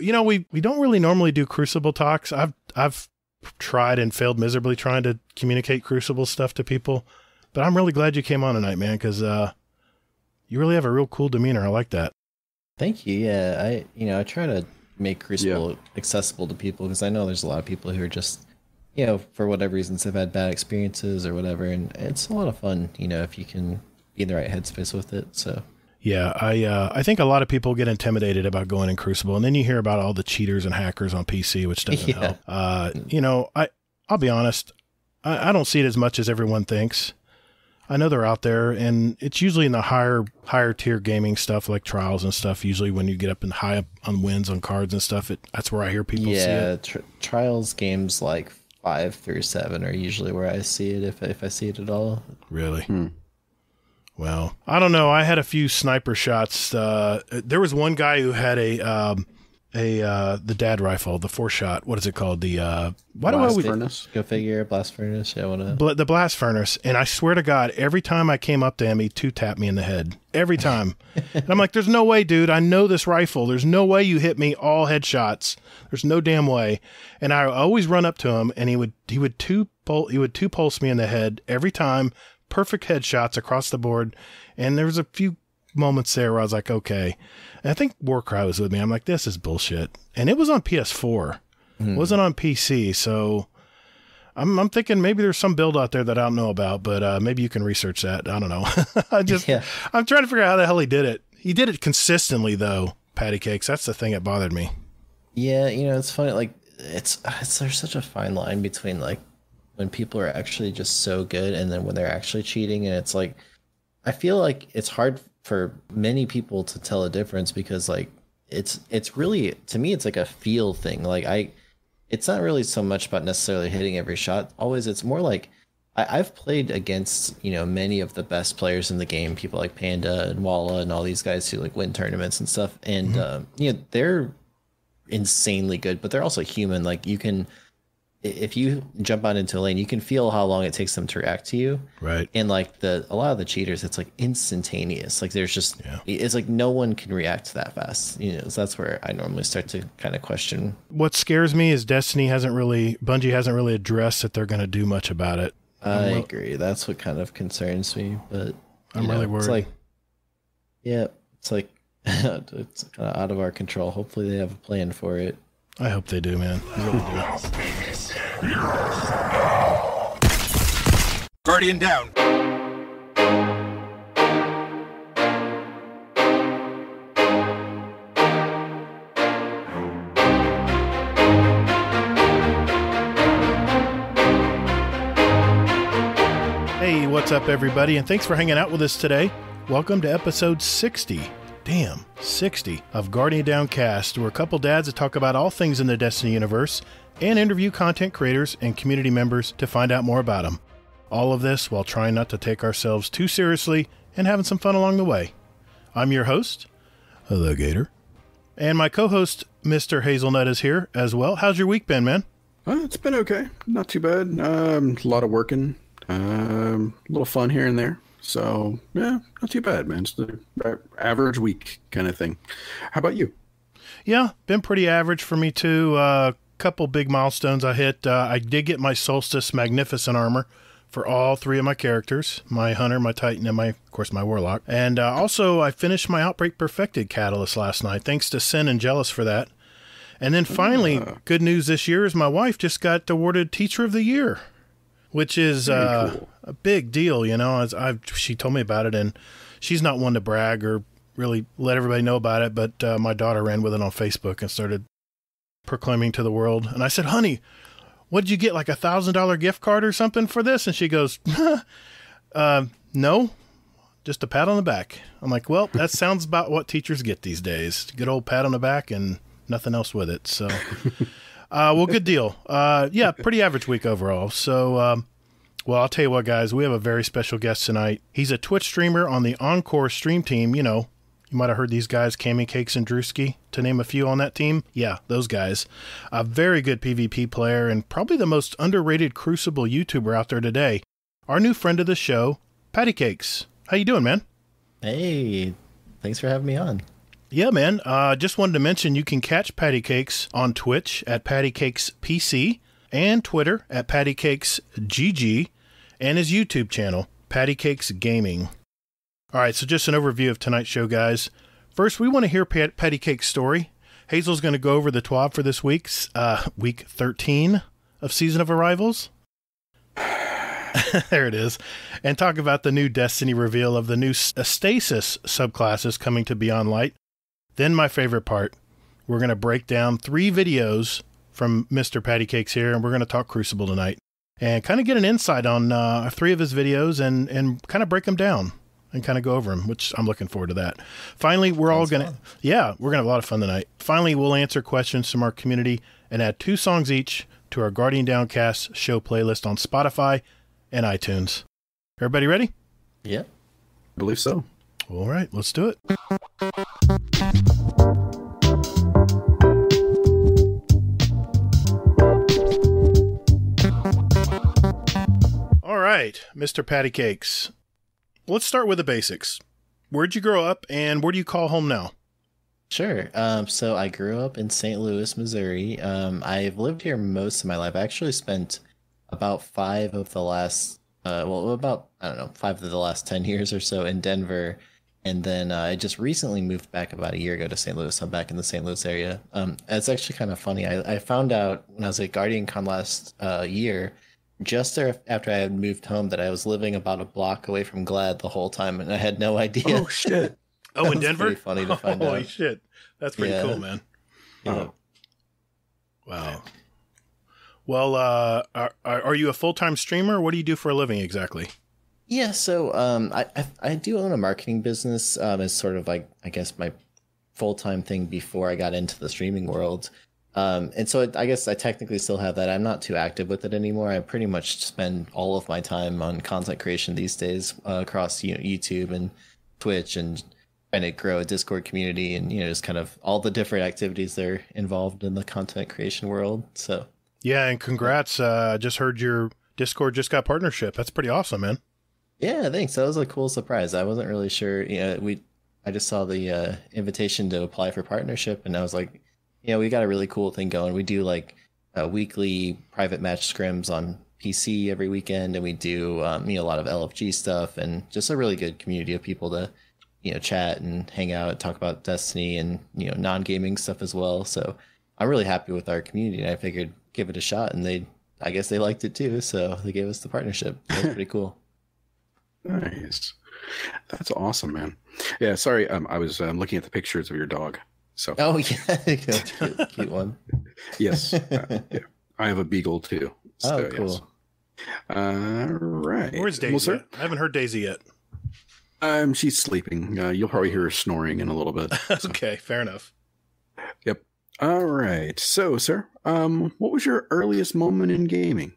we don't really normally do Crucible talks. I've tried and failed miserably trying to communicate Crucible stuff to people, but I'm really glad you came on tonight, man, because you really have a real cool demeanor. I like that. Thank you. Yeah, I try to make Crucible accessible to people because I know there's a lot of people who are just, for whatever reasons have had bad experiences or whatever, and it's a lot of fun, if you can be in the right headspace with it. So. Yeah, I think a lot of people get intimidated about going in Crucible, and then you hear about all the cheaters and hackers on PC, which doesn't help. I'll be honest, I don't see it as much as everyone thinks. I know they're out there, and it's usually in the higher tier gaming stuff like Trials and stuff. Usually when you get up and high up on wins on cards and stuff, that's where I hear people see it. Yeah, Trials games like 5 through 7 are usually where I see it, if I see it at all. Really? Well, I don't know. I had a few sniper shots. There was one guy who had the dad rifle, the 4-shot. What is it called? The blast furnace. Go figure. Blast furnace. Yeah, the blast furnace. And I swear to God, every time I came up to him, he 2-tapped me in the head. Every time. And I'm like, "There's no way, dude. I know this rifle. There's no way you hit me all headshots. There's no damn way." And I always run up to him, and he would two-pulse me in the head every time. Perfect headshots across the board. And there was a few moments there where I was like, okay. And I think Warcry was with me. I'm like, this is bullshit. And it was on PS4. It wasn't on PC. So I'm thinking maybe there's some build out there that I don't know about, but maybe you can research that. I don't know. I'm trying to figure out how the hell he did it. He did it consistently though, Pattycakes. That's the thing that bothered me. Yeah, it's funny. Like there's such a fine line between like when people are actually just so good and then when they're actually cheating, and it's like I feel like it's hard for many people to tell a difference because like it's really, to me, it's like a feel thing. Like it's not really so much about necessarily hitting every shot. Always, it's more like I've played against many of the best players in the game, people like Panda and Walla and all these guys who like win tournaments and stuff, and they're insanely good, but they're also human. Like if you jump out into a lane, you can feel how long it takes them to react to you. Right. And like a lot of the cheaters, it's like instantaneous. Like there's just, it's like no one can react that fast. So that's where I normally start to kind of question. What scares me is Bungie hasn't really addressed that they're going to do much about it. I agree. That's what kind of concerns me, but I'm really worried. It's like, it's like, it's kind of out of our control. Hopefully they have a plan for it. I hope they do, man. I really do. Guardian down. Hey, what's up, everybody? And thanks for hanging out with us today. Welcome to episode 60. Damn, 60 of Guardian Downcast. We're a couple dads that talk about all things in the Destiny universe and interview content creators and community members to find out more about them. All of this while trying not to take ourselves too seriously and having some fun along the way. I'm your host, The Gator, and my co-host, Mr. Hazelnut, is here as well. How's your week been, man? It's been okay. Not too bad. A lot of working, a little fun here and there. So, yeah, not too bad, man. It's the average week kind of thing. How about you? Yeah, been pretty average for me, too. Couple big milestones I hit. I did get my Solstice Magnificent armor for all three of my characters, my Hunter, my Titan, and of course, my Warlock. And also, I finished my Outbreak Perfected Catalyst last night. Thanks to Sin and Jealous for that. And then finally, good news this year is my wife just got awarded Teacher of the Year, which is cool. A big deal, she told me about it, and she's not one to brag or really let everybody know about it, but my daughter ran with it on Facebook and started proclaiming to the world. And I said, honey, what did you get, like $1,000 gift card or something for this? And she goes, no, just a pat on the back. I'm like, well, that sounds about what teachers get these days. Good old pat on the back and nothing else with it. So, well, good deal. Yeah, pretty average week overall. So, well, I'll tell you what, guys, we have a very special guest tonight. He's a Twitch streamer on the Encore stream team. You might have heard these guys, Pattycakes and Drewski, to name a few on that team. Yeah, those guys. A very good PvP player and probably the most underrated Crucible YouTuber out there today. Our new friend of the show, Pattycakes. How you doing, man? Hey, thanks for having me on. Yeah, man. Just wanted to mention you can catch Pattycakes on Twitch at Pattycakes PC and Twitter at PattyCakesGG and his YouTube channel, Pattycakes Gaming. All right, so just an overview of tonight's show, guys. First, we want to hear Pattycake's story. Hazel's going to go over the TWAB for this week's week 13 of Season of Arrivals. There it is. And talk about the new Destiny reveal of the new Stasis subclasses coming to Beyond Light. Then my favorite part, we're going to break down 3 videos from Mr. Pattycakes here, and we're going to talk Crucible tonight. And kind of get an insight on 3 of his videos and kind of break them down. And kind of go over them, which I'm looking forward to that. Finally, we're all going to, we're going to have a lot of fun tonight. Finally, we'll answer questions from our community and add 2 songs each to our Guardian Downcast show playlist on Spotify and iTunes. Everybody ready? Yeah. I believe so. All right, let's do it. All right, Mr. Pattycakes. Let's start with the basics. Where'd you grow up, and where do you call home now? Sure. So I grew up in St. Louis, Missouri. I've lived here most of my life. I actually spent about 5 of the last, 5 of the last 10 years or so in Denver. And then I just recently moved back about a year ago to St. Louis. I'm back in the St. Louis area. It's actually kind of funny. I found out when I was at Guardian Con last year, just after I had moved home, that I was living about a block away from Glad the whole time, and I had no idea. Oh, shit. Oh, in Denver? Pretty funny to find out. Holy shit. That's pretty cool, man. Yeah. Wow. Well, are you a full-time streamer? What do you do for a living exactly? Yeah, so I do own a marketing business. It's sort of like, I guess, my full-time thing before I got into the streaming world. And so I guess I technically still have that. I'm not too active with it anymore. I pretty much spend all of my time on content creation these days across YouTube and Twitch, and trying to grow a Discord community, and just kind of all the different activities that are involved in the content creation world. So yeah, and congrats. I just heard your Discord just got partnership. That's pretty awesome, man. Yeah, thanks. That was a cool surprise. I wasn't really sure. I just saw the invitation to apply for partnership, and I was like, we got a really cool thing going. We do like weekly private match scrims on PC every weekend, and we do a lot of LFG stuff, and just a really good community of people to chat and hang out, talk about Destiny and non-gaming stuff as well. So I'm really happy with our community, and I figured give it a shot, and I guess they liked it too, so they gave us the partnership. That's pretty cool. Nice. That's awesome, man. Yeah, sorry, I was looking at the pictures of your dog. So. Oh yeah, cute one. Yes, yeah. I have a beagle too. So, cool. Yes. All right. Where's Daisy? Well, sir? I haven't heard Daisy yet. She's sleeping. You'll probably hear her snoring in a little bit. So. Okay, fair enough. Yep. All right. So, sir, what was your earliest moment in gaming?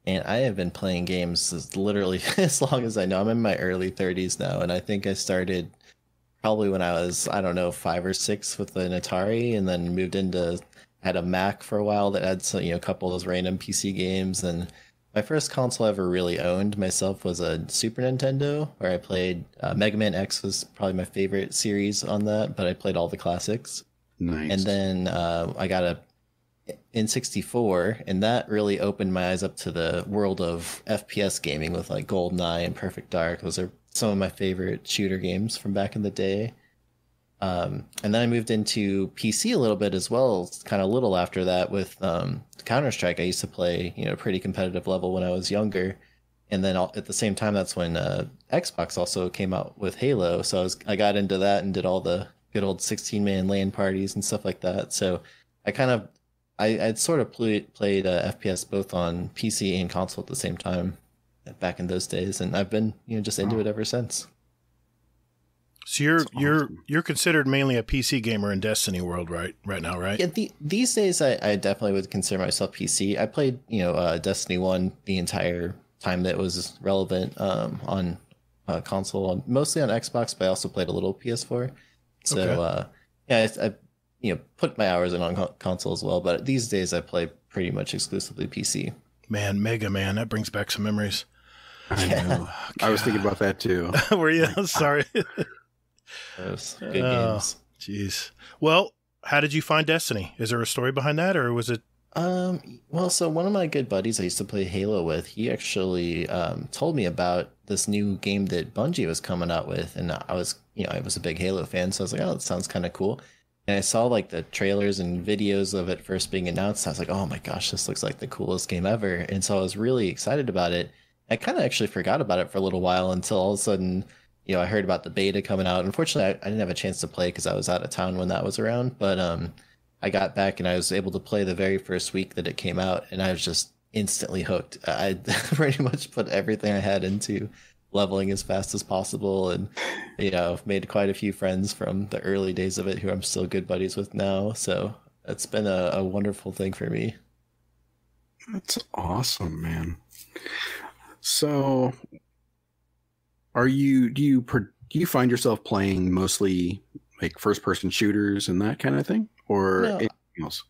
And I have been playing games literally as long as I know. I'm in my early 30s now, and I think I started probably when I was, 5 or 6 with an Atari, and then moved had a Mac for a while that had some, a couple of those random PC games. And my first console I ever really owned myself was a Super Nintendo, where I played Mega Man X was probably my favorite series on that, but I played all the classics. Nice. And then I got a N64, and that really opened my eyes up to the world of FPS gaming with like GoldenEye and Perfect Dark. Those are some of my favorite shooter games from back in the day. And then I moved into PC a little bit as well, kind of a little after that with Counter-Strike. I used to play, a pretty competitive level when I was younger. And then at the same time, that's when Xbox also came out with Halo. So I got into that and did all the good old 16-man LAN parties and stuff like that. So I'd sort of played FPS both on PC and console at the same time back in those days, and I've been just into it ever since. So you're considered mainly a PC gamer in Destiny world right now, right? Yeah, these days I definitely would consider myself PC. I played Destiny 1 the entire time that was relevant on console, mostly on Xbox, but I also played a little PS4. So okay. I put my hours in on console as well, but these days I play pretty much exclusively PC. Man, Mega Man, that brings back some memories. I know. I was thinking about that too. Were you? Sorry. Those good games. Jeez. Well, how did you find Destiny? Is there a story behind that, or was it? Well, so one of my good buddies I used to play Halo with, he actually told me about this new game that Bungie was coming out with, and I was a big Halo fan, so I was like, oh, that sounds kind of cool. And I saw like the trailers and videos of it first being announced. I was like, oh my gosh, this looks like the coolest game ever. And so I was really excited about it. I kind of actually forgot about it for a little while until all of a sudden, I heard about the beta coming out. Unfortunately, I didn't have a chance to play because I was out of town when that was around. But I got back and I was able to play the very first week that it came out, and I was just instantly hooked. I pretty much put everything I had into leveling as fast as possible, and made quite a few friends from the early days of it who I'm still good buddies with now. So it's been a wonderful thing for me. That's awesome, man. So do you find yourself playing mostly like first person shooters and that kind of thing, or No, anything else?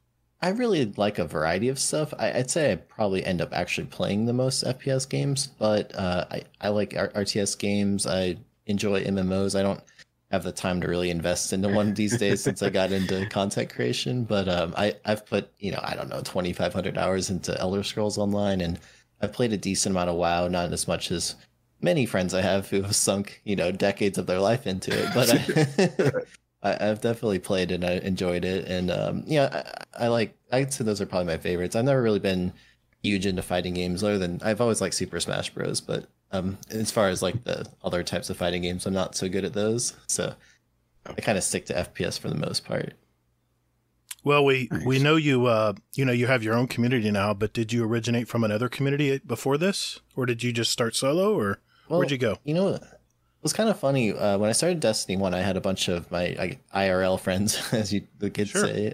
I really like a variety of stuff. I'd say I probably end up actually playing the most FPS games, but I like RTS games. I enjoy MMOs. I don't have the time to really invest into one these days since I got into content creation, but I've put, I don't know, 2,500 hours into Elder Scrolls Online, and I've played a decent amount of WoW, not as much as many friends I have who have sunk, decades of their life into it, but I've definitely played and I enjoyed it, and I'd say those are probably my favorites. I've never really been huge into fighting games, other than I've always liked Super Smash Bros. But as far as like the other types of fighting games, I'm not so good at those. So I kind of stick to FPS for the most part. Well, we Nice. know you. You have your own community now, but did you originate from another community before this, or did you just start solo, or where'd you go? It was kind of funny. When I started Destiny 1, I had a bunch of my IRL friends, as the kids Sure. say,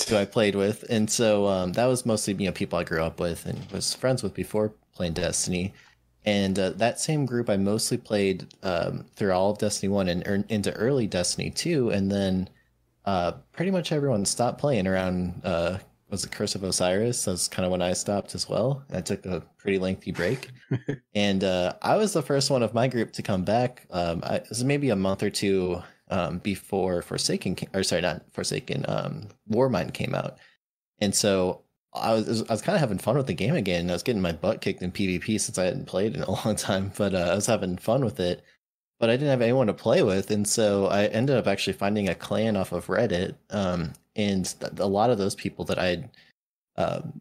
who I played with. And so that was mostly, people I grew up with and was friends with before playing Destiny. And that same group I mostly played through all of Destiny 1 and into early Destiny 2. And then pretty much everyone stopped playing around, was it Curse of Osiris? That's kind of when I stopped as well. I took a pretty lengthy break. And I was the first one of my group to come back. It was maybe a month or two before Warmind came out. And so I was kind of having fun with the game again. I was getting my butt kicked in PvP since I hadn't played in a long time, but I was having fun with it. But I didn't have anyone to play with, and so I ended up actually finding a clan off of Reddit. And a lot of those people that I'd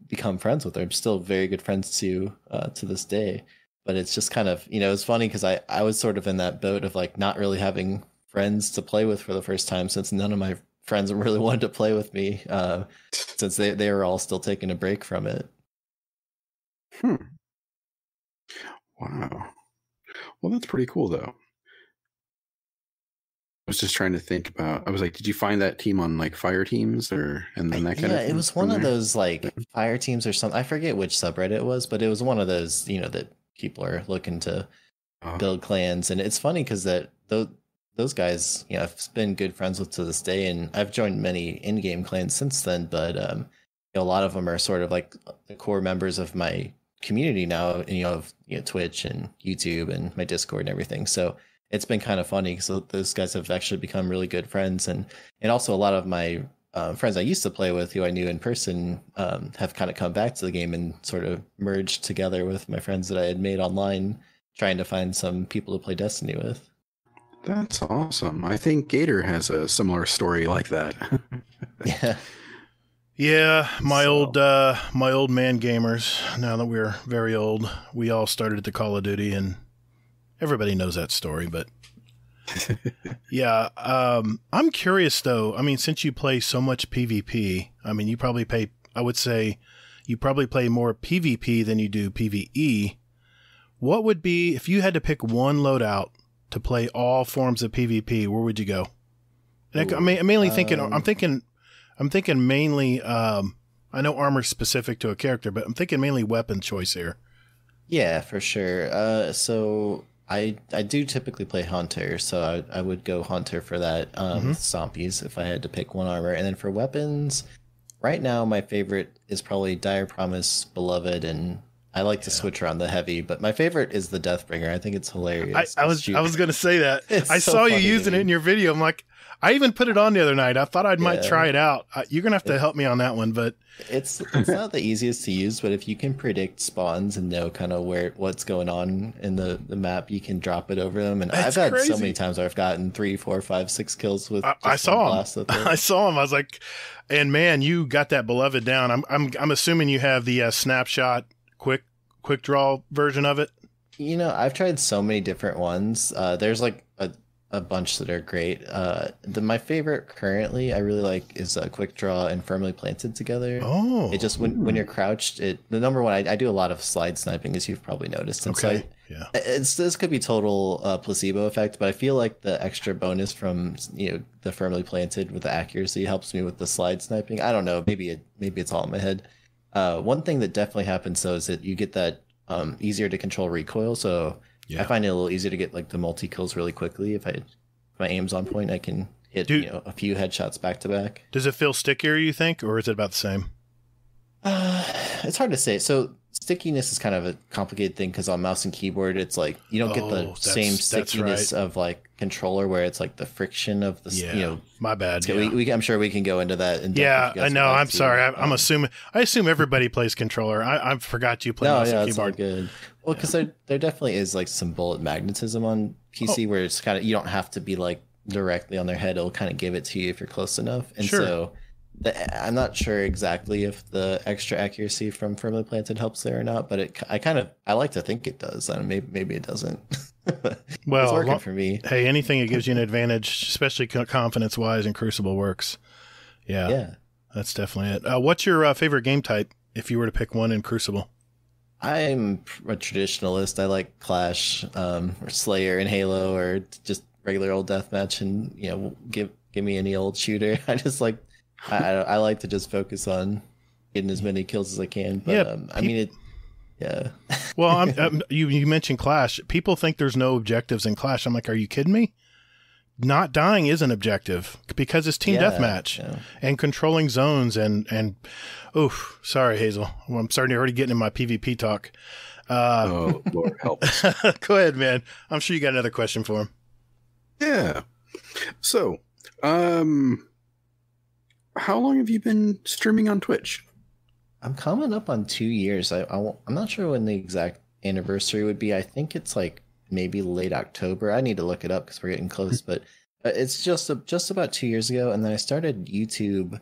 become friends with are still very good friends to this day. But it's just kind of, it's funny because I was sort of in that boat of like not really having friends to play with for the first time, since none of my friends really wanted to play with me, since they were all still taking a break from it. Wow. Well, that's pretty cool, though. I was just trying to think about. I was like, did you find that team on like fire teams and then that kind of Yeah, thing it was from one of there? those like fire teams or something. I forget which subreddit it was, but it was one of those, that people are looking to Oh, build clans. And it's funny because those guys, I've been good friends with to this day, and I've joined many in-game clans since then. But a lot of them are sort of like the core members of my community now. And, of Twitch and YouTube and my Discord and everything. So it's been kind of funny because those guys have actually become really good friends, and also a lot of my friends I used to play with who I knew in person have kind of come back to the game and sort of merged together with my friends that I had made online, trying to find some people to play Destiny with. that's awesome. I think Gator has a similar story like that. Yeah. Yeah, my So- old man gamers. Now that we're very old, we all started at the Call of Duty, and everybody knows that story. But yeah, I'm curious though. I mean, since you play so much PvP, I mean, you probably play. I would say you probably play more PvP than you do PvE. What would be if you had to pick one loadout to play all forms of PvP? Where would you go? And I'm mainly thinking. I'm thinking mainly. I know armor's specific to a character, but I'm thinking mainly weapon choice here. Yeah, for sure. So I do typically play Hunter, so I would go Hunter for that. Stompies if I had to pick one armor, and then for weapons, right now my favorite is probably Dire Promise, Beloved, and I like to switch around the heavy, but my favorite is the Deathbringer. I think it's hilarious. I was going to say that. I so saw you funny to using it me. in your video. I'm like, I even put it on the other night. I thought I might try it out. You're going to have to help me on that one, but It's not the easiest to use, but if you can predict spawns and know kind of what's going on in the map, you can drop it over them. And That's I've had crazy. so many times where I've gotten 3, 4, 5, 6 kills with. I just saw one him. blast of it. I saw him. I was like, and man, you got that beloved down. I'm assuming you have the snapshot quick draw version of it. You know, I've tried so many different ones. There's like a bunch that are great. My favorite currently I really like is Quick Draw and Firmly Planted together. Oh, It just when you're crouched, the number one I do a lot of slide sniping, as you've probably noticed. And so okay. Yeah. this could be total placebo effect, but I feel like the extra bonus from the Firmly Planted with the accuracy helps me with the slide sniping. I don't know, maybe it's all in my head. One thing that definitely happens though is that you get that easier to control recoil. So Yeah. I find it a little easier to get like the multi kills really quickly. If my aim's on point, I can hit a few headshots back to back. Does it feel stickier, you think, or is it about the same? It's hard to say. So stickiness is kind of a complicated thing because on mouse and keyboard, it's like you don't get the same that's stickiness right. of like controller where it's like the friction of the Yeah. My bad. So Yeah. I'm sure we can go into that. In depth if Yeah, you guys I would know. like I'm to. sorry. I assume everybody plays controller. I forgot you play No, mouse yeah, and it's all keyboard. good. Well, because there definitely is like some bullet magnetism on PC Oh. where it's kind of you don't have to be like directly on their head. It'll kind of give it to you if you're close enough. And Sure. so I'm not sure exactly if the extra accuracy from Firmly Planted helps there or not, but I like to think it does. I don't know, maybe it doesn't. Well, it's working for me. Hey, anything that gives you an advantage, especially confidence wise, in Crucible works. Yeah, Yeah. that's definitely it. What's your favorite game type if you were to pick one in Crucible? I'm a traditionalist. I like Clash, or Slayer and Halo, or just regular old deathmatch, and give me any old shooter. I just like I like to just focus on getting as many kills as I can. But Yeah, I mean it. Yeah. Well, you mentioned Clash. People think there's no objectives in Clash. I'm like, are you kidding me? Not dying is an objective because it's team deathmatch and controlling zones and oof. Sorry, Hazel. Well, I'm starting to already getting in my PvP talk. Oh, Lord help us. Go ahead, man. I'm sure you got another question for him. Yeah. So, how long have you been streaming on Twitch? I'm coming up on 2 years. I'm not sure when the exact anniversary would be. I think it's like maybe late October. I need to look it up because we're getting close, but it's just about 2 years ago. And then I started YouTube.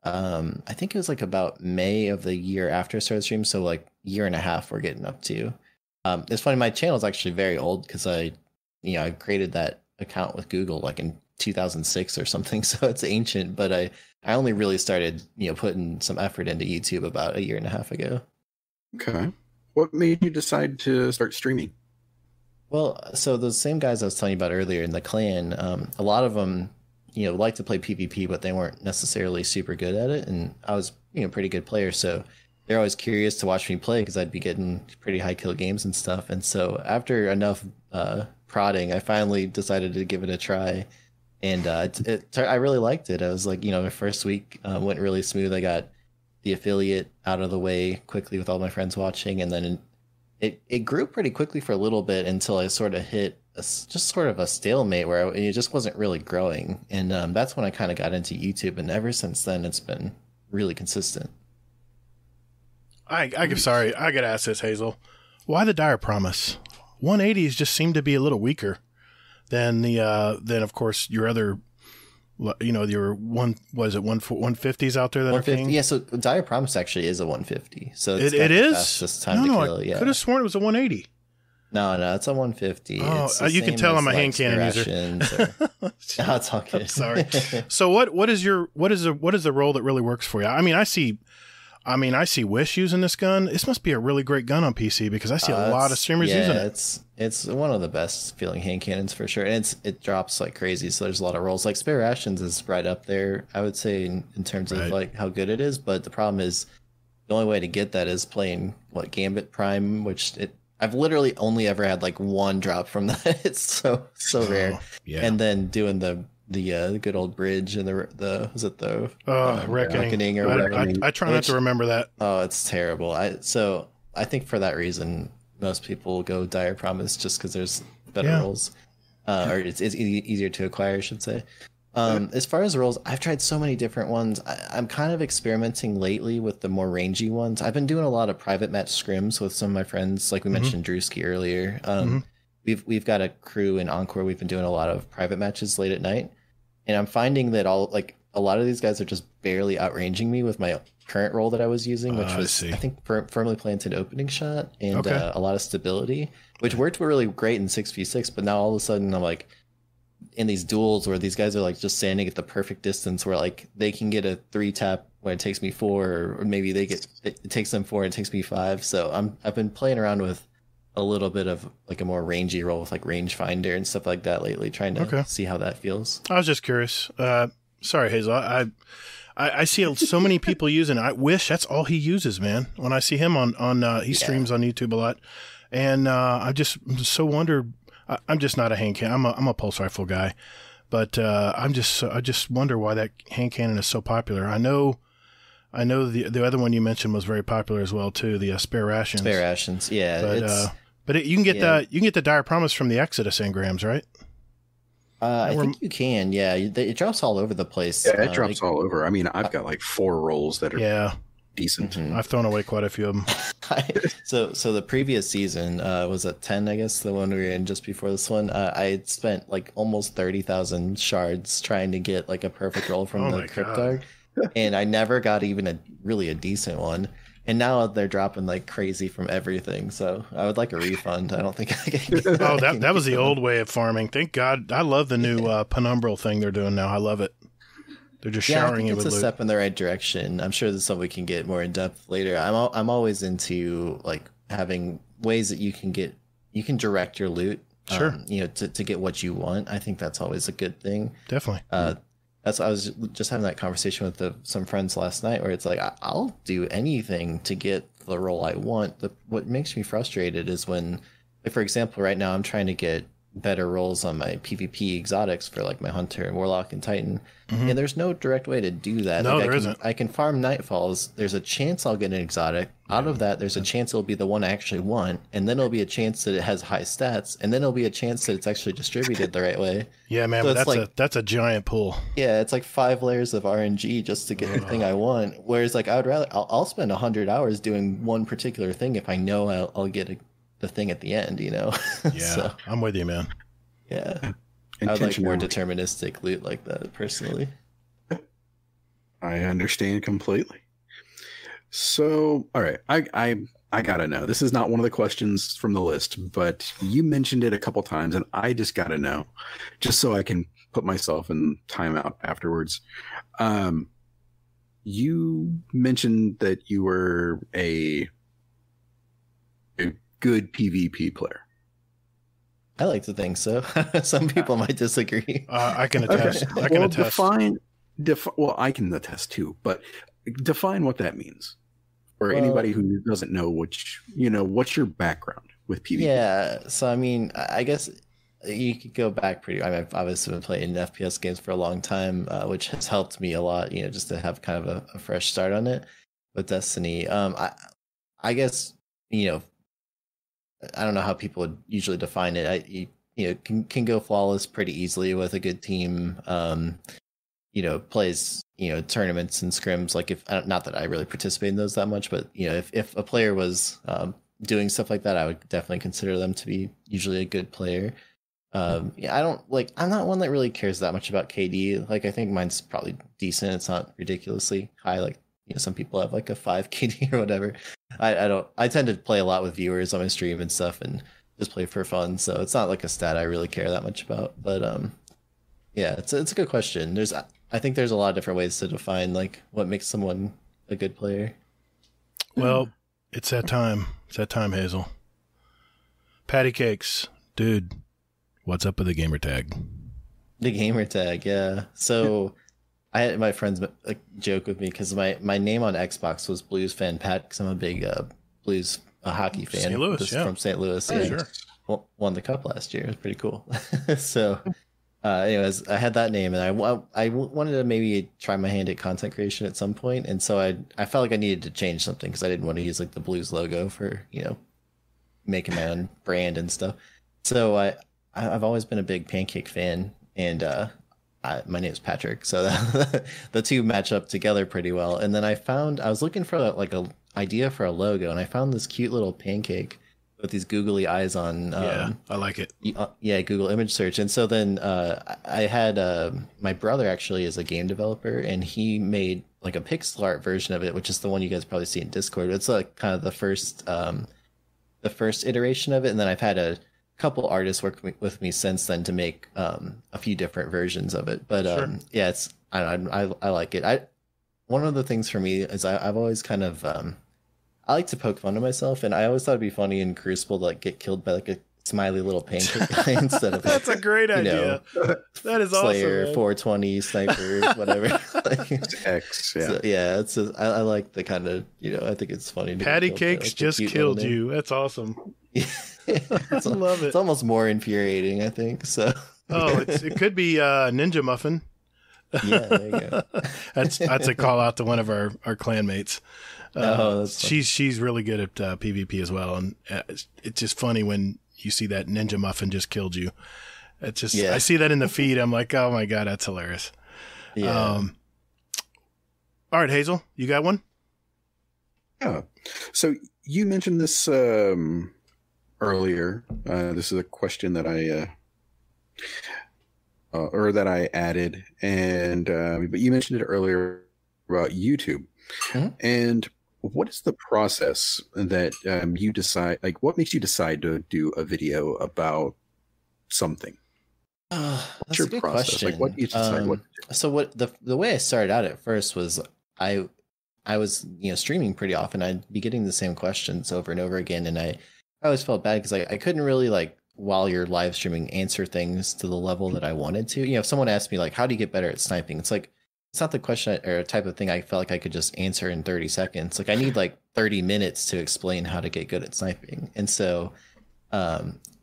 I think it was like about May of the year after I started streaming. So like year and a half we're getting up to. It's funny. My channel is actually very old because I created that account with Google like in 2006 or something. So it's ancient, but I only really started, putting some effort into YouTube about a year and a half ago. Okay. What made you decide to start streaming? Well, so those same guys I was telling you about earlier in the clan, a lot of them, like to play PvP, but they weren't necessarily super good at it. And I was, pretty good player. So they're always curious to watch me play because I'd be getting pretty high kill games and stuff. And so after enough prodding, I finally decided to give it a try. And I really liked it. I was like, the first week went really smooth. I got the affiliate out of the way quickly with all my friends watching. And then it grew pretty quickly for a little bit until I sort of hit just sort of a stalemate where it just wasn't really growing. And that's when I kind of got into YouTube. And ever since then, it's been really consistent. Sorry, I got to ask this, Hazel. Why the dire promise? 180s just seem to be a little weaker than of course your other, your 150s out there that are king? Yeah, so Dire Promise actually is a 150. So it is? fastest time to kill. I could have sworn it was a 180. No, it's a 150. Oh, It's the you can same tell as, I'm a hand cannon user. No, it's all good. Sorry. So what is the role that really works for you? I mean, I see Wish using this gun. This must be a really great gun on PC because I see a lot of streamers using it. It's one of the best feeling hand cannons for sure. And it drops like crazy. So there's a lot of rolls. Like Spare Rations is right up there, I would say, in terms of like how good it is. But the problem is the only way to get that is playing Gambit Prime, which I've literally only ever had like one drop from that. It's so rare. Yeah. And then doing the good old bridge and the Reckoning or whatever. I try not to remember that. Oh, it's terrible. I think for that reason, most people go Dire Promise just because there's better rolls, or it's easier to acquire, I should say. As far as rolls, I've tried so many different ones. I'm kind of experimenting lately with the more rangy ones. I've been doing a lot of private match scrims with some of my friends, like we mentioned Drewski earlier. We've got a crew in Encore. We've been doing a lot of private matches late at night, and I'm finding that a lot of these guys are just barely outranging me with my current role that I was using, which was I think firmly planted opening shot and a lot of stability, which worked really great in 6v6. But now all of a sudden I'm like in these duels where these guys are like just standing at the perfect distance where like they can get a 3-tap when it takes me 4, or maybe it takes them 4 and it takes me 5. So I've been playing around with a little bit of like a more rangy role with like rangefinder and stuff like that lately, trying to see how that feels. I was just curious. Sorry, Hazel. I see so many people using it. I wish that's all he uses, man. When I see him on he streams on YouTube a lot, and I just so wonder. I'm just not a hand cannon. I'm a pulse rifle guy, but I just wonder why that hand cannon is so popular. I know the other one you mentioned was very popular as well too. The spare rations. Spare rations, yeah. But you can get the Dire Promise from the Exodus engrams, right? I think you can. Yeah, it drops all over the place. Yeah, it drops all over. I mean, I've got like 4 rolls that are decent. Mm-hmm. I've thrown away quite a few of them. So the previous season was at 10, I guess, the one we were in just before this one. I had spent like almost 30,000 shards trying to get like a perfect roll from the Cryptarch, and I never got even a decent one. And now they're dropping like crazy from everything. So I would like a refund. I don't think I can. Oh, that was the old way of farming. Thank God. I love the new penumbral thing they're doing now. I love it. They're just showering it with loot. It's a step in the right direction. I'm sure that's something we can get more in depth later. I'm always into like having ways that you can direct your loot. Sure. To get what you want. I think that's always a good thing. Definitely. I was just having that conversation with some friends last night where it's like, I'll do anything to get the role I want. What makes me frustrated is when, like, for example, right now I'm trying to get better rolls on my PvP exotics for like my Hunter, Warlock, and Titan. And there's no direct way to do that. No, there isn't. I can farm Nightfalls. There's a chance I'll get an exotic. Out of that, there's a chance it'll be the one I actually want. And then it'll be a chance that it has high stats. And then it'll be a chance that it's actually distributed the right way. Yeah, man, so but that's a giant pool. Yeah, it's like 5 layers of RNG just to get the thing I want. Whereas like I'll spend 100 hours doing one particular thing if I know I'll get the thing at the end, Yeah, so, I'm with you, man. Yeah. I would like more deterministic loot like that, personally. I understand completely. So, all right, I gotta know. This is not one of the questions from the list, but you mentioned it a couple times, and I just gotta know, just so I can put myself in timeout afterwards. You mentioned that you were a good PvP player. I like to think so. Some people might disagree. I can attest. Okay. I can attest. Well, I can attest too, but define what that means for anybody who doesn't know what's your background with PvP? Yeah. So, I mean, I guess you could go back I've obviously been playing FPS games for a long time, which has helped me a lot, just to have kind of a fresh start on it with Destiny. I guess, I don't know how people would usually define it. Can go flawless pretty easily with a good team. Plays tournaments and scrims. Like not that I really participate in those that much, but if a player was doing stuff like that, I would definitely consider them to be usually a good player. I'm not one that really cares that much about KD. Like I think mine's probably decent. It's not ridiculously high. Like some people have like a 5 KD or whatever. I tend to play a lot with viewers on my stream and stuff and just play for fun. So it's not like a stat I really care that much about. But yeah, it's a good question. I think there's a lot of different ways to define like what makes someone a good player. Well, it's that time. It's that time, Hazel. Pattycakes, dude, what's up with the gamer tag? The gamer tag, yeah. So I had my friends like joke with me because my name on Xbox was Blues Fan Pat because I'm a big Blues hockey fan. St. Louis, from St. Louis. Yeah, sure. Won the cup last year. It was pretty cool. So Anyways, I had that name, and I wanted to maybe try my hand at content creation at some point, and so I felt like I needed to change something because I didn't want to use like the Blues logo for making my own brand and stuff. So I've always been a big Pancake fan, and my name is Patrick, so the two match up together pretty well. And then I was looking for like a idea for a logo, and I found this cute little pancake with these googly eyes on. I like it. Google image search. And so then I had my brother actually is a game developer, and he made like a pixel art version of it, which is the one you guys probably see in Discord. It's like kind of the first iteration of it, and then I've had a couple artists work with me since then to make a few different versions of it. But Sure. yeah, it's I like it. One of the things for me is I've always kind of I like to poke fun at myself, and I always thought it'd be funny in Crucible to like get killed by like a smiley little pancake guy instead of That's a great idea. That is Slayer, awesome. 420, Sniper, whatever. X, yeah. So, yeah, I like the kind of I think it's funny. Pattycakes just killed you. That's awesome. I love it. It's almost more infuriating, I think. So. Oh, it could be Ninja Muffin. Yeah, there you go. That's a call out to one of our clanmates. That's fun. She's really good at PvP as well, and it's just funny when you see that Ninja Muffin just killed you. It's just I see that in the feed. I'm like, oh my god, that's hilarious. Yeah. All right, Hazel, you got one? Yeah. So you mentioned this earlier. This is a question that I added, and but you mentioned it earlier about YouTube. Mm-hmm. And what is the process that you decide? Like, what makes you decide to do a video about something? That's a good question. Like, what do you decide? So what the way I started out at first was I was streaming pretty often. I'd be getting the same questions over and over again, and I always felt bad because I couldn't really like while you're live streaming answer things to the level that I wanted to. If someone asked me like, how do you get better at sniping? It's like it's not the question or type of thing I felt like I could just answer in 30 seconds. Like I need like 30 minutes to explain how to get good at sniping. And so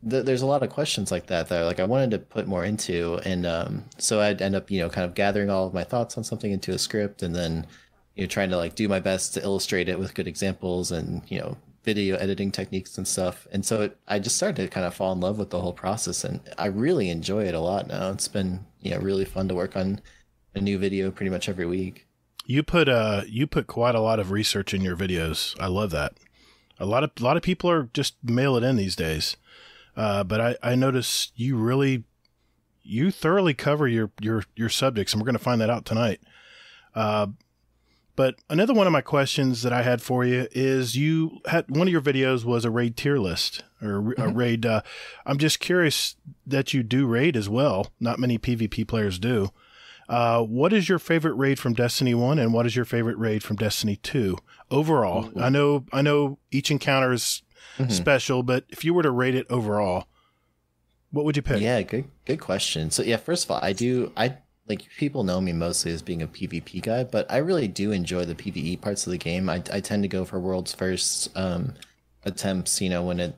there's a lot of questions like that like I wanted to put more into. And so I'd end up, kind of gathering all of my thoughts on something into a script, and then, trying to like do my best to illustrate it with good examples and, video editing techniques and stuff. And so I just started to kind of fall in love with the whole process, and I really enjoy it a lot now. It's been, really fun to work on a new video pretty much every week. You put quite a lot of research in your videos. I love that. A lot of people are just mail it in these days. But I notice you thoroughly cover your subjects, and we're going to find that out tonight. But another one of my questions that I had for you is you had one of your videos was a raid tier list or a raid. I'm just curious that you do raid as well. Not many PvP players do. What is your favorite raid from Destiny 1 and what is your favorite raid from Destiny 2 overall? Mm-hmm. I know each encounter is special, but if you were to rate it overall, what would you pick? Yeah, good question. So yeah, first of all, I like people know me mostly as being a PvP guy, but I really do enjoy the PvE parts of the game. I tend to go for world's first attempts, when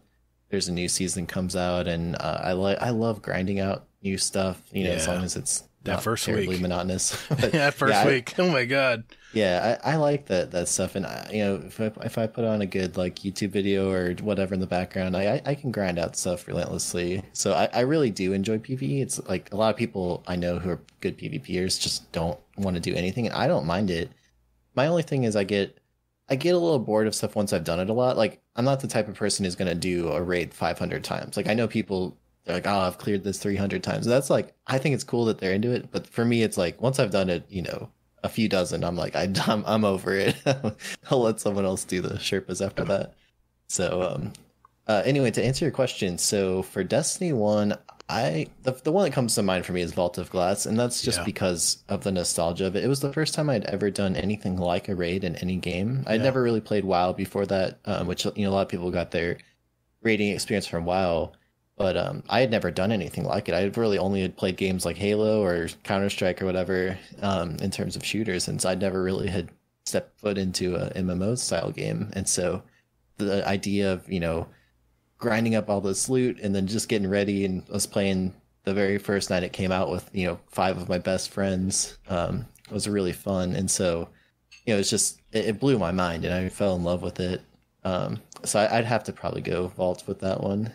there's a new season comes out, and I love grinding out new stuff, as long as it's that first terribly week monotonous. But, yeah, first week. Oh my god. Yeah, I like that stuff, and if I put on a good like YouTube video or whatever in the background, I can grind out stuff relentlessly. So I really do enjoy PvE. It's like a lot of people I know who are good PvPers just don't want to do anything, and I don't mind it. My only thing is I get a little bored of stuff once I've done it a lot. Like I'm not the type of person who's gonna do a raid 500 times. Like I know people. They're like, oh, I've cleared this 300 times. That's like, I think it's cool that they're into it. But for me, it's like, once I've done it, a few dozen, I'm like, I'm over it. I'll let someone else do the Sherpas after that. So, anyway, to answer your question. So for Destiny 1, the one that comes to mind for me is Vault of Glass. And that's just because of the nostalgia of it. It was the first time I'd ever done anything like a raid in any game. I'd never really played WoW before that, which, a lot of people got their raiding experience from WoW. But I had never done anything like it. I really only had played games like Halo or Counter-Strike or whatever in terms of shooters. And so I never really had stepped foot into a MMO style game. And so the idea of, grinding up all this loot and then just getting ready and us playing the very first night it came out with 5 of my best friends. It was really fun, and so it's just it blew my mind, and I fell in love with it. So I'd have to probably go Vault with that one.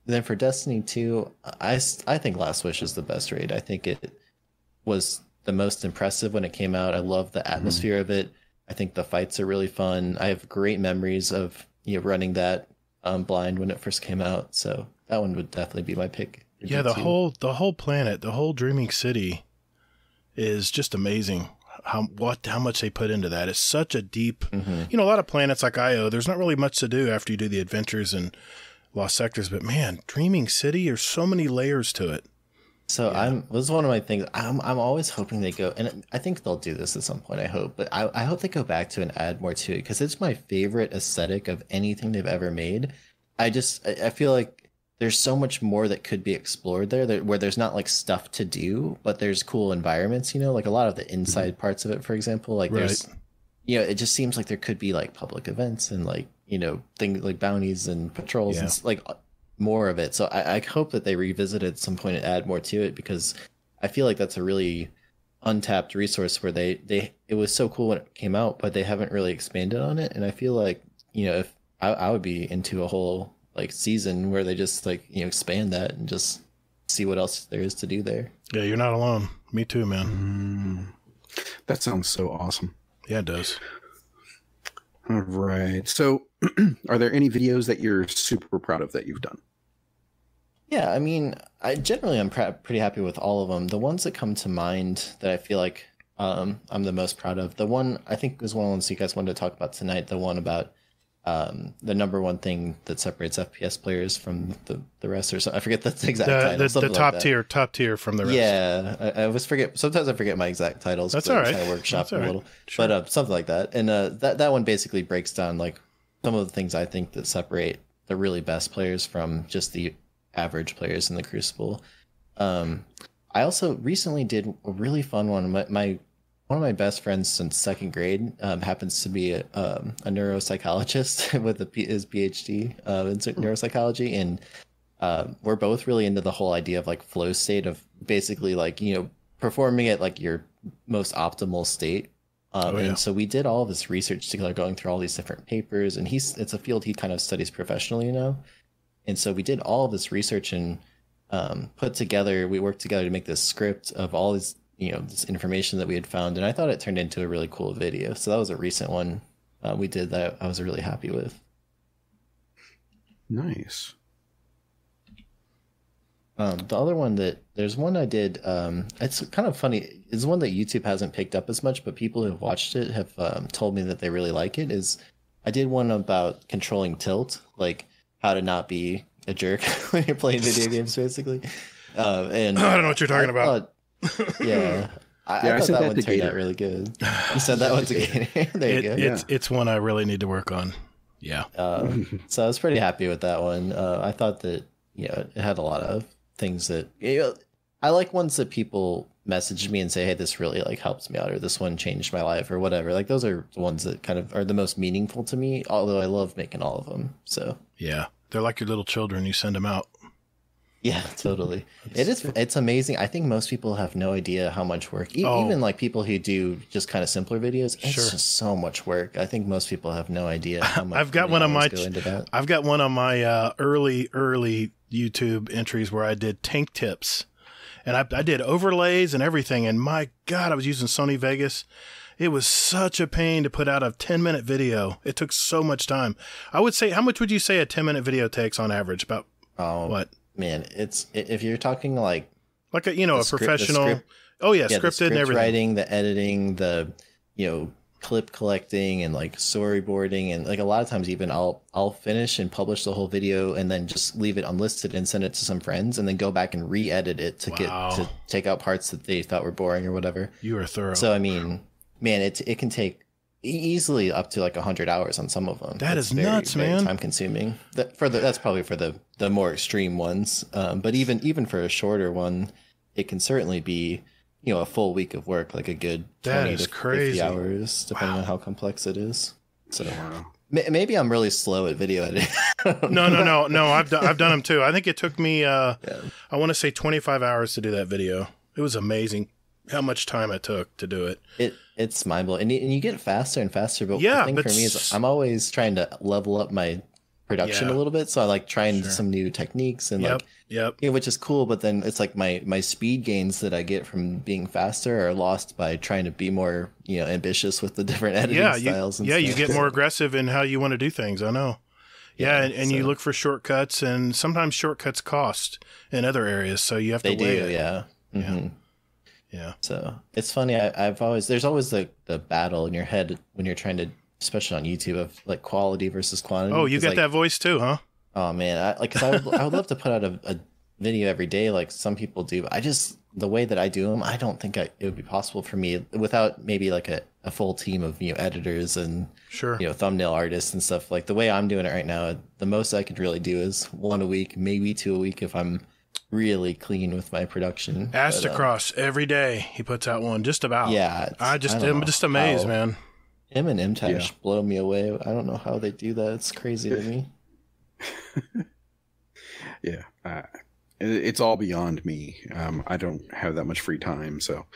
Then for Destiny 2, I think Last Wish is the best raid. I think it was the most impressive when it came out. I love the atmosphere of it. I think the fights are really fun. I have great memories of running that blind when it first came out. So that one would definitely be my pick. Yeah, the whole planet, the whole Dreaming City is just amazing. How much they put into that. It's such a deep, a lot of planets like Io, there's not really much to do after you do the adventures and Lost Sectors, but man, Dreaming City, there's so many layers to it. So this is one of my things. I'm always hoping they go, and I think they'll do this at some point, I hope, but I hope they go back to and add more to it, because it's my favorite aesthetic of anything they've ever made. I feel like there's so much more that could be explored there, where there's not like stuff to do, but there's cool environments, like a lot of the inside parts of it, for example, like there's, it just seems like there could be like public events and like, things like bounties and patrols and like more of it. So I hope that they revisit it at some point and add more to it, because I feel like that's a really untapped resource where it was so cool when it came out, but they haven't really expanded on it. And I feel like, if I would be into a whole like season where they just like expand that and just see what else there is to do there. Yeah, you're not alone. Me too, man. That sounds so awesome. Yeah, it does. All right. So are there any videos that you're super proud of that you've done? Yeah, I mean, I'm pretty happy with all of them. The ones that come to mind that I feel like I'm the most proud of, the one I think was one of the ones you guys wanted to talk about tonight, the one about the number one thing that separates FPS players from the rest, or so I forget the exact title. The top tier from the rest. Yeah, I always forget. Sometimes I forget my exact titles. That's all right. Kind of workshop That's a little, Sure. But something like that. And that one basically breaks down like some of the things I think that separate the really best players from just the average players in the Crucible. I also recently did a really fun one. One of my best friends since second grade happens to be a neuropsychologist with his PhD in neuropsychology, and we're both really into the whole idea of like flow state, of basically like performing at like your most optimal state. And so we did all of this research together, going through all these different papers, and it's a field he kind of studies professionally, and so we did all of this research and we worked together to make this script of all these this information that we had found, and I thought it turned into a really cool video. So that was a recent one we did that I was really happy with. Nice. The other one there's one I did, it's kind of funny, it's one that YouTube hasn't picked up as much, but people who have watched it have told me that they really like it, is I did one about controlling tilt, like how to not be a jerk when you're playing video games, basically. And I don't know what you're talking about. Yeah. I thought that one turned out really good. You said that one to Gator. There you go. It's one I really need to work on. Yeah. So I was pretty happy with that one. I thought that it had a lot of things that I like, ones that people message me and say, hey, this really like helps me out, or this one changed my life, or whatever. Like those are the ones that kind of are the most meaningful to me, although I love making all of them. So yeah, they're like your little children. You send them out. Yeah, totally. It's amazing. I think most people have no idea how much work, even like people who do just kind of simpler videos, it's just so much work. I think most people have no idea how much I've got one on my early YouTube entries where I did tank tips, and I did overlays and everything, and my God, I was using Sony Vegas. It was such a pain to put out a 10-minute video. It took so much time. I would say, how much would you say a 10-minute video takes on average? About what? Man, if you're talking like a professional, scripted and everything, writing, the editing, the clip collecting, and like storyboarding, and like a lot of times even I'll finish and publish the whole video and then just leave it unlisted and send it to some friends and then go back and re-edit it to take out parts that they thought were boring or whatever. You are thorough. So I mean, man, it can take easily up to like 100 hours on some of them. That's nuts, man. Very time consuming. That's probably for the more extreme ones. But even for a shorter one, it can certainly be a full week of work, like a good 20 to 50 hours, depending on how complex it is. So maybe I'm really slow at video editing. No. I've done them too. I think it took me, I want to say 25 hours to do that video. It was amazing how much time it took to do it. It's mind blowing, and you get faster and faster. But yeah, the thing for me is I'm always trying to level up my production a little bit, so I like trying some new techniques and which is cool. But then it's like my speed gains that I get from being faster are lost by trying to be more ambitious with the different editing styles. You get more aggressive in how you want to do things. I know. Yeah, and you look for shortcuts, and sometimes shortcuts cost in other areas, so you have to weigh it. Yeah. Mm-hmm. Yeah. So it's funny. There's always the battle in your head when you're trying to, especially on YouTube, of like quality versus quantity. Oh, you got that voice too, huh? Oh man, I would love to put out a video every day like some people do, but the way that I do them, I don't think it would be possible for me without maybe like a full team of editors and thumbnail artists and stuff. Like the way I'm doing it right now, the most I could really do is 1 a week, maybe 2 a week if I'm really clean with my production. Ass to cross every day he puts out one, just about. Yeah, I'm just amazed, man. Him and MTash blow me away. I don't know how they do that. It's crazy to me. It's all beyond me. I don't have that much free time, so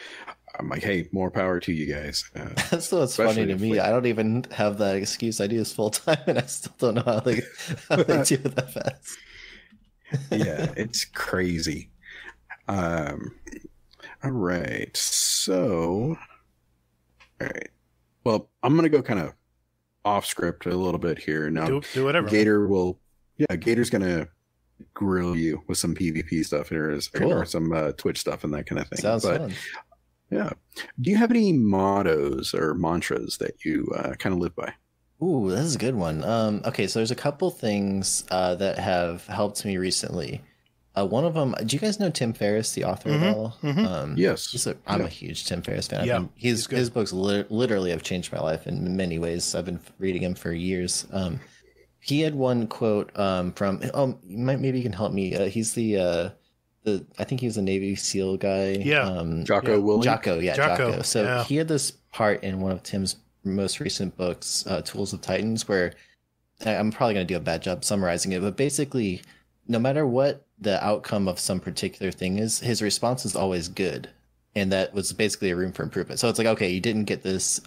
I'm like, hey, more power to you guys. That's what's funny to me. I don't even have that excuse. I do this full time, and I still don't know how they do it that fast. Yeah, it's crazy. All right. So, all right. Well, I'm going to go kind of off script a little bit here. Now, do whatever. Gator's going to grill you with some PvP stuff here or some Twitch stuff and that kind of thing. Sounds fun. Yeah. Do you have any mottos or mantras that you kind of live by? Ooh, this is a good one. Okay, so there's a couple things that have helped me recently. One of them, do you guys know Tim Ferriss, the author of it all? Mm-hmm. Yes. I'm a huge Tim Ferriss fan. Yeah, his books literally have changed my life in many ways. I've been reading him for years. He had one quote from, maybe you can help me. He's I think he was a Navy SEAL guy. Yeah. Jocko Willink? Jocko. So he had this part in one of Tim's most recent books, Tools of Titans, where I'm probably going to do a bad job summarizing it, but basically, no matter what the outcome of some particular thing is, his response is always good. And that was basically a room for improvement. So it's like, okay, you didn't get this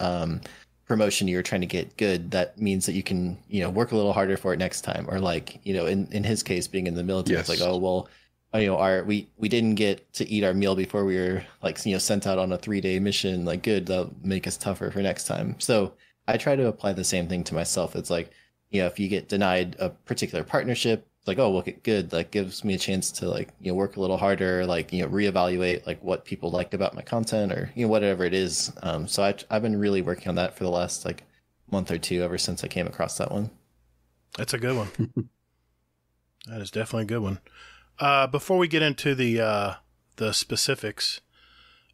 promotion you were trying to get good. That means that you can, work a little harder for it next time. Or like, in his case, being in the military, It's like, oh, well, we didn't get to eat our meal before we were like, sent out on a 3-day mission. Like, good, that'll make us tougher for next time. So I try to apply the same thing to myself. It's like, if you get denied a particular partnership, it's like, oh, look, good. That gives me a chance to like, work a little harder, like, reevaluate like what people liked about my content or, whatever it is. So I've been really working on that for the last like month or two ever since I came across that one. That's a good one. That is definitely a good one. Before we get into the specifics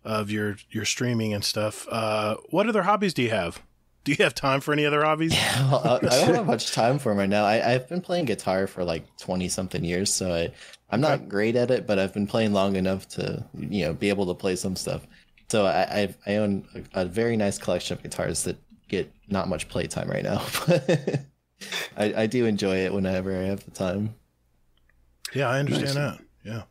of your streaming and stuff, what other hobbies do you have? Do you have time for any other hobbies? Yeah, well, I don't have much time for them right now. I've been playing guitar for like 20-something years, so I'm not great at it, but I've been playing long enough to be able to play some stuff. So I own a very nice collection of guitars that get not much playtime right now, but I do enjoy it whenever I have the time. Yeah, I understand that. Yeah.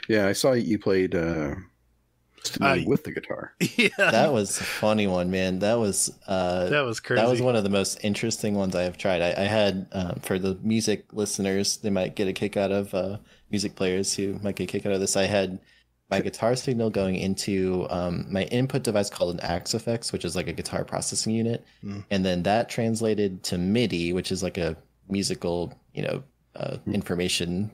Yeah, I saw you played with the guitar. Yeah. That was a funny one, man. That was crazy. That was one of the most interesting ones I have tried. I had, for the music listeners, they might get a kick out of, music players who might get a kick out of this. I had my guitar signal going into my input device called an Axe Effects, which is like a guitar processing unit. And then that translated to MIDI, which is like a musical, information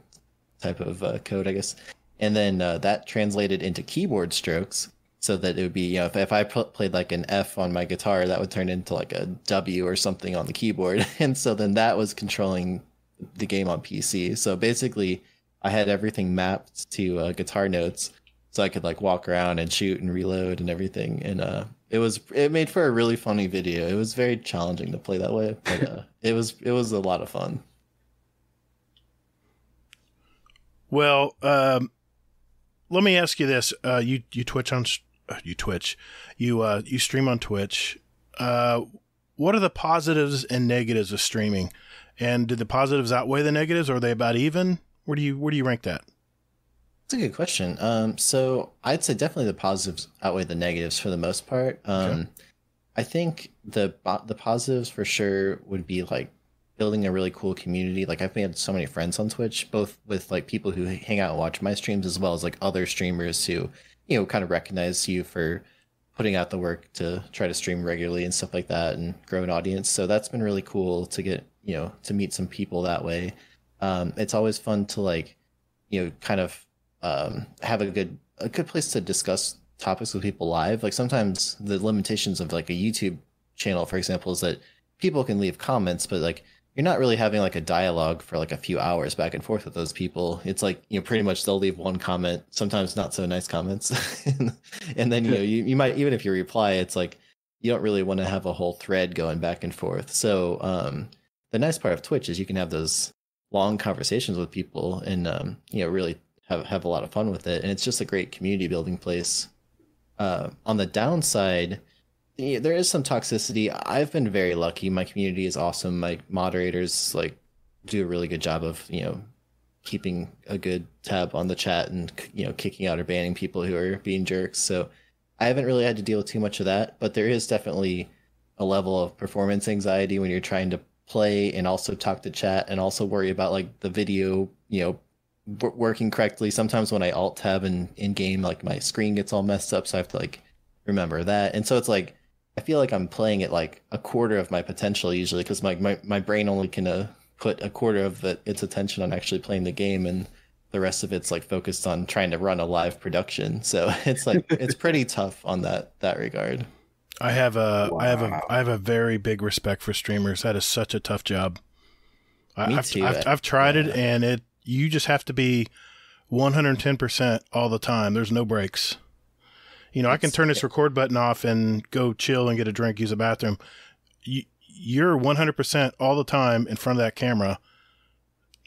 type of code, I guess. And then that translated into keyboard strokes so that it would be, if I played like an F on my guitar, that would turn into like a W or something on the keyboard. And so then that was controlling the game on PC. So basically I had everything mapped to guitar notes so I could like walk around and shoot and reload and everything. And it made for a really funny video. It was very challenging to play that way, but it was a lot of fun. Well, let me ask you this: you stream on Twitch. What are the positives and negatives of streaming? And did the positives outweigh the negatives, or are they about even? Where do you rank that? That's a good question. So I'd say definitely the positives outweigh the negatives for the most part. Okay. I think the positives for sure would be like building a really cool community. Like I've made so many friends on Twitch, both with like people who hang out and watch my streams, as well as like other streamers who, kind of recognize you for putting out the work to try to stream regularly and stuff like that and grow an audience. So that's been really cool to get, to meet some people that way. It's always fun to like, kind of have a good place to discuss topics with people live. Like sometimes the limitations of like a YouTube channel, for example, is that people can leave comments, but like you're not really having like a dialogue for like a few hours back and forth with those people. It's like, pretty much they'll leave one comment, sometimes not so nice comments. And then, you might, even if you reply, it's like, you don't really want to have a whole thread going back and forth. So the nice part of Twitch is you can have those long conversations with people and, really have a lot of fun with it. And it's just a great community building place. On the downside, there is some toxicity. I've been very lucky. My community is awesome. My moderators like do a really good job of, keeping a good tab on the chat and, kicking out or banning people who are being jerks. So I haven't really had to deal with too much of that, but there is definitely a level of performance anxiety when you're trying to play and also talk to chat and also worry about like the video, working correctly. Sometimes when I alt tab in game, like my screen gets all messed up, so I have to like remember that. And so it's like I feel like I'm playing at like a quarter of my potential usually, because my brain only can put a quarter of its attention on actually playing the game, and the rest of it's like focused on trying to run a live production. So it's like it's pretty tough on that regard. I have a very big respect for streamers. That is such a tough job. I've tried it, and you just have to be 110% all the time. There's no breaks. I can turn this record button off and go chill and get a drink, use a bathroom. You're 100% all the time in front of that camera,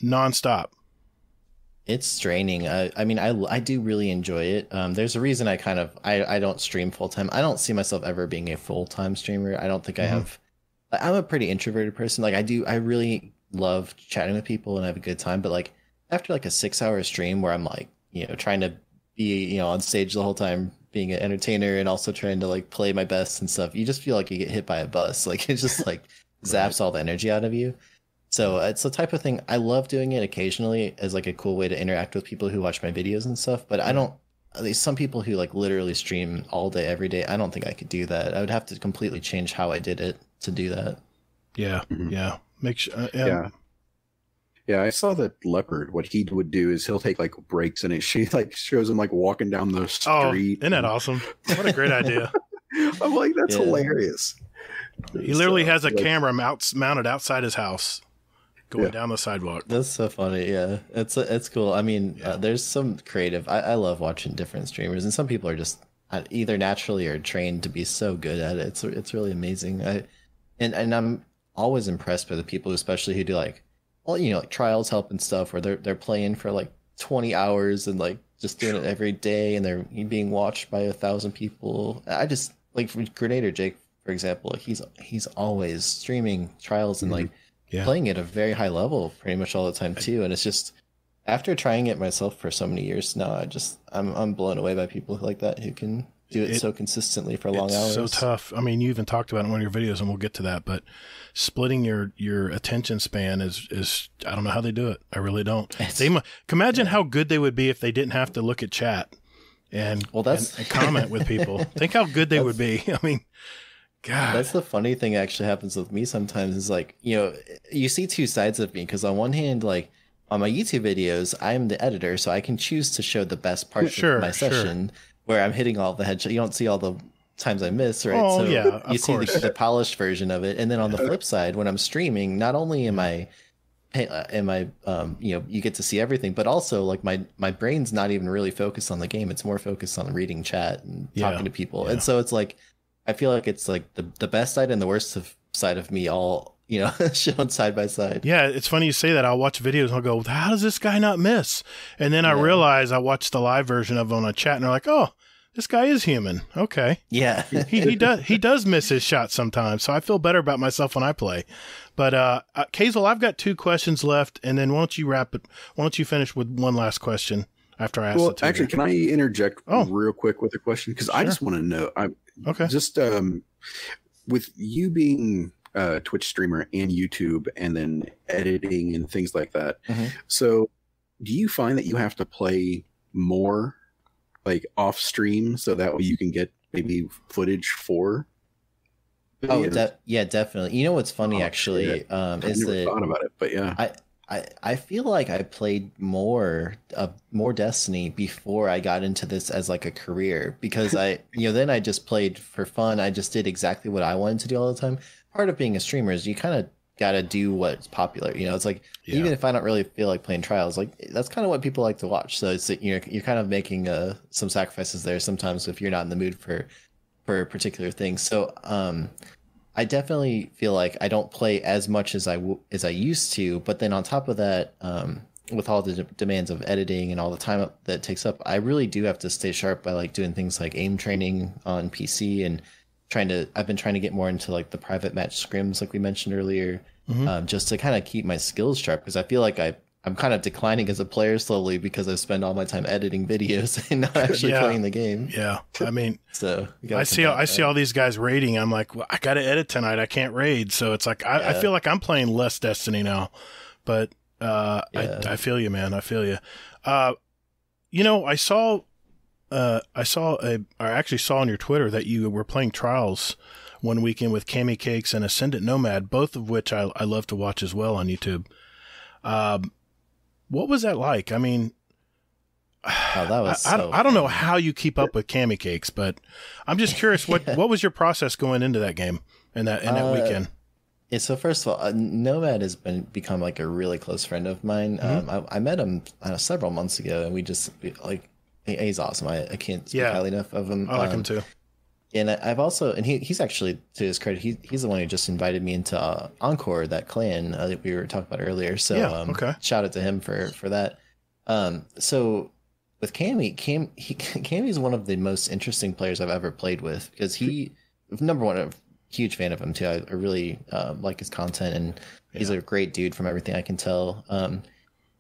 nonstop. It's draining. I mean, I do really enjoy it. There's a reason I don't stream full time. I don't see myself ever being a full time streamer. I don't think I have. I'm a pretty introverted person. Like I really love chatting with people and have a good time. But like after like a 6-hour stream where I'm like, trying to be, on stage the whole time, being an entertainer and also trying to like play my best and stuff, you just feel like you get hit by a bus. Like it just like zaps all the energy out of you. So it's the type of thing I love doing it occasionally as like a cool way to interact with people who watch my videos and stuff. But I don't, at least some people who like literally stream all day, every day, I don't think I could do that. I would have to completely change how I did it to do that. Yeah. Yeah. Make sure. Yeah, I saw that Leopard. What he would do is he'll take like breaks, and she like shows him like walking down the street. Oh, isn't that awesome? What a great idea! I'm like, that's hilarious. He literally has a camera mounted outside his house, going down the sidewalk. That's so funny. Yeah, it's cool. I mean, there's some creative. I love watching different streamers, and some people are just either naturally or trained to be so good at it. It's really amazing. And I'm always impressed by the people, especially who do like, well, like trials help and stuff, where they're playing for like 20 hours and like just doing it every day, and they're being watched by 1,000 people. I just like Grenader Jake, for example, like he's always streaming trials and like playing at a very high level pretty much all the time too. And it's just after trying it myself for so many years now, I'm blown away by people like that who can do it so consistently for long hours. So tough. I mean, you even talked about it in one of your videos, and we'll get to that, but splitting your attention span is I don't know how they do it. I really don't. Imagine how good they would be if they didn't have to look at chat and comment with people. Think how good they would be. I mean, God. That's the funny thing that actually happens with me sometimes is like, you see two sides of me, because on one hand, like on my YouTube videos, I'm the editor, so I can choose to show the best parts of my session where I'm hitting all the headshots. You don't see all the times I miss, right? Oh, so yeah, you see the polished version of it. And then on the flip side, when I'm streaming, not only am I you get to see everything, but also like my brain's not even really focused on the game. It's more focused on reading chat and talking to people. And so it's like, I feel like it's like the best side and the worst side of me all, shown side by side. Yeah, it's funny you say that. I'll watch videos and I'll go, how does this guy not miss? And then I realize I watched the live version of it on a chat, and they're like, oh, this guy is human. Okay. Yeah. He does miss his shots sometimes, so I feel better about myself when I play. But Kazel, I've got 2 questions left, and then why don't you finish with one last question after I ask the 2? Actually, can I interject real quick with a question? Because I just want to know. Okay. Just with you being a Twitch streamer and YouTube, and then editing and things like that. Mm-hmm. So, do you find that you have to play more, like off stream, so that way you can get maybe footage for videos? Yeah, definitely. You know what's funny actually is that thought about it, but yeah, I feel like I played more Destiny before I got into this as like a career, because then I just played for fun. I just did exactly what I wanted to do all the time. Part of being a streamer is you kind of got to do what's popular. It's like, even if I don't really feel like playing trials, like that's kind of what people like to watch. So it's, you're kind of making some sacrifices there sometimes if you're not in the mood for particular things. So I definitely feel like I don't play as much as I used to, but then on top of that, with all the demands of editing and all the time that it takes up, I really do have to stay sharp by like doing things like aim training on PC, and I've been trying to get more into like the private match scrims, like we mentioned earlier, just to kind of keep my skills sharp, because I feel like I'm kind of declining as a player slowly because I spend all my time editing videos and not actually playing the game. Yeah, I mean, so I see all these guys raiding. I'm like, well, I got to edit tonight. I can't raid, so it's like I feel like I'm playing less Destiny now. But I feel you, man. I feel you. I actually saw on your Twitter that you were playing Trials one weekend with Pattycakes and Ascendant Nomad, both of which I love to watch as well on YouTube. What was that like? I mean, that was I don't know how you keep up with Pattycakes, but I'm just curious what was your process going into that game and that weekend? Yeah, so first of all, Nomad has become like a really close friend of mine. I met him several months ago, and he's awesome. I can't speak highly enough of him. I like him too. And I've also, and he's actually, to his credit, he's the one who just invited me into Encore, that clan that we were talking about earlier. So shout out to him for that. So with Cammy is one of the most interesting players I've ever played with, because number one, I'm a huge fan of him too. I really like his content, and he's a great dude from everything I can tell.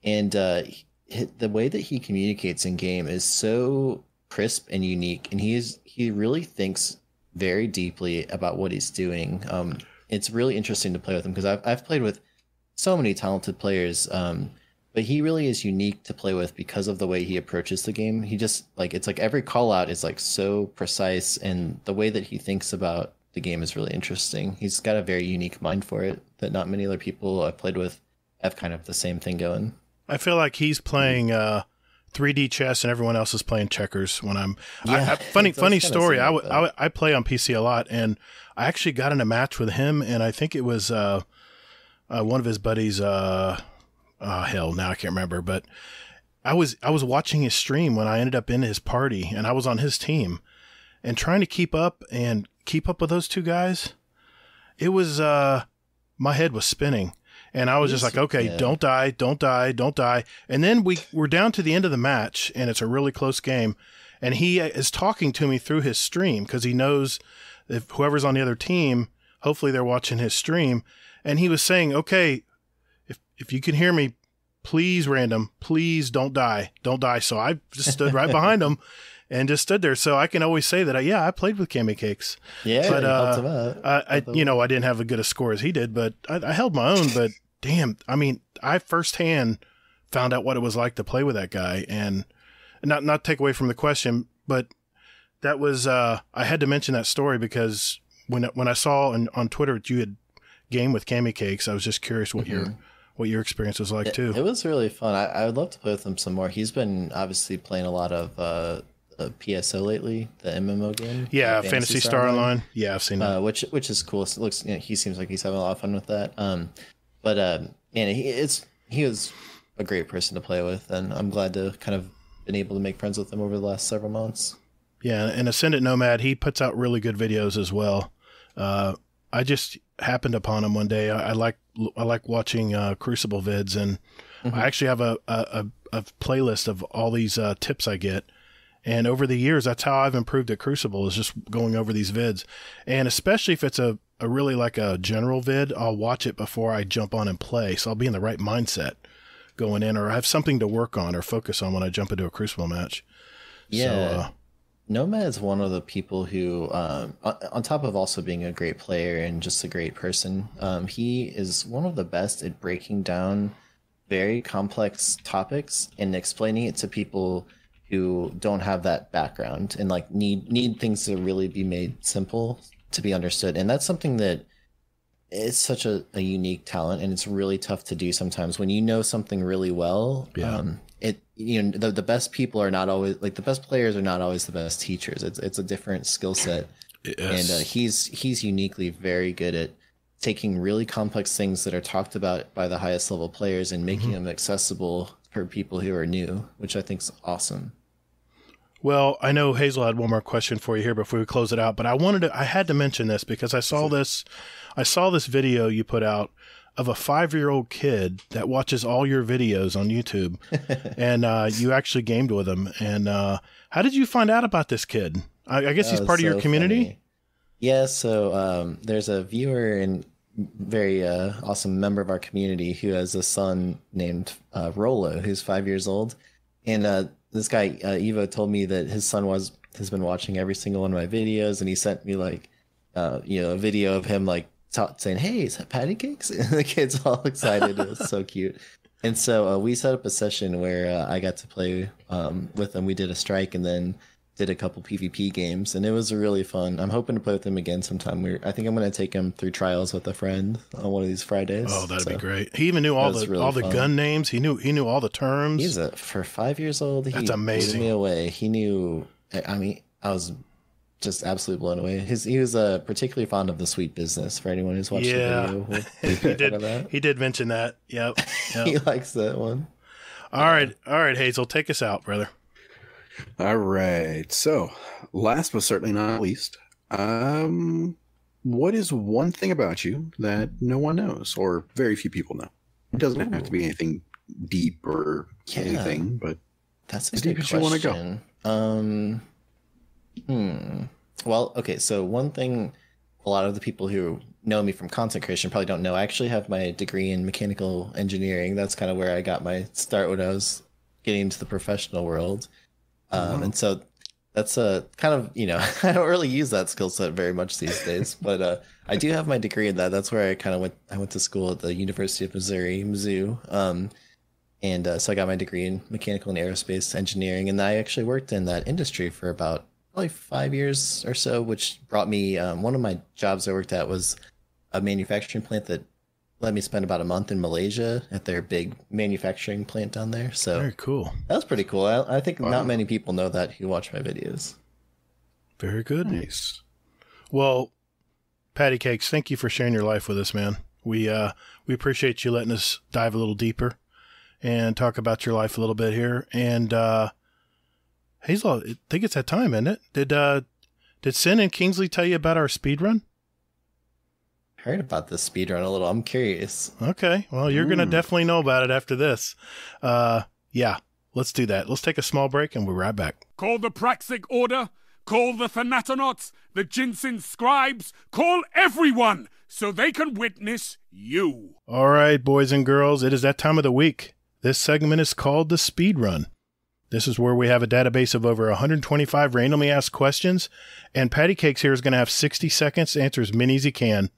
And the way that he communicates in game is so crisp and unique, and he really thinks very deeply about what he's doing. It's really interesting to play with him, because I've played with so many talented players, but he really is unique to play with because of the way he approaches the game. He just it's like every call out is like so precise, and the way that he thinks about the game is really interesting. He's got a very unique mind for it that not many other people I've played with have kind of the same thing going. I feel like he's playing 3D chess and everyone else is playing checkers when I'm funny story. I play on PC a lot, and I actually got in a match with him, and I think it was one of his buddies, hell, now I can't remember, but I was watching his stream when I ended up in his party, and I was on his team, and trying to keep up with those two guys. It was my head was spinning. And I was just like, okay, don't die. And then we're down to the end of the match, and it's a really close game. And he is talking to me through his stream, because he knows if whoever's on the other team, hopefully they're watching his stream. And he was saying, okay, if you can hear me, please, random, please don't die. So I just stood right behind him and just stood there. So I can always say that, I played with Pattycakes. Yeah, but helped him out. I didn't have as good a score as he did, but I held my own. But damn, I mean, I firsthand found out what it was like to play with that guy, and not take away from the question, but that was I had to mention that story, because when I saw on Twitter that you had game with Pattycakes, I was just curious what your experience was like too. It was really fun. I would love to play with him some more. He's been obviously playing a lot of PSO lately, the MMO game. Yeah, Fantasy Star Online. Yeah, I've seen that. Which is cool. It looks, he seems like he's having a lot of fun with that. But man, he was a great person to play with, and I'm glad to kind of been able to make friends with him over the last several months. Yeah, and Ascendant Nomad, he puts out really good videos as well. I just happened upon him one day. I like watching Crucible vids, and I actually have a playlist of all these tips I get. And over the years, that's how I've improved at Crucible, is just going over these vids. And especially if it's a really like a general vid, I'll watch it before I jump on and play. So I'll be in the right mindset going in, or I have something to work on or focus on when I jump into a Crucible match. Yeah. So, Nomad's one of the people who, on top of also being a great player and just a great person, he is one of the best at breaking down very complex topics and explaining it to people who don't have that background and like need things to really be made simple to be understood. And that's something that is such a unique talent, and it's really tough to do sometimes when you know something really well. Yeah. The best people are not always like the best players are not always the best teachers. It's a different skill set. Yes. And he's uniquely very good at taking really complex things that are talked about by the highest level players and making them accessible for people who are new, which I think is awesome. Well, I know Hazel had one more question for you here before we close it out, but I had to mention this because I saw this video you put out of a 5-year-old kid that watches all your videos on YouTube, and you actually gamed with him. And how did you find out about this kid? I guess he's part of your community. Funny. Yeah, so there's a viewer and very awesome member of our community who has a son named Rolo, who's 5 years old, and this guy Evo told me that his son has been watching every single one of my videos, and he sent me like a video of him like saying, "Hey, is that Pattycakes?" And the kid's all excited. It was so cute. And so we set up a session where I got to play with him. We did a strike and then did a couple PvP games, and it was really fun. I'm hoping to play with him again sometime. I think I'm going to take him through trials with a friend on one of these Fridays. Oh, that'd be great. He even knew all the gun names. He knew all the terms. For 5 years old. That's amazing. Blew me away. He knew. I mean, I was just absolutely blown away. He was particularly fond of the Sweet Business. For anyone who's watched the video, he did mention that. Yep. He likes that one. All right, Hazel, take us out, brother. All right. So, last but certainly not least, what is one thing about you that no one knows or very few people know? It doesn't have to be anything deep or anything, but that's a good question. You want to go. Well, okay. So one thing a lot of the people who know me from content creation probably don't know, I actually have my degree in mechanical engineering. That's kind of where I got my start when I was getting into the professional world. And so that's a kind of, I don't really use that skill set very much these days, but I do have my degree in that. That's where I went to school at the University of Missouri, Mizzou. So I got my degree in mechanical and aerospace engineering, and I actually worked in that industry for about probably 5 years or so, which brought me, one of my jobs I worked at was a manufacturing plant that let me spend about a month in Malaysia at their big manufacturing plant down there. So very cool. That was pretty cool. I think not many people know that who watch my videos. Very good. Nice. Well, Pattycakes, thank you for sharing your life with us, man. We appreciate you letting us dive a little deeper and talk about your life a little bit here. And Hazel, I think it's that time, isn't it? Did Sin and Kingsley tell you about our speed run? Heard about this speedrun a little. I'm curious. Okay. Well, you're going to definitely know about it after this. Yeah, let's do that. Let's take a small break and we'll be right back. Call the Praxic Order. Call the Thanatonauts, the Jinsen Scribes. Call everyone so they can witness you. All right, boys and girls, it is that time of the week. This segment is called the Speed Run. This is where we have a database of over 125 randomly asked questions, and Pattycakes here is going to have 60 seconds to answer as many as he can.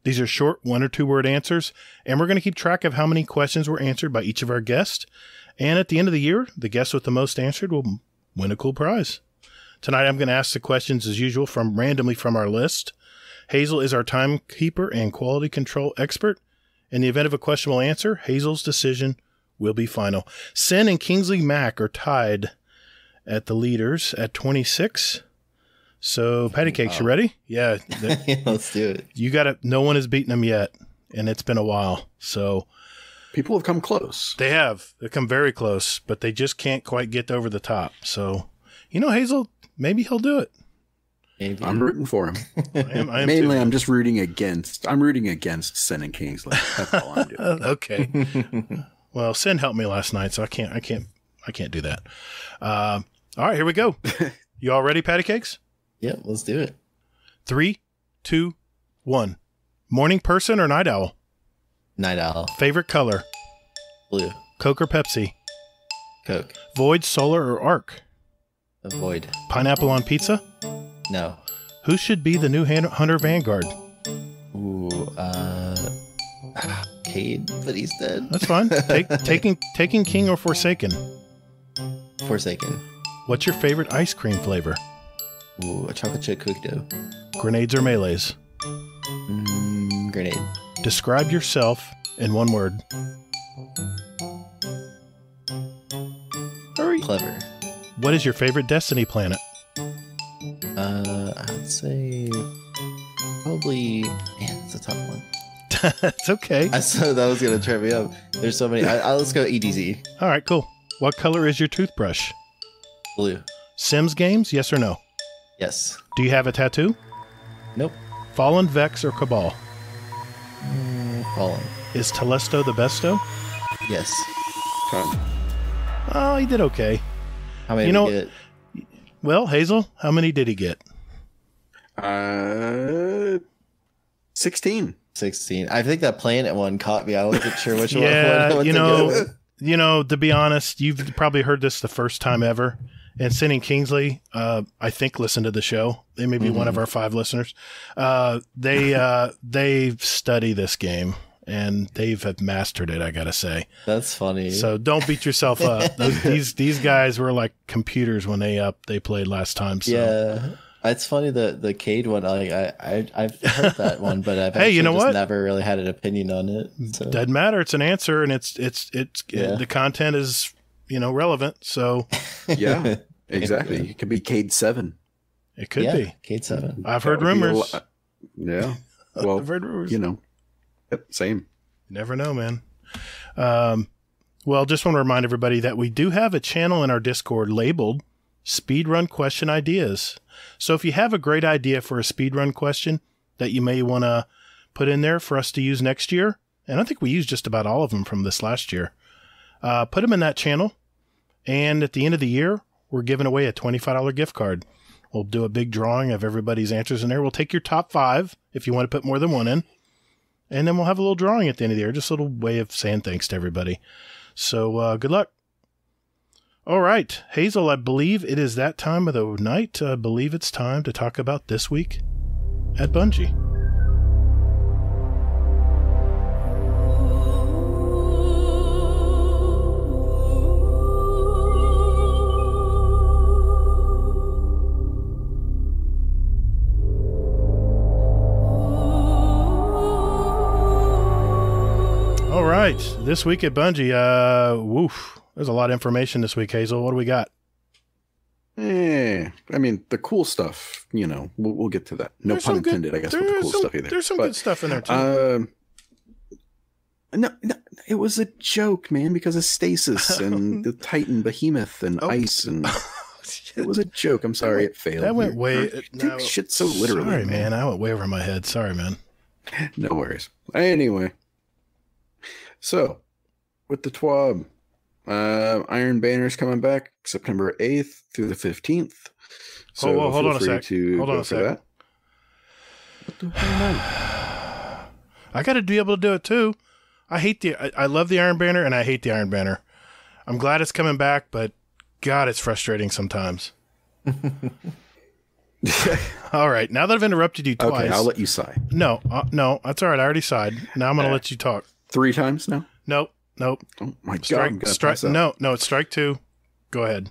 These are short 1 or 2 word answers, and we're going to keep track of how many questions were answered by each of our guests. And at the end of the year, the guest with the most answered will win a cool prize. Tonight, I'm going to ask the questions as usual randomly from our list. Hazel is our timekeeper and quality control expert. In the event of a questionable answer, Hazel's decision will be final. Sin and Kingsley Mack are tied at the leaders at 26. So, Pattycakes, you ready? Yeah. Let's do it. No one has beaten them yet, and it's been a while. So, people have come close. They have. They've come very close, but they just can't quite get over the top. So, Hazel, maybe he'll do it. Maybe. I'm rooting for him. I am Mainly, too. I'm rooting against Sin and Kingsley. That's all I'm doing. Okay. Well, Sin helped me last night, so I can't do that. All right, here we go. You all ready, Pattycakes? Yeah, let's do it. 3, 2, 1. Morning person or night owl? Night owl. Favorite color? Blue. Coke or Pepsi? Coke. Void, solar, or arc? Avoid. Pineapple on pizza? No. Who should be the new Hunter Vanguard? Ooh, Cade, but he's dead. That's fine. Taking King or Forsaken? Forsaken. What's your favorite ice cream flavor? Ooh, a chocolate chip cookie dough. Grenades or melees? Grenade. Describe yourself in one word. Hurry. Clever. What is your favorite Destiny planet? I'd say probably. Man, it's a tough one. It's okay. I saw that was gonna trip me up. There's so many. Let's go EDZ. All right, cool. What color is your toothbrush? Blue. Sims games, yes or no? Yes. Do you have a tattoo? Nope. Fallen, Vex, or Cabal? Fallen. Is Telesto the besto? Yes. Oh, he did okay. How many did he get? Well, Hazel, how many did he get? 16. 16. I think that planet one caught me. I wasn't sure which Yeah, one. to be honest, you've probably heard this the first time ever. And Sinning Kingsley, I think, listened to the show. They may be one of our 5 listeners. They study this game, and have mastered it, I gotta say. That's funny. So don't beat yourself up. These guys were like computers when they played last time. So. Yeah. It's funny the Cade one. Like I've heard that one, but I've hey, you know what? Never really had an opinion on it. So. Doesn't matter. It's an answer, and it's the content is relevant. So yeah, exactly. It could be Cade 7. It could be Cade 7. I've heard rumors. Yeah. Well, I've heard rumors. Yep, same. Never know, man. Well, just want to remind everybody that we do have a channel in our Discord labeled Speedrun Question Ideas. So if you have a great idea for a speedrun question that you may want to put in there for us to use next year, and I think we used just about all of them from this last year, put them in that channel. And at the end of the year, we're giving away a $25 gift card. We'll do a big drawing of everybody's answers in there. We'll take your top 5 if you want to put more than one in. And then we'll have a little drawing at the end of the year, just a little way of saying thanks to everybody. So good luck. All right, Hazel, I believe it is that time of the night. I believe it's time to talk about this week at Bungie. All right, this week at Bungie, there's a lot of information this week, Hazel. What do we got? I mean, the cool stuff, we'll get to that. No pun intended, I guess, with the cool stuff either. There's some good stuff in there, too. No, it was a joke, man, because of stasis and the Titan behemoth and ice. And it was a joke. I'm sorry it failed. That went way... Take shit so literally, sorry, man. I went way over my head. Sorry, man. No worries. Anyway. So, with the TWAB... Iron Banner's coming back September 8th through the 15th. So hold on a sec. Hold on a sec. That. What the hell? I got to be able to do it too. I love the Iron Banner and I hate the Iron Banner. I'm glad it's coming back, but God, it's frustrating sometimes. All right, now that I've interrupted you twice, okay, I'll let you sigh. No, that's all right. I already sighed. Now I'm going to let you talk. 3 times now? Nope. Oh my God! No, it's strike 2. Go ahead.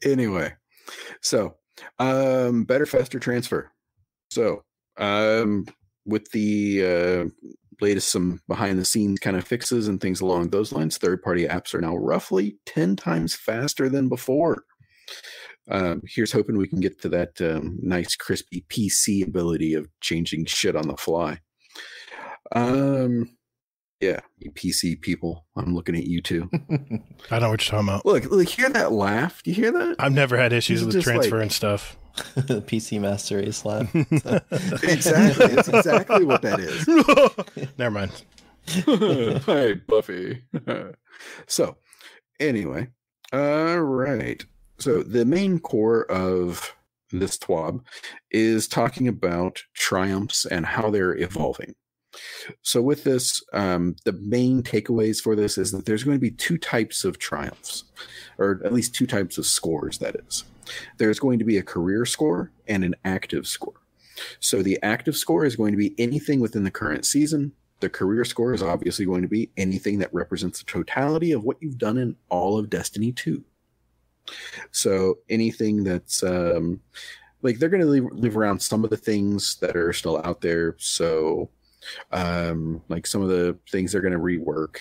Anyway, so better, faster transfer. So with the latest some behind the scenes kind of fixes and things along those lines, third-party apps are now roughly 10 times faster than before. Here's hoping we can get to that nice crispy PC ability of changing shit on the fly. Yeah, you PC people, I'm looking at you too. I know what you're talking about. Look, hear that laugh? Do you hear that? I've never had issues with transfer and stuff. The PC Master Race laugh. Exactly. It's exactly what that is. Never mind. Hi, Buffy. So, anyway, All right. So the main core of this TWAB is talking about triumphs and how they're evolving. So with this, the main takeaways for this is that there's going to be two types of triumphs, or at least two types of scores, that is. There's going to be a career score and an active score. So the active score is going to be anything within the current season. The career score is obviously going to be anything that represents the totality of what you've done in all of Destiny 2. So anything that's like they're going to leave around some of the things that are still out there. So like some of the things they're going to rework.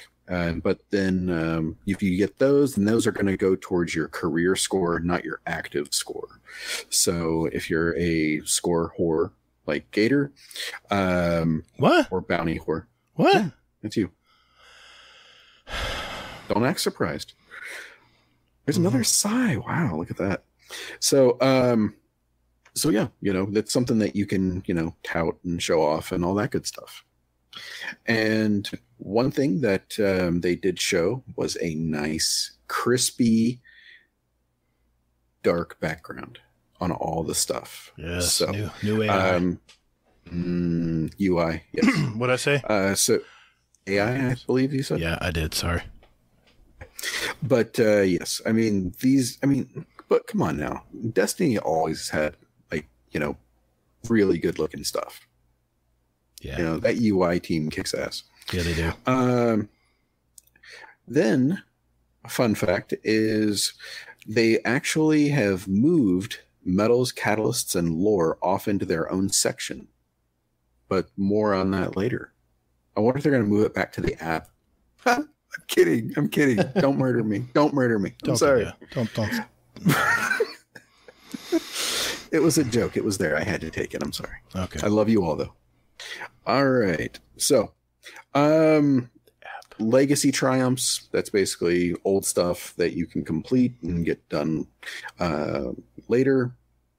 But then if you get those, then those are going to go towards your career score, not your active score. So if you're a score whore like Gator, What? or bounty whore, What? yeah, that's you. Don't act surprised. There's another sigh. Wow, look at that. So, so yeah, that's something that you can, tout and show off and all that good stuff. And one thing that they did show was a nice, crispy, dark background on all the stuff. Yes, So, new AI. UI, yes. What'd I say? So AI, I believe you said. Yeah, I did. Sorry. But yes, but come on now. Destiny always had really good looking stuff. Yeah. That UI team kicks ass. Yeah, they do. Then a fun fact is they actually have moved metals, catalysts, and lore off into their own section. But more on that later. I wonder if they're going to move it back to the app. I'm kidding. Don't murder me. Don't murder me. I'm sorry. Don't. It was a joke. It was there. I had to take it. I'm sorry. Okay. I love you all, though. All right. So, legacy triumphs. That's basically old stuff that you can complete and get done later.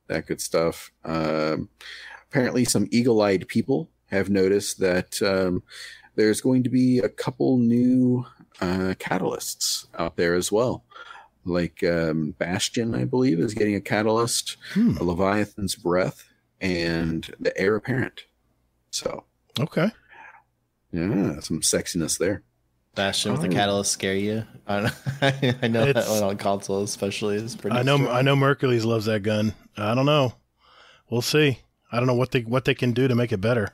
That good stuff. Apparently, some eagle-eyed people have noticed that there's going to be a couple new catalysts out there as well. Like Bastion, I believe, is getting a catalyst, a Leviathan's Breath, and the Heir Apparent. So, Okay. yeah, some sexiness there. Bastion with the catalyst scare you? I know that one on console especially is pretty. I know Mercules loves that gun. I don't know. We'll see. I don't know what they can do to make it better.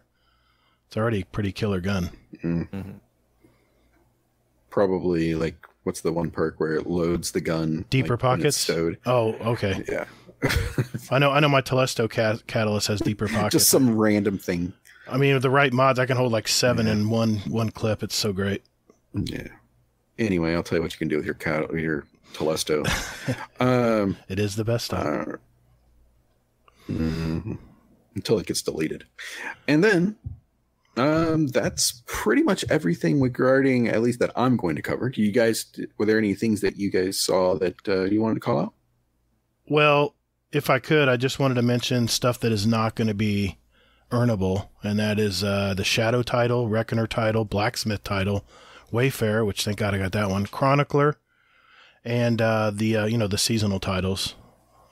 It's already a pretty killer gun. Mm-hmm. Probably like what's the one perk where it loads the gun Deeper when it's pockets. stowed? Oh, okay. Yeah. I know. My Telesto catalyst has deeper pockets. Just some random thing. I mean, with the right mods, I can hold like 7 in one clip. It's so great. Yeah. Anyway, I'll tell you what you can do with your Telesto. It is the best stuff. Until it gets deleted. And then that's pretty much everything regarding, at least that I'm going to cover. Were there any things that you guys saw that you wanted to call out? Well, if I could, I just wanted to mention stuff that is not going to be earnable, and that is the Shadow title, Reckoner title, Blacksmith title, Wayfarer, which thank God I got that one, Chronicler, and the seasonal titles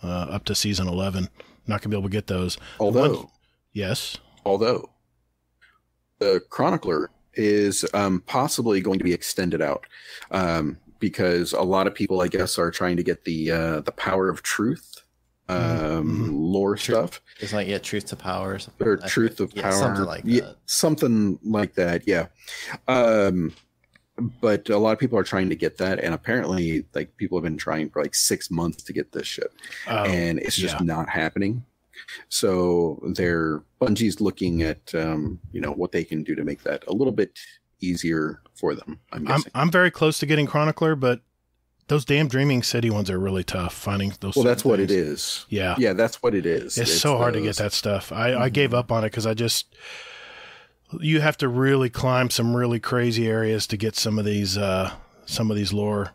up to season 11. Not gonna be able to get those. Although the Chronicler is possibly going to be extended out because a lot of people, I guess, are trying to get the Power of Truth lore stuff. It's not yet Truth to Power or something. Or Truth of Power. Something like that. Something like that, yeah. But a lot of people are trying to get that, and apparently, like, people have been trying for like 6 months to get this shit, and it's just not happening. So Bungie's looking at what they can do to make that a little bit easier for them. I'm very close to getting Chronicler, but those damn Dreaming City ones are really tough finding those. Well, that's what it is. Yeah, that's what it is. It's so hard to get that stuff. I gave up on it because you have to really climb some really crazy areas to get some of these lore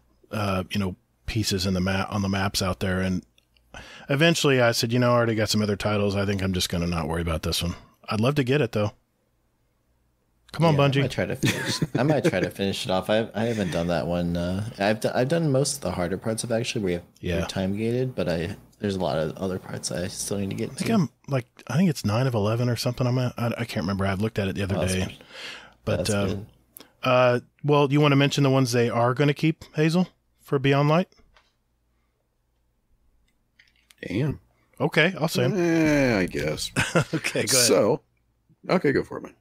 pieces on the maps out there. And eventually I said, I already got some other titles. I think I'm just going to not worry about this one. I'd love to get it though. Come on, Yeah, Bungie. I might try to finish it off. I haven't done that one. I've done most of the harder parts of actually where you're time gated, but there's a lot of other parts I still need to get to. I think it's 9 of 11 or something. I can't remember. I looked at it the other day. But well, you want to mention the ones they are going to keep, Hazel, for Beyond Light? Damn. Okay, I'll say 'em. I guess. Okay, go ahead. So, okay, go for it, man.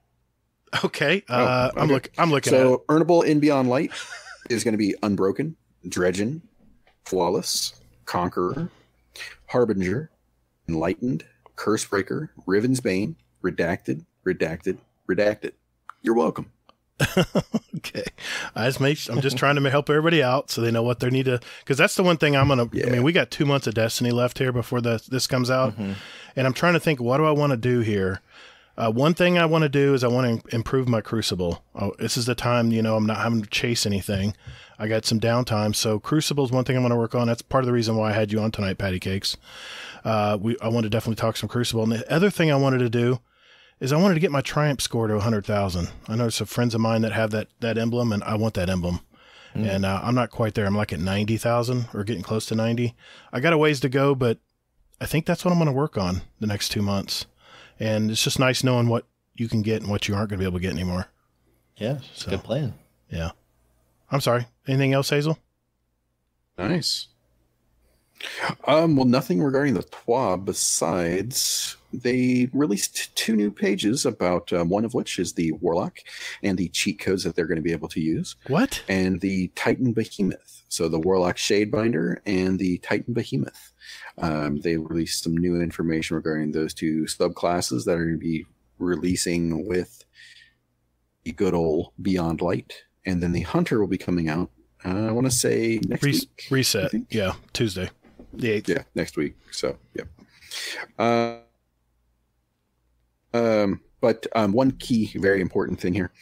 Okay, okay. I'm looking at it. So, earnable in Beyond Light is going to be Unbroken, Dredgen, Flawless, Conqueror, Harbinger, Enlightened, Cursebreaker, Riven's Bane, Redacted, Redacted, Redacted. You're welcome. Okay, I'm just trying to help everybody out so they know what they need to, because that's the one thing I mean, we got 2 months of Destiny left here before this comes out, and I'm trying to think, what do I want to do here? One thing I want to do is I want to improve my Crucible. This is the time, I'm not having to chase anything. I got some downtime, so Crucible is one thing I want to work on. That's part of the reason why I had you on tonight, Pattycakes. I want to definitely talk some Crucible. And the other thing I wanted to do is I wanted to get my Triumph score to 100,000. I know some friends of mine that have that emblem, and I want that emblem. And I'm not quite there. I'm like at 90,000 or getting close to 90. I got a ways to go, but I think that's what I'm going to work on the next 2 months. And it's just nice knowing what you can get and what you aren't going to be able to get anymore. Yeah, it's a good plan. Yeah. I'm sorry. Anything else, Hazel? Nice. Well, nothing regarding the TWAB besides they released 2 new pages about one of which is the Warlock and the cheat codes that they're going to be able to use. What? And the Titan Behemoth. So the Warlock Shadebinder and the Titan Behemoth. They released some new information regarding those 2 subclasses that are going to be releasing with the good old Beyond Light. And then the Hunter will be coming out, I want to say next week. Reset. Yeah, Tuesday. The 8th. Yeah, next week. So, yeah. But one key, very important thing here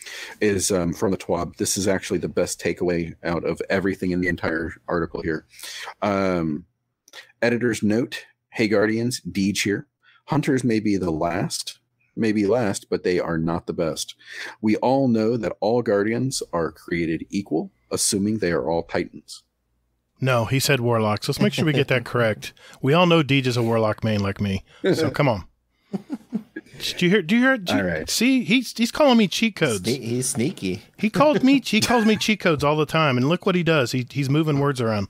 is from the TWAB. This is actually the best takeaway out of everything in the entire article here. Editor's note, hey Guardians, Deej here. Hunters may be last, but they are not the best. We all know that all Guardians are created equal, assuming they are all Titans. No, he said Warlocks. Let's make sure we get that correct. We all know Deej is a Warlock main like me. So come on. Do you hear it? All right. See, he's calling me cheat codes. He's sneaky. He calls me cheat codes all the time, and look what he does. He's moving words around.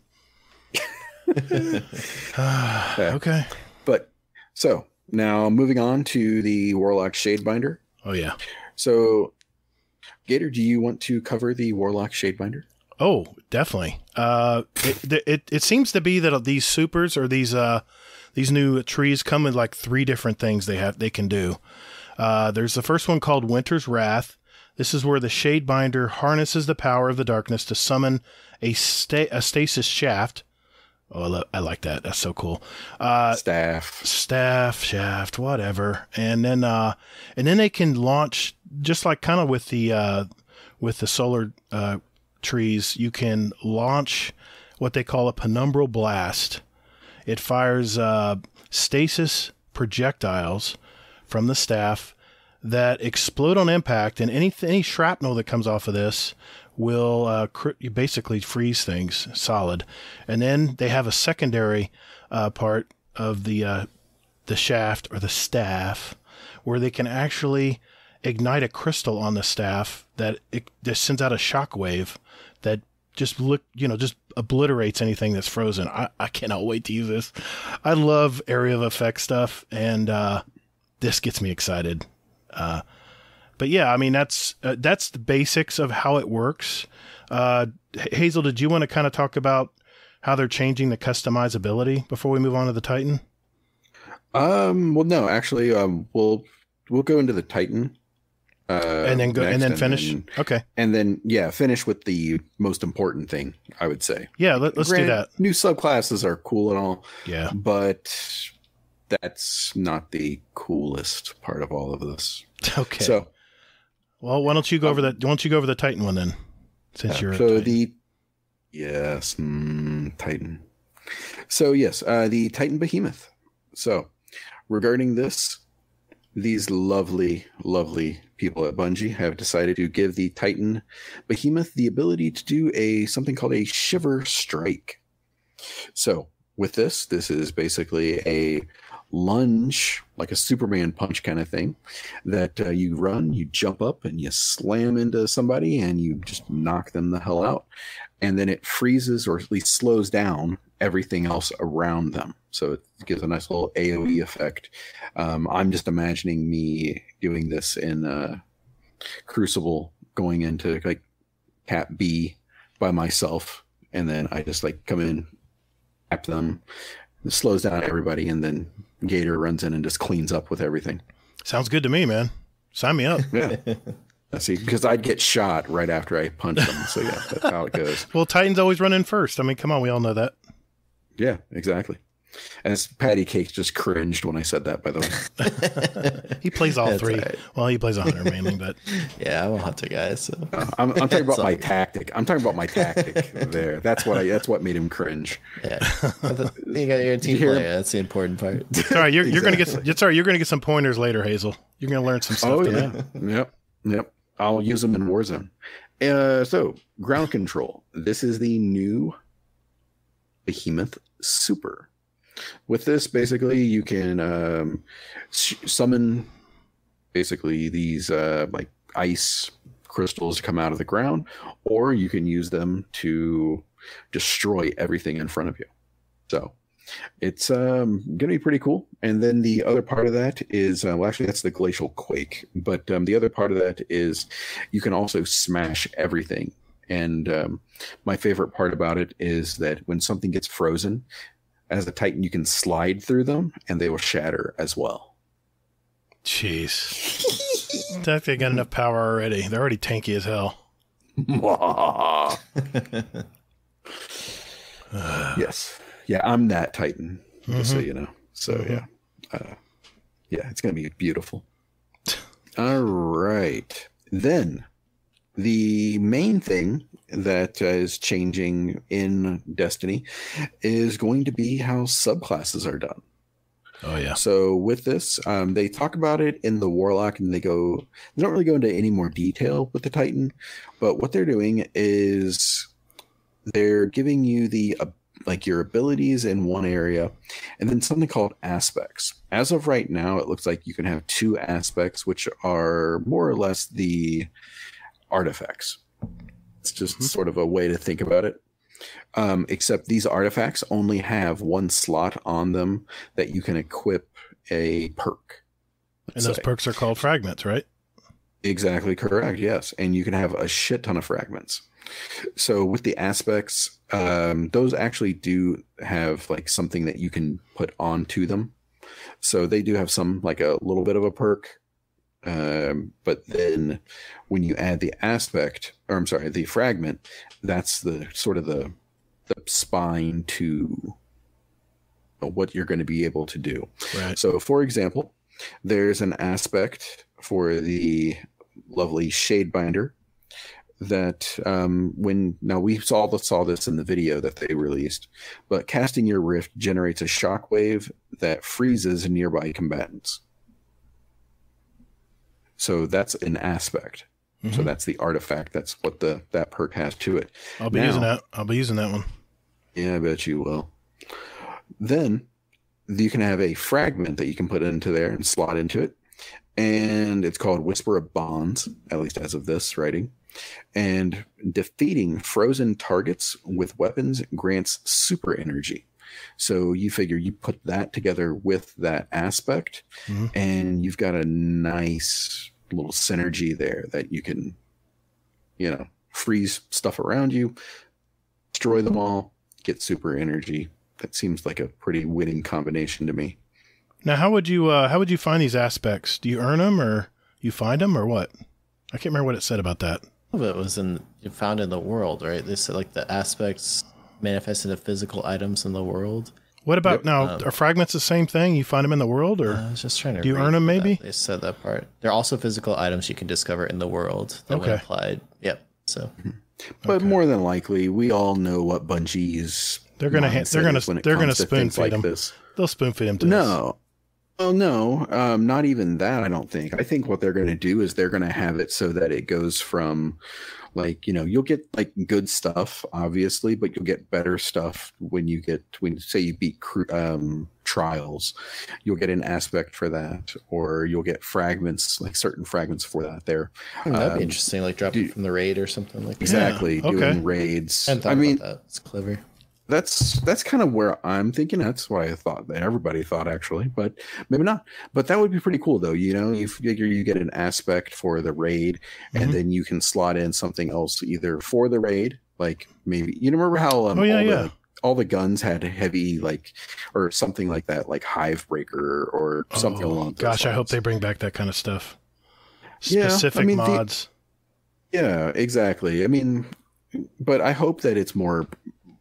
Okay. But so now moving on to the Warlock Shadebinder. Oh yeah. So Gator, do you want to cover the Warlock Shadebinder? Oh, definitely. It seems to be that these supers or these new trees come with like 3 different things they can do. There's the first one called Winter's Wrath. This is where the Shadebinder harnesses the power of the darkness to summon a stasis shaft. Oh, I like that. That's so cool. Staff, shaft, whatever. And then they can launch just like kind of with the solar trees. You can launch what they call a penumbral blast. It fires stasis projectiles from the staff that explode on impact, and any shrapnel that comes off of this will basically freeze things solid. And then they have a secondary part of the shaft or the staff where they can actually ignite a crystal on the staff that just sends out a shockwave that just obliterates anything that's frozen. I cannot wait to use this. I love area of effect stuff, and this gets me excited. But yeah, I mean, that's the basics of how it works. Hazel, did you want to kind of talk about how they're changing the customizability before we move on to the Titan? Well, no, actually, we'll go into the Titan. And then finish. Okay. And then, finish with the most important thing, I would say. Yeah, let's do that. New subclasses are cool and all. Yeah. But that's not the coolest part of all of this. Okay. So, well, why don't you go over that? Why don't you go over the Titan one then? Since you're so Titan. So yes, the Titan Behemoth. So regarding this, these lovely, lovely people at Bungie have decided to give the Titan Behemoth the ability to do something called a Shiver Strike. So with this is basically a lunge, like a Superman punch kind of thing, that you run, you jump up, and you slam into somebody, and you just knock them the hell out. And then it freezes, or at least slows down, everything else around them. So it gives a nice little AoE effect. I'm just imagining me doing this in Crucible, going into like Cat B by myself, and then I just like come in, tap them, it slows down everybody, and then Gator runs in and just cleans up with everything. Sounds good to me, man. Sign me up. Yeah. I see, because I'd get shot right after I punch them. So yeah, that's how it goes. Well, Titan's always running first. I mean, come on, we all know that. Yeah, exactly. And Pattycakes just cringed when I said that, by the way. He plays all three. Right. Well, he plays a hunter mainly, but yeah, I'm a hunter guy. So I'm talking about my tactic. I'm talking about my tactic there. That's what made him cringe. Yeah, you got your team player. That's the important part. Sorry, you're gonna get some pointers later, Hazel. You're gonna learn some stuff today. Yep. I'll use them in Warzone. So ground control. This is the new Behemoth Super. With this, basically, you can summon basically these like ice crystals to come out of the ground, or you can use them to destroy everything in front of you. So it's going to be pretty cool. And then the other part of that is, well, actually, that's the Glacial Quake. But the other part of that is you can also smash everything. And my favorite part about it is that when something gets frozen, as a Titan, you can slide through them, and they will shatter as well. Jeez. They got enough power already. They're already tanky as hell. Yes. Yeah, I'm that Titan, just so you know. So, yeah, it's going to be beautiful. All right. Then, the main thing that is changing in Destiny is going to be how subclasses are done. Oh, yeah. So with this, they talk about it in the Warlock, and they don't really go into any more detail with the Titan, but what they're doing is they're giving you your abilities in one area, and then something called aspects. As of right now, it looks like you can have 2 aspects, which are more or less the artifacts. It's just sort of a way to think about it. Except these artifacts only have 1 slot on them that you can equip a perk. And those perks are called fragments, right? Exactly correct, yes. And you can have a shit ton of fragments. So with the aspects, those actually do have like something that you can put onto them. So they do have some, like a little bit of a perk. But then when you add the the fragment, that's the sort of the spine to what you're going to be able to do. Right. So for example, there's an aspect for the lovely Shadebinder that we saw this in the video that they released, but casting your rift generates a shockwave that freezes nearby combatants. So that's an aspect. Mm-hmm. So that's the artifact. That's what that perk has to it. I'll be using that one. Yeah, I bet you will. Then you can have a fragment that you can put into there and slot into it. And it's called Whisper of Bonds, at least as of this writing. And defeating frozen targets with weapons grants super energy. So you figure you put that together with that aspect, and you've got a nice little synergy there that you can, freeze stuff around you, destroy them all, get super energy. That seems like a pretty winning combination to me. Now, how would you find these aspects? Do you earn them, or you find them, or what? I can't remember what it said about that. Some of it was found in the world, right? They said like the aspects manifest into physical items in the world. What about now? Are fragments the same thing? You find them in the world, or I was just trying to. Do you earn them? Maybe they said that part. They're also physical items you can discover in the world that when applied. Yep. So, but more than likely, we all know what Bungie's. They're gonna spoon feed them. They'll spoon feed them to us. Well, no, not even that. I don't think. I think what they're going to do is they're going to have it so that it goes from, like, you'll get like good stuff, obviously, but you'll get better stuff when say you beat trials, you'll get an aspect for that, or you'll get fragments, like certain fragments for that. There, that'd be interesting, like dropping from the raid or something like that. Exactly, Yeah, okay. doing raids. I mean, that. It's clever. That's kind of where I'm thinking. That's why I thought that everybody thought, actually, but maybe not. But that would be pretty cool, though. You figure you get an aspect for the raid, and then you can slot in something else either for the raid, like maybe remember how all the guns had heavy, like, or something like that, like Hive Breaker or something along those lines. I hope they bring back that kind of stuff. Specific mods. Yeah, exactly. I mean, but I hope that it's more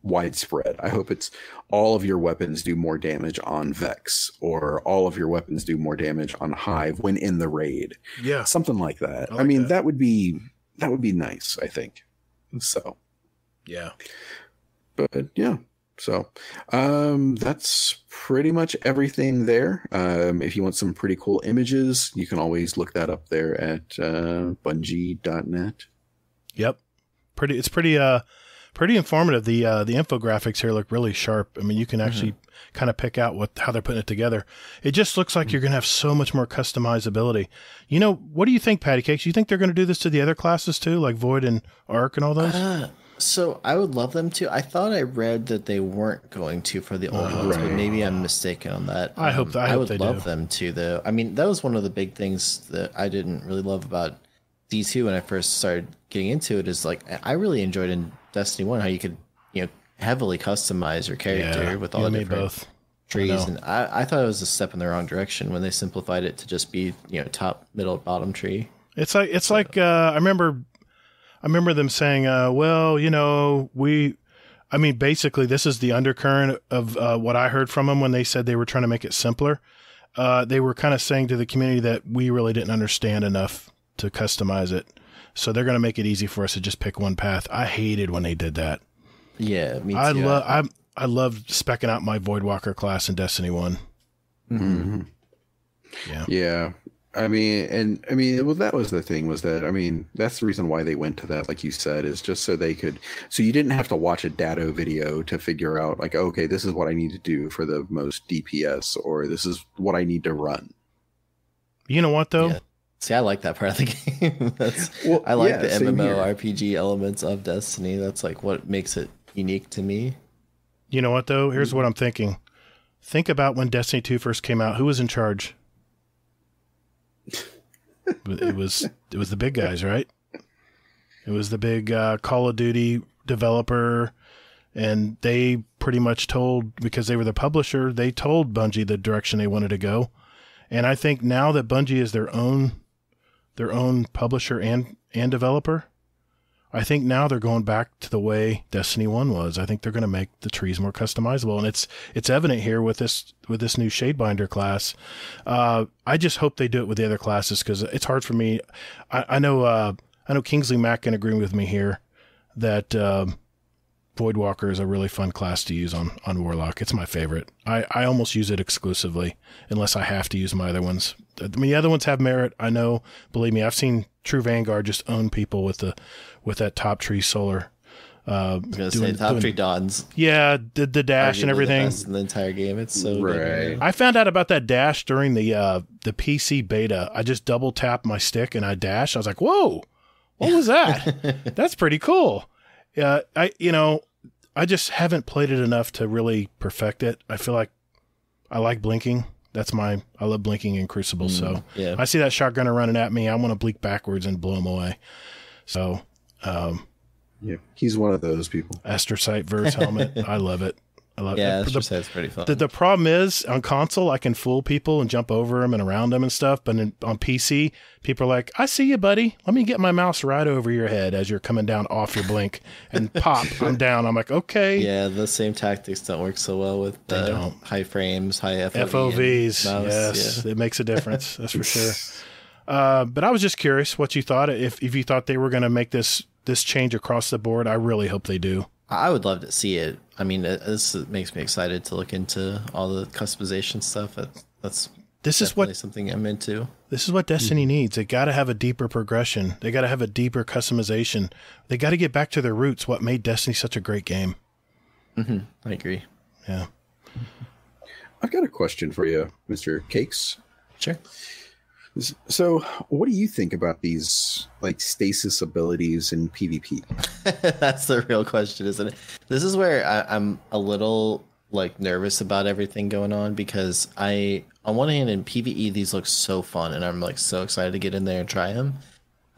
widespread. I hope it's all of your weapons do more damage on Vex, or all of your weapons do more damage on Hive when in the raid. Yeah, something like that. I mean, that would be nice, I think. So, yeah. But yeah, so that's pretty much everything there. If you want some pretty cool images, you can always look that up there at bungie.net. Yep. It's pretty informative. The infographics here look really sharp. I mean, you can actually kind of pick out how they're putting it together. It just looks like you're going to have so much more customizability. What do you think, Pattycakes? You think they're going to do this to the other classes too, like Void and Arc and all those? So I would love them to. I thought I read that they weren't going to for the old ones, but maybe I'm mistaken on that. I hope I would love them to, though. I mean, that was one of the big things that I didn't really love about D2 when I first started getting into it. Is like, I really enjoyed in Destiny 1 how you could heavily customize your character with all the different trees, and I thought it was a step in the wrong direction when they simplified it to just be top, middle, bottom tree. It's like I remember them saying, basically this is the undercurrent of what I heard from them when they said they were trying to make it simpler. They were kind of saying to the community that we really didn't understand enough to customize it. So they're going to make it easy for us to just pick one path. I hated when they did that. Yeah, me too. I loved specking out my Voidwalker class in Destiny 1. Mm-hmm. Yeah. I mean, that was the thing, was that, that's the reason why they went to that, like you said, is just so you didn't have to watch a Datto video to figure out, like, okay, this is what I need to do for the most DPS, or this is what I need to run. You know what, though? Yeah. See, I like that part of the game. I like the MMORPG elements of Destiny. That's like what makes it unique to me. You know what, though? Here's what I'm thinking. Think about when Destiny 2 first came out. Who was in charge? It was the big guys, right? It was the big Call of Duty developer, and they pretty much told, because they were the publisher, they told Bungie the direction they wanted to go. And I think now that Bungie is their own publisher and developer, I think now they're going back to the way Destiny 1 was. I think they're going to make the trees more customizable, and it's evident here with this new Shadebinder class. I just hope they do it with the other classes, because it's hard for me. I know Kingsley Mack can agree with me here that Voidwalker is a really fun class to use on Warlock. It's my favorite. I almost use it exclusively unless I have to use my other ones. I mean, the other ones have merit, I know. Believe me, I've seen True Vanguard just own people with that top tree solar. I was gonna say top tree dons. Yeah, the dash and everything. The best in the entire game. It's so good. I found out about that dash during the PC beta. I just double tapped my stick and I dashed. I was like, whoa, what was that? That's pretty cool. I just haven't played it enough to really perfect it. I feel like I like blinking. I love blinking in Crucible. So I see that shotgunner running at me, I want to blink backwards and blow him away. So, he's one of those people. Astrocyte verse helmet. I love it. I love it. Yeah, Astrocyte's pretty fun. The problem is, on console, I can fool people and jump over them and around them and stuff. But on PC, people are like, I see you, buddy. Let me get my mouse right over your head as you're coming down off your blink, and pop, I'm down. I'm like, okay. Yeah, the same tactics don't work so well with high frames, high FOVs. Yes, it makes a difference. That's for sure. But I was just curious what you thought. If you thought they were going to make this change across the board, I really hope they do. I would love to see it. I mean, this makes me excited to look into all the customization stuff. That's This is definitely something I'm into. This is what Destiny needs. They got to have a deeper progression. They got to have a deeper customization. They got to get back to their roots. What made Destiny such a great game? Mm-hmm. I agree. Yeah. I've got a question for you, Mr. Cakes. Sure. So, what do you think about these like stasis abilities in PvP? That's the real question, isn't it? This is where I'm a little like nervous about everything going on, because on one hand in PvE these look so fun and I'm like so excited to get in there and try them.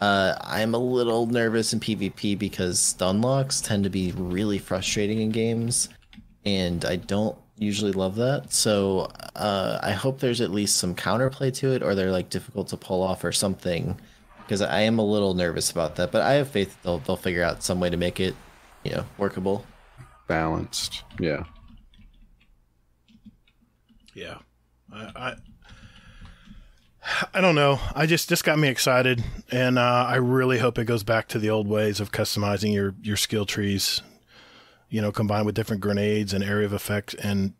I'm a little nervous in PvP because stun locks tend to be really frustrating in games, and I don't usually love that. So I hope there's at least some counterplay to it, or they're like difficult to pull off or something, because I am a little nervous about that. But I have faith they'll figure out some way to make it, workable, balanced. Yeah. Yeah. I don't know. This got me excited, and I really hope it goes back to the old ways of customizing your skill trees, combined with different grenades and area of effect, and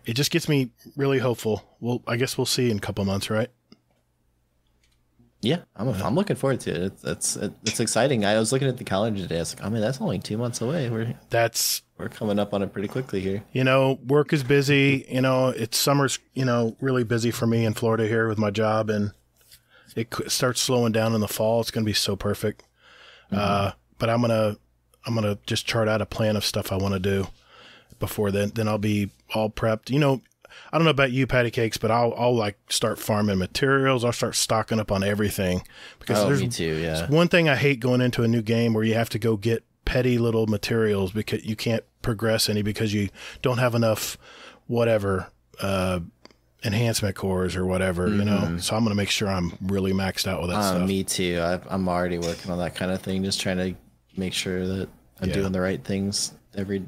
it just gets me really hopeful. Well, I guess we'll see in a couple months, right? Yeah, I'm looking forward to it. It's exciting. I was looking at the calendar today. I was like, that's only 2 months away. We're coming up on it pretty quickly here. Work is busy. It's summer's, really busy for me in Florida here with my job, and it starts slowing down in the fall. It's going to be so perfect. Mm-hmm. But I'm gonna just chart out a plan of stuff I want to do before then. Then I'll be all prepped. I don't know about you, Pattycakes, but I'll like start farming materials. I'll start stocking up on everything, because me too. Yeah. One thing I hate going into a new game where you have to go get petty little materials because you can't progress any because you don't have enough whatever enhancement cores or whatever. So I'm gonna make sure I'm really maxed out with that stuff. Me too. I'm already working on that kind of thing, just trying to make sure that I'm doing the right things every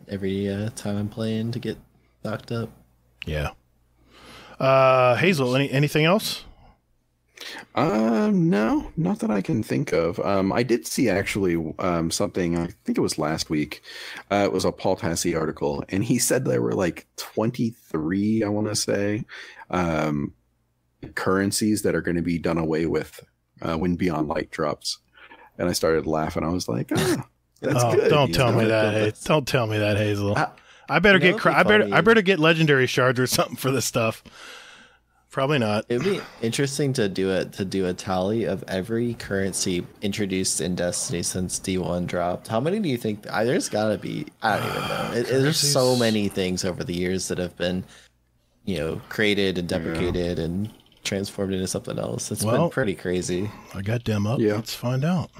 time I'm playing to get stocked up. Yeah. Hazel, anything else? No, not that I can think of. I did see actually something, I think it was last week. It was a Paul Tassi article, and he said there were like 23, I want to say, currencies that are going to be done away with when Beyond Light drops. And I started laughing. I was like, that's good. Don't tell me that. Don't tell me that, Hazel. I better I better get legendary shards or something for this stuff. Probably not. It'd be interesting to do a tally of every currency introduced in Destiny since D1 dropped. How many do you think? There's got to be. I don't even know. There's so many things over the years that have been, created and deprecated and transformed into something else. It's been pretty crazy. I got them up. Let's find out.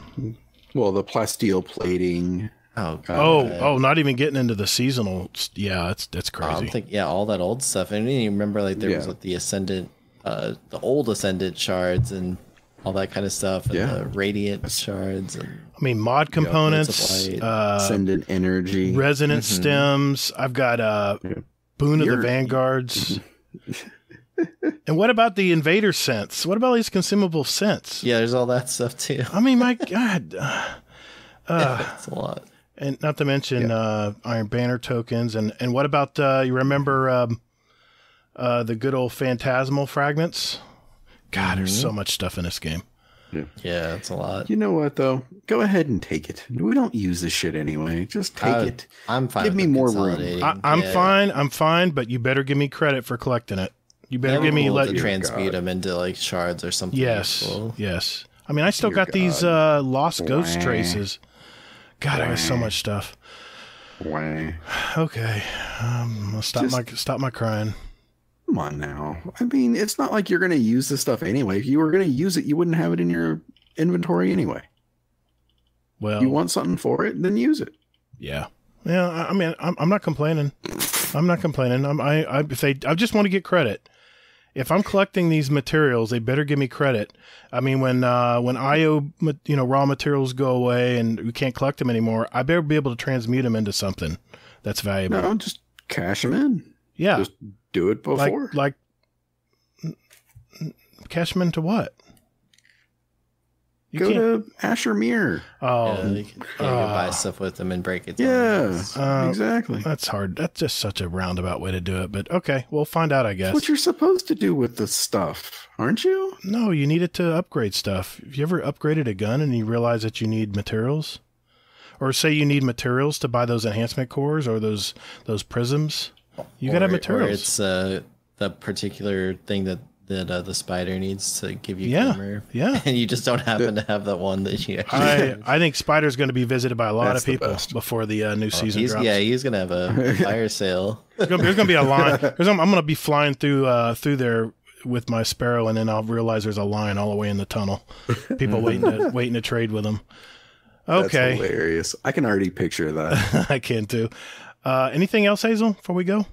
Well, the plasteel plating. Not even getting into the seasonal. Yeah, that's crazy. I'm thinking, all that old stuff. And you remember, like, there was like the Ascendant, the old Ascendant shards and all that kind of stuff, and the Radiant shards. And, mod components, Ascendant energy, resonance stems. I've got Boon of the Vanguards. And what about the Invader scents? What about these consumable scents? Yeah, there's all that stuff too. My God. It's a lot. And not to mention Iron Banner tokens. And what about, you remember the good old Phantasmal fragments? God, there's so much stuff in this game. Yeah, it's a lot. You know what, though? Go ahead and take it. We don't use this shit anyway. Just take it. I'm fine. Give me more room. I'm fine, but you better give me credit for collecting it. You better give me... transmute them into, like, shards or something. Yes, yes. I still got these Lost Ghost traces. God, I got so much stuff. Why? Okay, I'll stop my crying. Come on now. It's not like you're going to use this stuff anyway. If you were going to use it, you wouldn't have it in your inventory anyway. Well, you want something for it, then use it. Yeah. I'm not complaining. I'm not complaining. I just want to get credit. If I'm collecting these materials, they better give me credit. When IO, raw materials go away and we can't collect them anymore, I better be able to transmute them into something that's valuable. No, just cash them in. Yeah. Just do it before. Like cash them into what? Go to Asher Mirror. Yeah, you can buy stuff with them and break it down. Yeah, exactly. That's hard. That's just such a roundabout way to do it. But okay, we'll find out, I guess. That's what you're supposed to do with the stuff, aren't you? No, you need it to upgrade stuff. Have you ever upgraded a gun and you realize that you need materials? Or say you need materials to buy those enhancement cores or those prisms? You got to have materials. Or it's the particular thing that the spider needs to give you armor. Yeah. And you just don't happen to have the one that you actually I think Spider's going to be visited by a lot of people before the new season drops. Yeah, he's going to have a fire sale. There's going to be a line. I'm going to be flying through there with my Sparrow, and then I'll realize there's a line all the way in the tunnel. People waiting to trade with them. Okay. That's hilarious. I can already picture that. I can too. Anything else, Hazel, before we go?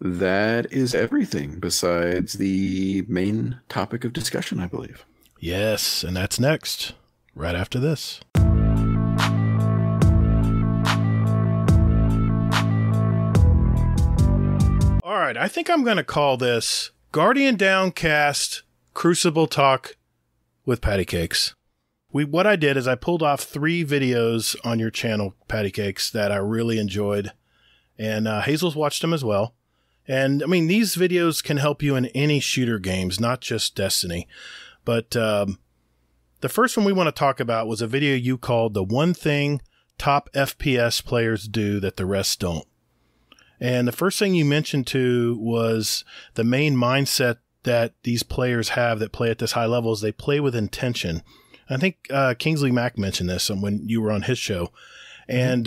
That is everything besides the main topic of discussion, I believe. Yes, and that's next, right after this. All right, I think I'm going to call this Guardian Downcast Crucible Talk with Pattycakes. What I did is I pulled off 3 videos on your channel, Pattycakes, that I really enjoyed, and Hazel's watched them as well. And I mean, these videos can help you in any shooter games, not just Destiny. But the first one we want to talk about was a video you called The One Thing Top FPS Players Do That the Rest Don't. And the first thing you mentioned too was the main mindset that these players have that play at this high level is they play with intention. I think Kingsley Mack mentioned this when you were on his show. And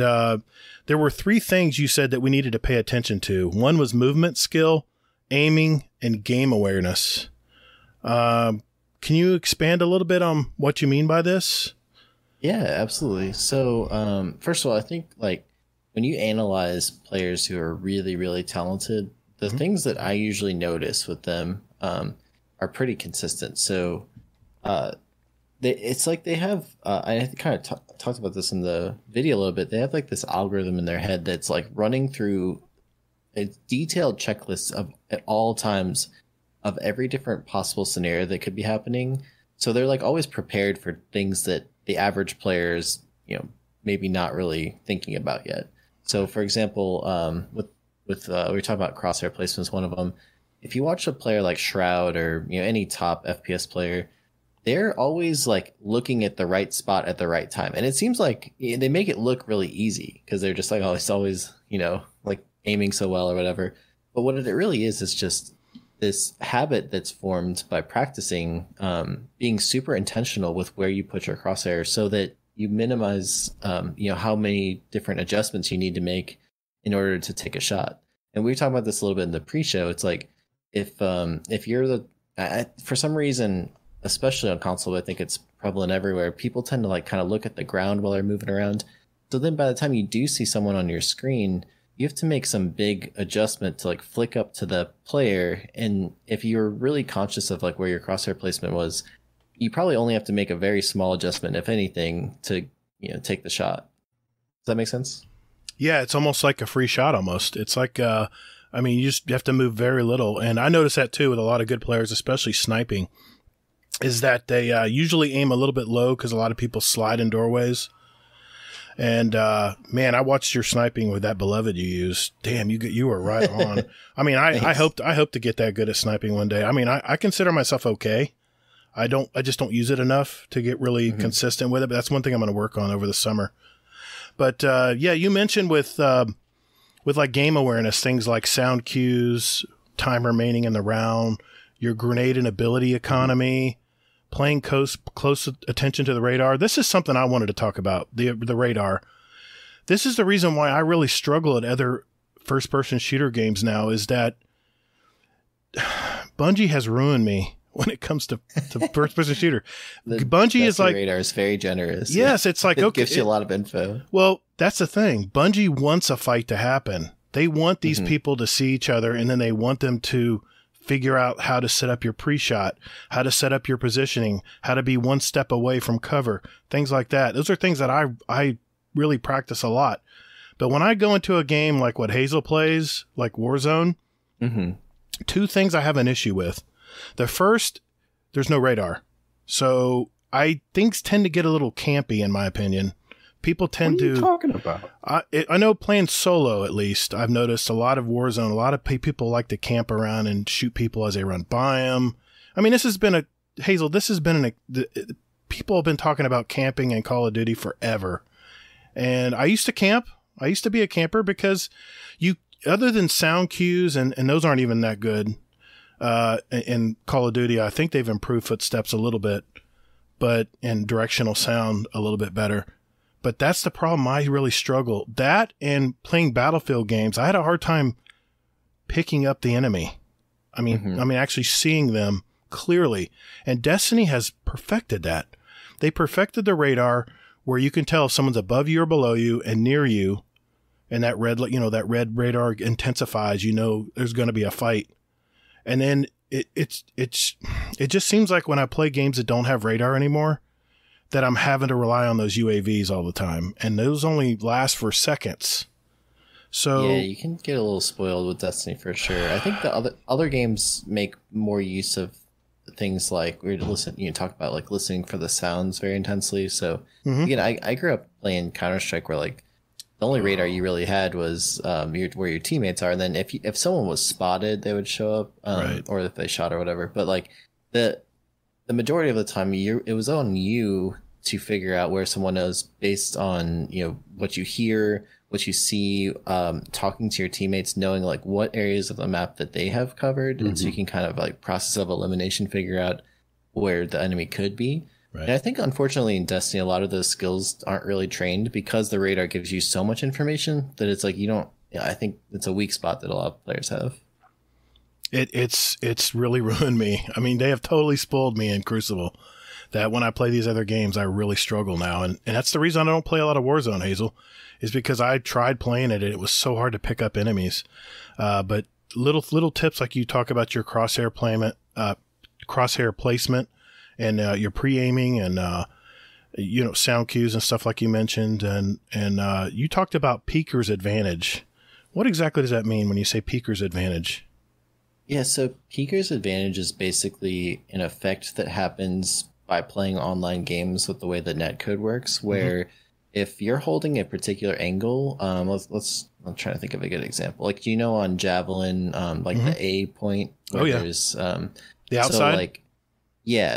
there were 3 things you said that we needed to pay attention to. One was movement skill, aiming, and game awareness. Can you expand a little bit on what you mean by this? Yeah, absolutely. So, first of all, I think like when you analyze players who are really, really talented, the things that I usually notice with them are pretty consistent. So, it's like they have, I kind of talked about this in the video a little bit. They have like this algorithm in their head that's like running through a detailed checklist at all times of every different possible scenario that could be happening. So they're like always prepared for things that the average players, maybe not really thinking about yet. So for example, we were talking about crosshair placement is one of them. If you watch a player like Shroud or any top FPS player, they're always like looking at the right spot at the right time. And it seems like they make it look really easy because they're just like, oh, it's always, like aiming so well or whatever. But what it really is just this habit that's formed by practicing, being super intentional with where you put your crosshair so that you minimize, how many different adjustments you need to make in order to take a shot. And we were talking about this a little bit in the pre-show. It's like, if you're for some reason, especially on console, but I think it's prevalent everywhere, people tend to like kind of look at the ground while they're moving around. So then by the time you do see someone on your screen, you have to make some big adjustment to like flick up to the player. And if you're really conscious of like where your crosshair placement was, you probably only have to make a very small adjustment, if anything, to take the shot. Does that make sense? Yeah, it's almost like a free shot almost. It's like you just have to move very little. And I notice that too with a lot of good players, especially sniping, is that they usually aim a little bit low because a lot of people slide in doorways. And man, I watched your sniping with that Beloved you used. Damn, you were right on. I mean, I hope to get that good at sniping one day. I mean, I consider myself okay. I just don't use it enough to get really consistent with it. But that's one thing I'm going to work on over the summer. But yeah, you mentioned with like game awareness, things like sound cues, time remaining in the round, your grenade and ability economy, paying close attention to the radar. This is something I wanted to talk about, the radar. This is the reason why I really struggle at other first-person shooter games now, is that Bungie has ruined me when it comes to first-person shooter. Bungie is like... radar is very generous. Yes, it's like... It gives you a lot of info. Well, that's the thing. Bungie wants a fight to happen. They want these people to see each other, and then they want them to figure out how to set up your pre-shot, how to set up your positioning, how to be one step away from cover, things like that. Those are things that I really practice a lot. But when I go into a game like what Hazel plays, like Warzone, 2 things I have an issue with. The first, there's no radar. So things tend to get a little campy, in my opinion. People tend What are you to talking about? I know playing solo, at least, I've noticed a lot of Warzone, a lot of people like to camp around and shoot people as they run by them. I mean, this has been people have been talking about camping in Call of Duty forever. And I used to camp. I used to be a camper because other than sound cues, and those aren't even that good in Call of Duty, I think they've improved footsteps a little bit, and directional sound a little bit better. But that's the problem. I really struggle. That and playing Battlefield games, I had a hard time picking up the enemy. I mean, actually seeing them clearly. And Destiny has perfected that. They perfected the radar where you can tell if someone's above you or below you and near you, and that red radar intensifies. There's going to be a fight. And then it just seems like when I play games that don't have radar anymore, that I'm having to rely on those UAVs all the time, and those only last for seconds. So yeah, you can get a little spoiled with Destiny for sure. I think the other games make more use of things like talk about like listening for the sounds very intensely. So again, I grew up playing Counter-Strike where like the only radar you really had was where your teammates are, and then if someone was spotted, they would show up, right. Or if they shot or whatever. But like the majority of the time, it was on you to figure out where someone is based on what you hear, what you see, talking to your teammates, knowing like what areas of the map that they have covered, and so you can kind of like process of elimination figure out where the enemy could be. Right. And I think unfortunately in Destiny, a lot of those skills aren't really trained because the radar gives you so much information that it's like I think it's a weak spot that a lot of players have. It's really ruined me. I mean, they have totally spoiled me in Crucible. That when I play these other games, I really struggle now. And that's the reason I don't play a lot of Warzone, Hazel, is because I tried playing it and it was so hard to pick up enemies. But little tips like you talk about your crosshair placement and your pre-aiming and sound cues and stuff like you mentioned. And you talked about peeker's advantage. What exactly does that mean when you say peeker's advantage? Yeah, so peeker's advantage is basically an effect that happens by playing online games with the way the netcode works, where if you're holding a particular angle, I'm trying to think of a good example. Like, on Javelin, the A point where there's the outside.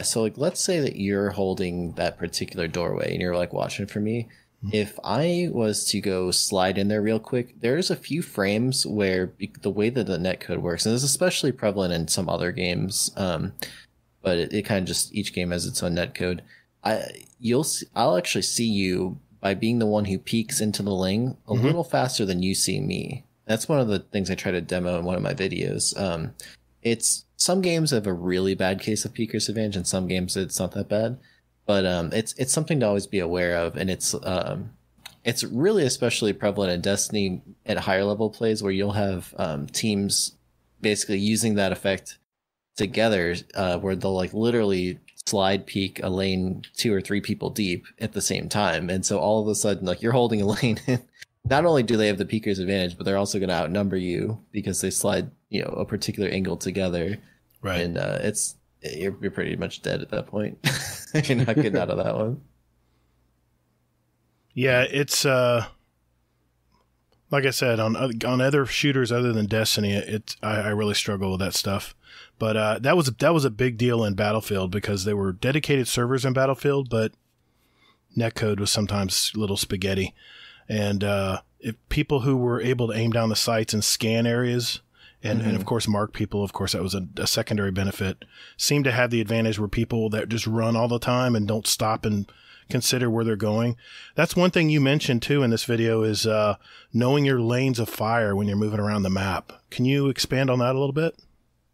So let's say that you're holding that particular doorway and you're like watching for me. If I was to go slide in there real quick, there's a few frames where the way that the netcode works, and this is especially prevalent in some other games, but it kind of just each game has its own netcode. I'll actually see you by being the one who peeks into the lane a little faster than you see me. That's one of the things I try to demo in one of my videos. It's some games have a really bad case of peeker's advantage, and some games it's not that bad. But it's something to always be aware of, and it's really especially prevalent in Destiny at higher level plays where you'll have teams basically using that effect together, where they'll like literally slide peek a lane 2 or 3 people deep at the same time, and so all of a sudden like you're holding a lane. Not only do they have the peeker's advantage, but they're also going to outnumber you because they slide a particular angle together, right? And you're pretty much dead at that point. You're not getting out of that one. Yeah, it's like I said, on other shooters other than Destiny, I really struggle with that stuff. But that was a big deal in Battlefield because there were dedicated servers in Battlefield, but netcode was sometimes a little spaghetti. And if people who were able to aim down the sights and scan areas and of course mark people, of course that was a secondary benefit, seem to have the advantage where people that just run all the time and don't stop and consider where they're going. That's one thing you mentioned too in this video is knowing your lanes of fire when you're moving around the map. Can you expand on that a little bit?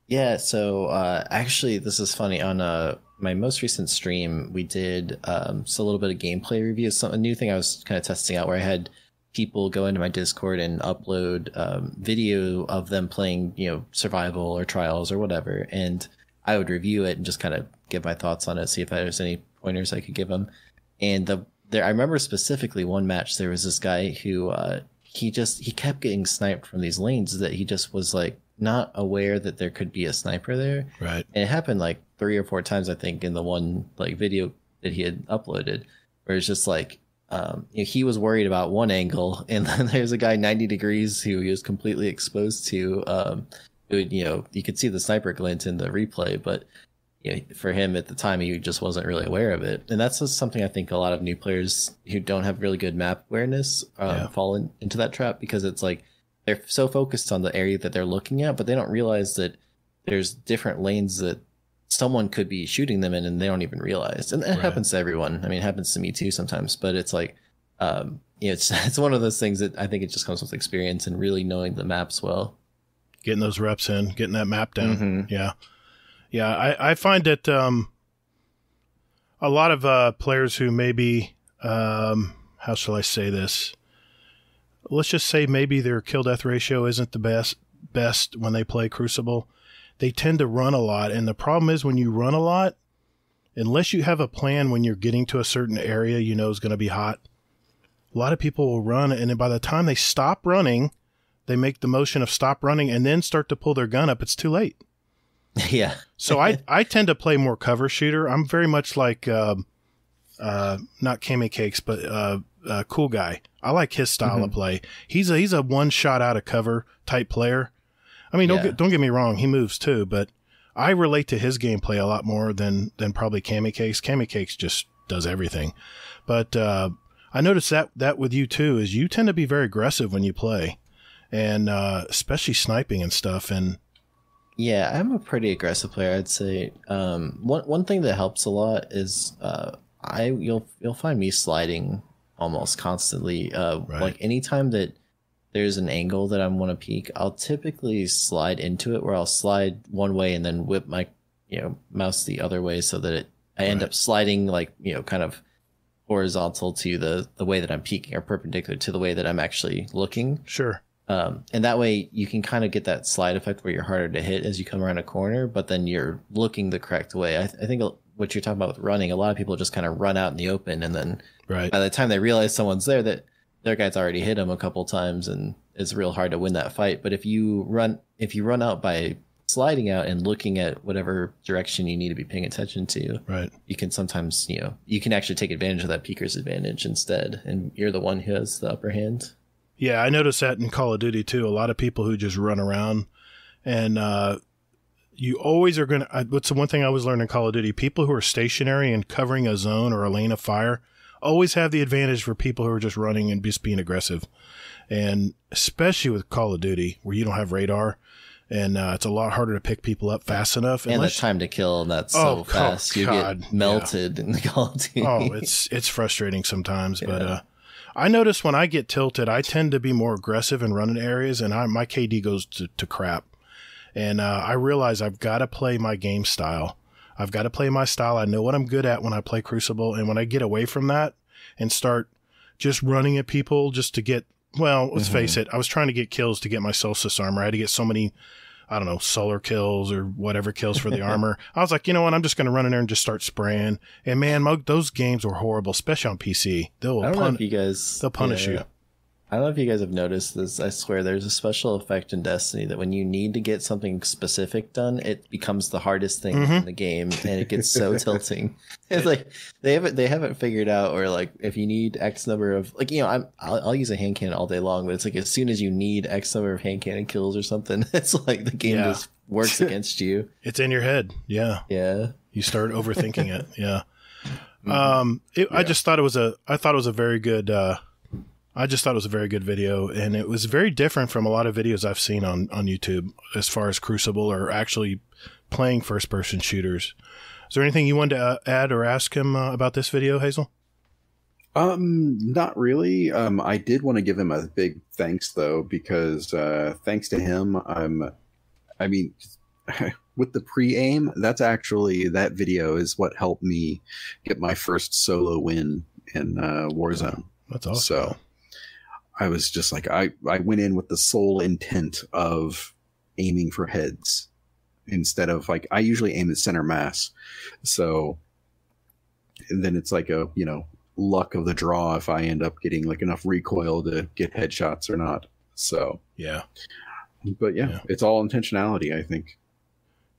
Yeah, so actually this is funny. On my most recent stream, we did a little bit of gameplay reviews, a new thing I was kind of testing out where I had people go into my Discord and upload video of them playing, survival or trials or whatever. And I would review it and just kind of give my thoughts on it, see if there's any pointers I could give them. And I remember specifically one match, there was this guy who he kept getting sniped from these lanes that he just was like not aware that there could be a sniper there. Right. And it happened like 3 or 4 times, I think, in the one like video that he had uploaded, where it's just like he was worried about one angle, and then there's a guy 90 degrees who he was completely exposed to. You could see the sniper glint in the replay, but for him at the time, he just wasn't really aware of it. And that's just something I think a lot of new players who don't have really good map awareness fall into that trap, because it's like they're so focused on the area that they're looking at, but they don't realize that there's different lanes that someone could be shooting them in, and they don't even realize. And it happens to everyone. I mean, it happens to me too sometimes, but it's like, it's one of those things that I think it just comes with experience and really knowing the maps well. Getting those reps in, getting that map down. Mm-hmm. Yeah. Yeah. I find that a lot of players who maybe, how shall I say this? Let's just say maybe their kill death ratio isn't the best when they play Crucible. They tend to run a lot. And the problem is, when you run a lot, unless you have a plan when you're getting to a certain area you know is going to be hot, a lot of people will run. And then by the time they stop running, they make the motion of stop running and then start to pull their gun up. It's too late. Yeah. So I tend to play more cover shooter. I'm very much like, not Pattycakes, but Cool Guy. I like his style of play. He's a one shot out of cover type player. I mean, don't get me wrong. He moves too, but I relate to his gameplay a lot more than probably Pattycakes. Pattycakes just does everything. But I noticed that with you too, is you tend to be very aggressive when you play, and especially sniping and stuff. And yeah, I'm a pretty aggressive player, I'd say. One thing that helps a lot is you'll find me sliding almost constantly. Like anytime that there's an angle that I want to peek, I'll typically slide into it, where I'll slide one way and then whip my mouse the other way, so that I end up sliding like kind of horizontal to the way that I'm peeking, or perpendicular to the way that I'm actually looking. Sure. And that way you can kind of get that slide effect where you're harder to hit as you come around a corner, but then you're looking the correct way. I think what you're talking about with running, a lot of people just kind of run out in the open, and then by the time they realize someone's there, that their guy's already hit them a couple times, and it's real hard to win that fight. But if you run out by sliding out and looking at whatever direction you need to be paying attention to, you can sometimes, you can actually take advantage of that peeker's advantage instead, and you're the one who has the upper hand. Yeah, I noticed that in Call of Duty too. A lot of people who just run around, and you always are going to, what's the one thing I was learning in Call of Duty? People who are stationary and covering a zone or a lane of fire always have the advantage for people who are just running and just being aggressive. And especially with Call of Duty, where you don't have radar, and it's a lot harder to pick people up fast enough. And the time to kill, and that's so fast. You get melted in the Call of Duty. Oh, it's frustrating sometimes. But I notice when I get tilted, I tend to be more aggressive and run in areas, and my KD goes to crap. And I realize I've got to play my game style. I've got to play my style. I know what I'm good at when I play Crucible. And when I get away from that and start just running at people just to get, well, let's face it, I was trying to get kills to get my Solstice armor. I had to get so many, I don't know, solar kills or whatever kills for the armor. I was like, you know what? I'm just going to run in there and just start spraying. And man, those games were horrible, especially on PC. They'll punish you. I don't know if you guys have noticed this. I swear there's a special effect in Destiny that when you need to get something specific done, it becomes the hardest thing in the game, and it gets so tilting. It's like they haven't figured out, or like if you need X number of I'll use a hand cannon all day long, but it's like as soon as you need X number of hand cannon kills or something, it's like the game just works against you. It's in your head. Yeah. Yeah. You start overthinking it. Yeah. I just thought it was a very good. I just thought it was a very good video, and it was very different from a lot of videos I've seen on YouTube as far as Crucible or actually playing first-person shooters. Is there anything you wanted to add or ask him about this video, Hazel? Not really. I did want to give him a big thanks, though, because thanks to him, I mean, with the pre-aim, that video is what helped me get my first solo win in Warzone. That's awesome. So I was just like, I went in with the sole intent of aiming for heads instead of like, I usually aim at center mass. So and then it's like a, luck of the draw if I end up getting like enough recoil to get headshots or not. So, but it's all intentionality, I think.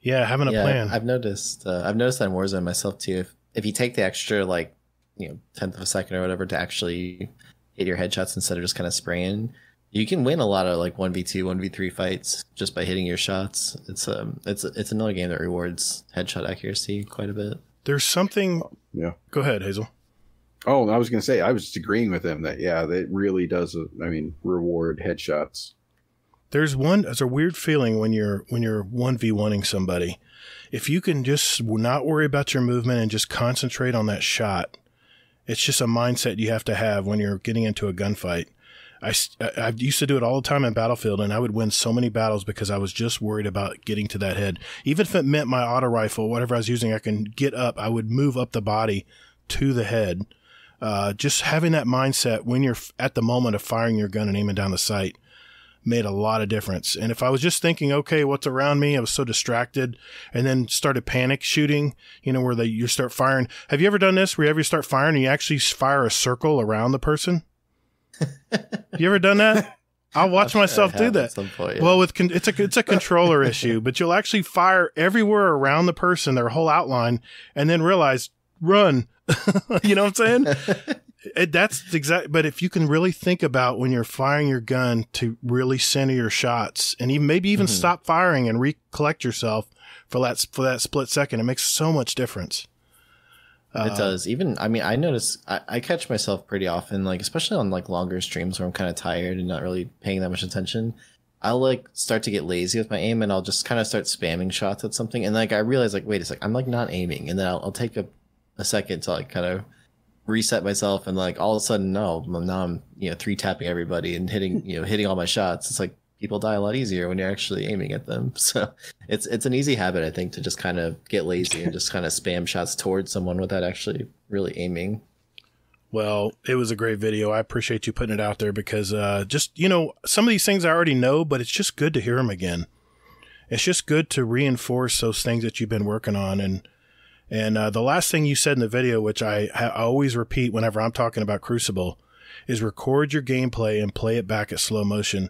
Yeah. Having a plan. I've noticed that in Warzone myself too. if you take the extra like, tenth of a second or whatever to actually hit your headshots instead of just kind of spraying, you can win a lot of like 1v2, 1v3 fights just by hitting your shots. It's another game that rewards headshot accuracy quite a bit. There's something. Yeah. Go ahead, Hazel. Oh, I was going to say, I was just agreeing with him that, that really does, reward headshots. There's a weird feeling when you're 1v1ing somebody. If you can just not worry about your movement and just concentrate on that shot, it's just a mindset you have to have when you're getting into a gunfight. I used to do it all the time in Battlefield, and I would win so many battles because I was just worried about getting to that head. Even if it meant my auto rifle, whatever I was using, I can get up. I would move up the body to the head. Just having that mindset when you're at the moment of firing your gun and aiming down the sight made a lot of difference. And if I was just thinking, okay, what's around me? I was so distracted, and then started panic shooting, where you start firing. Have you ever done this where you start firing and you actually fire a circle around the person? You ever done that? I'll watch myself do that. At some point, yeah. Well, it's a controller issue, but you'll actually fire everywhere around the person, their whole outline, and then realize, run. You know what I'm saying? That's exactly. But if you can really think about when you're firing your gun to really center your shots, and even stop firing and recollect yourself for that split second, it makes so much difference. It does. Even, I notice I catch myself pretty often, like, especially on like longer streams where I'm kind of tired and not really paying that much attention. I'll like start to get lazy with my aim, and I'll just kind of start spamming shots at something. And like, I realize like, wait a sec, I'm like not aiming. And then I'll take a second to like kind of reset myself. And like all of a sudden, now I'm, 3-tapping everybody and hitting all my shots. It's like, people die a lot easier when you're actually aiming at them. So it's an easy habit, I think, to just kind of get lazy and just kind of spam shots towards someone without actually really aiming. Well, it was a great video. I appreciate you putting it out there because just, some of these things I already know, but it's just good to hear them again. It's just good to reinforce those things that you've been working on. And the last thing you said in the video, which I always repeat whenever I'm talking about Crucible, is record your gameplay and play it back at slow motion.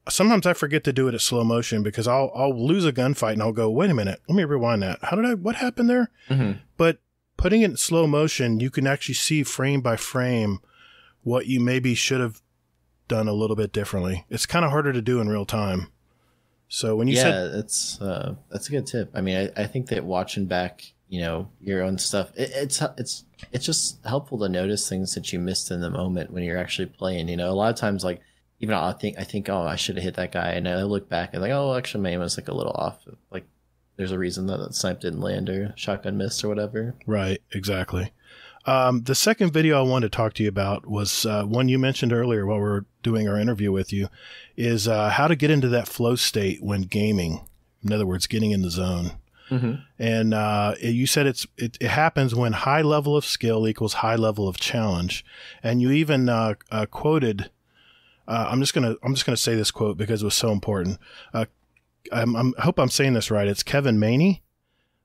Sometimes I forget to do it at slow motion because I'll lose a gunfight and I'll go, wait a minute, let me rewind that. What happened there? Mm-hmm. But putting it in slow motion, you can actually see frame by frame what you maybe should have done a little bit differently. It's kind of harder to do in real time. So when you said, that's a good tip. I think that watching back, your own stuff, it's just helpful to notice things that you missed in the moment when you're actually playing. A lot of times, like, even I think, oh, I should have hit that guy, and I look back and like, oh, actually, my aim was like a little off. Like, there's a reason that snipe didn't land or shotgun missed or whatever. Right, exactly. The second video I wanted to talk to you about was one you mentioned earlier while we were doing our interview with you, is how to get into that flow state when gaming. In other words, getting in the zone. Mm-hmm. And you said it happens when high level of skill equals high level of challenge. And you even quoted. I'm just gonna say this quote because it was so important. I hope I'm saying this right. It's Kevin Maney.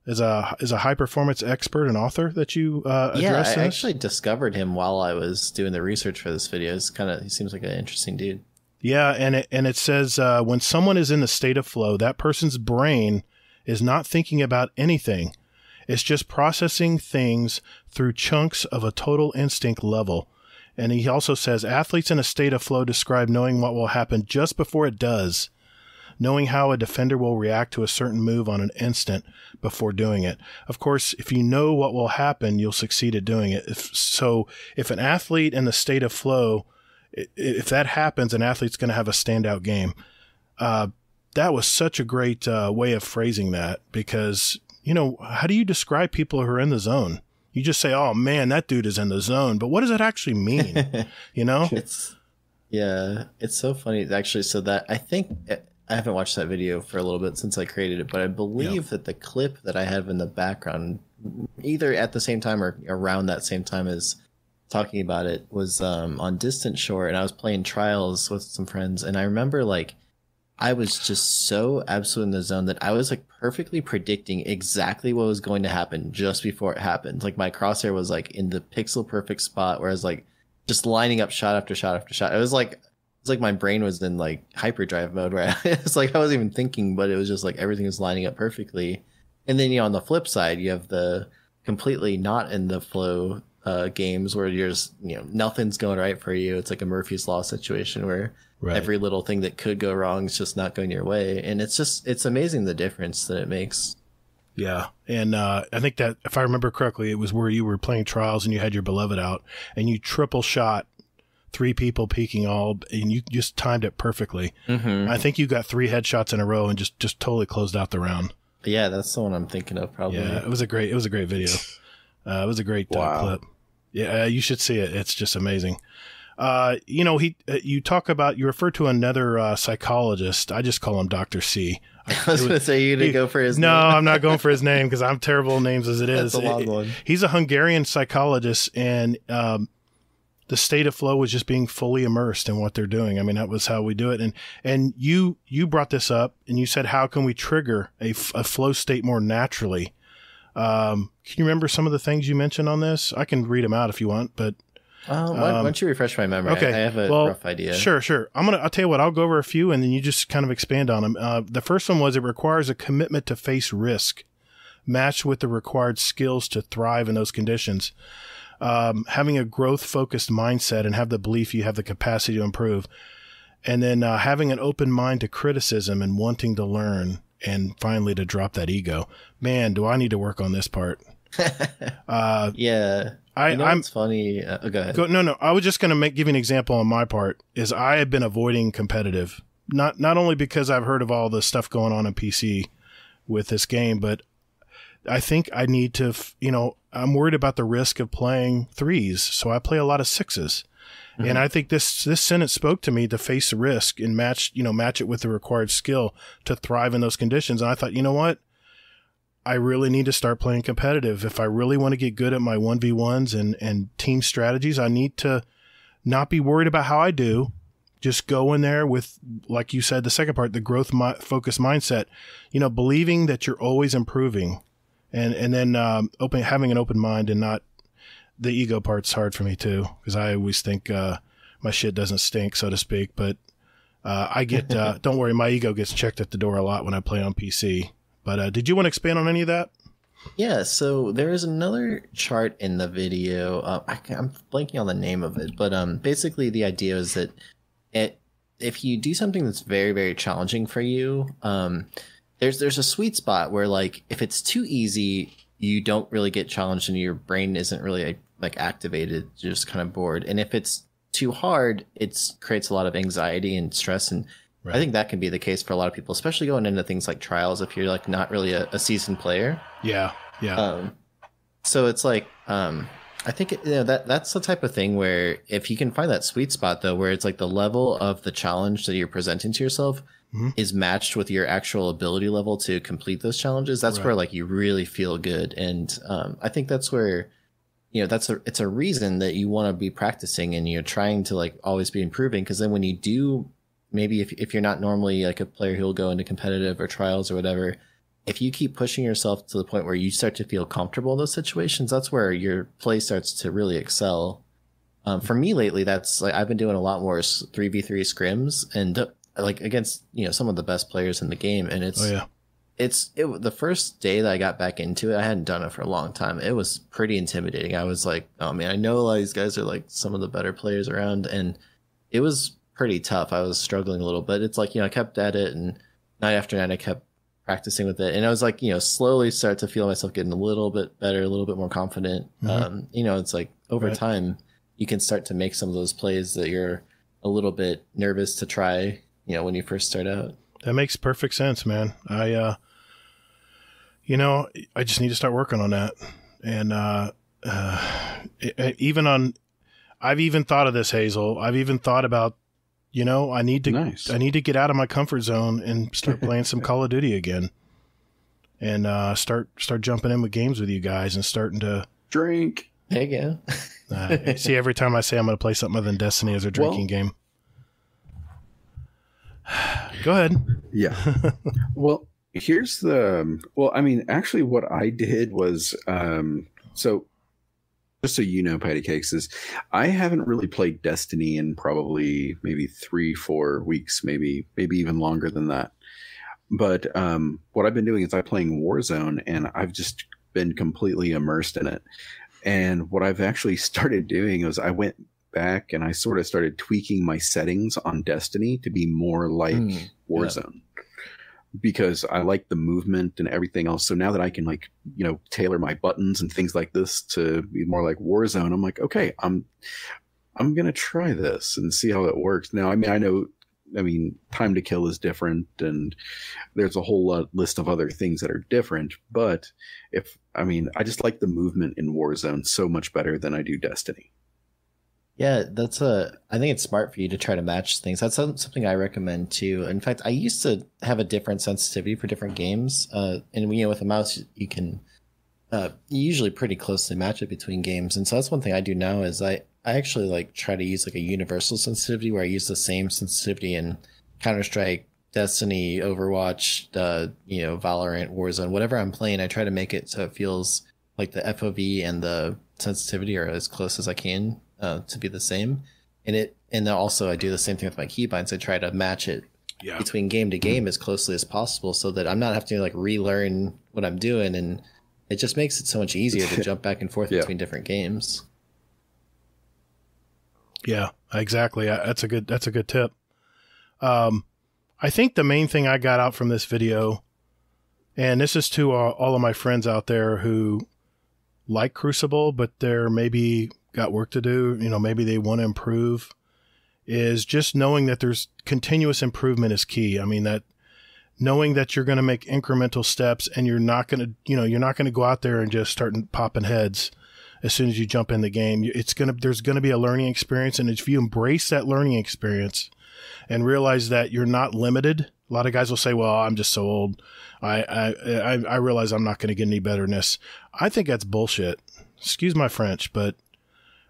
Is a high performance expert and author that you addressed. Yeah, I actually discovered him while I was doing the research for this video. He seems like an interesting dude. Yeah, and it says when someone is in the state of flow, that person's brain is not thinking about anything. It's just processing things through chunks of a total instinct level. And he also says athletes in a state of flow describe knowing what will happen just before it does. Knowing how a defender will react to a certain move on an instant before doing it. Of course, if you know what will happen, you'll succeed at doing it. If an athlete in the state of flow, if that happens, an athlete's going to have a standout game. That was such a great way of phrasing that because, how do you describe people who are in the zone? You just say, oh, man, that dude is in the zone. But what does that actually mean? It's so funny, actually. So that I think... I haven't watched that video for a little bit since I created it, but I believe that the clip that I have in the background, either at the same time or around that same time as talking about it, was on Distant Shore, and I was playing Trials with some friends, and I remember like I was just so absolutely in the zone that I was like perfectly predicting exactly what was going to happen just before it happened. Like my crosshair was like in the pixel perfect spot where I was like just lining up shot after shot after shot. It was like my brain was in like hyperdrive mode where it's like I wasn't even thinking, but it was just like everything was lining up perfectly. And then, on the flip side, you have the completely not in the flow games where you're just, nothing's going right for you. It's like a Murphy's Law situation where every little thing that could go wrong is just not going your way. And it's amazing the difference that it makes. Yeah. And I think that if I remember correctly, it was where you were playing Trials and you had your beloved out and you triple shot 3 people peeking all, and you just timed it perfectly. Mm-hmm. I think you got 3 headshots in a row and just totally closed out the round. Yeah, that's the one I'm thinking of probably. Yeah, it was a great video. It was a great clip. Yeah, you should see it. It's just amazing. You talk about, you refer to another psychologist. I just call him Dr. C. I was going to say, you didn't go for his name. No, I'm not going for his name because I'm terrible at names as it is. That's a long one. He's a Hungarian psychologist, and the state of flow was just being fully immersed in what they're doing. I mean, that was how we do it. And you brought this up, and you said, how can we trigger a flow state more naturally? Can you remember some of the things you mentioned on this? I can read them out if you want, but why don't you refresh my memory? Okay. I have a rough idea. Sure. I'll tell you what, I'll go over a few and then you just kind of expand on them. The first one was, it requires a commitment to face risk matched with the required skills to thrive in those conditions. Having a growth focused mindset and have the belief you have the capacity to improve. And then having an open mind to criticism and wanting to learn, and finally to drop that ego. Man, do I need to work on this part. Yeah. It's funny. Go ahead. No. I was just going to give you an example on my part. Is I have been avoiding competitive, not only because I've heard of all the stuff going on PC with this game, but I think I need to, I'm worried about the risk of playing 3s. So I play a lot of 6s. Mm-hmm. And I think this sentence spoke to me, to face the risk and match it with the required skill to thrive in those conditions. And I thought, you know what? I really need to start playing competitive. If I really want to get good at my 1v1s and team strategies, I need to not be worried about how I do. Just go in there with, like you said, the second part, the growth focused mindset, believing that you're always improving, and then having an open mind, and not the ego part's hard for me too, because I always think my shit doesn't stink, so to speak. But I get, don't worry, my ego gets checked at the door a lot when I play on PC. But did you want to expand on any of that? Yeah, so there is another chart in the video. I'm blanking on the name of it, but basically the idea is that if you do something that's very, very challenging for you, there's a sweet spot where, like, if it's too easy, you don't really get challenged and your brain isn't really like activated. You're just kind of bored. And if it's too hard, it creates a lot of anxiety and stress. And right. I think that can be the case for a lot of people, especially going into things like Trials if you're like not really a seasoned player. Yeah. So it's like, I think that's the type of thing where if you can find that sweet spot though, where it's like the level of the challenge that you're presenting to yourself is matched with your actual ability level to complete those challenges, that's where like you really feel good. And I think that's where, it's a reason that you want to be practicing and you're trying to like always be improving. Because then when you do, maybe if you're not normally like a player who'll go into competitive or Trials or whatever, if you keep pushing yourself to the point where you start to feel comfortable in those situations, that's where your play starts to really excel. For me lately, that's like I've been doing a lot more 3v3 scrims and like against some of the best players in the game, and the first day that I got back into it, I hadn't done it for a long time. It was pretty intimidating. I was like, oh man, I know a lot of these guys are like some of the better players around, and it was pretty tough. I was struggling a little, but it's like I kept at it, and night after night I kept practicing with it, and I was like slowly start to feel myself getting a little bit better, a little bit more confident. It's like over time you can start to make some of those plays that you're a little bit nervous to try when you first start out. That makes perfect sense, man. I just need to start working on that. And I've even thought of this, Hazel. I've even thought about I need to get out of my comfort zone and start playing some Call of Duty again, and start jumping in with games with you guys and starting to drink. There you go. See, every time I say I'm going to play something other than Destiny as a drinking game. Go ahead. Yeah. Well, here's actually what I did was, so just so you know, Pattycakes, is I haven't really played Destiny in probably maybe 3-4 weeks, maybe even longer than that. But what I've been doing is I'm playing Warzone, and I've just been completely immersed in it. And what I've actually started doing is I went back and I sort of started tweaking my settings on Destiny to be more like Warzone. Because I like the movement and everything else. So now that I can tailor my buttons and things like this to be more like Warzone, I'm like, okay, I'm going to try this and see how it works. Now, I mean, time to kill is different and there's a whole list of other things that are different. But I just like the movement in Warzone so much better than I do Destiny. Yeah, I think it's smart for you to try to match things. That's something I recommend too. In fact, I used to have a different sensitivity for different games. And with a mouse, you can usually pretty closely match it between games. And so that's one thing I do now is I actually try to use a universal sensitivity where I use the same sensitivity in Counter-Strike, Destiny, Overwatch, Valorant, Warzone, whatever I'm playing. I try to make it so it feels like the FOV and the sensitivity are as close as I can. To be the same, and then also I do the same thing with my keybinds. I try to match it between game to game as closely as possible, so that I'm not having to relearn what I'm doing, and it just makes it so much easier to jump back and forth between different games. Yeah, exactly. That's a good tip. I think the main thing I got out from this video, and this is to all of my friends out there who like Crucible, but they're maybe got work to do, maybe they want to improve, is just knowing that there's continuous improvement is key. I mean, that knowing that you're going to make incremental steps and you're not going to go out there and just start popping heads as soon as you jump in the game. There's going to be a learning experience. And if you embrace that learning experience and realize that you're not limited, a lot of guys will say, well, I'm just so old. I realize I'm not going to get any better than this. I think that's bullshit. Excuse my French, but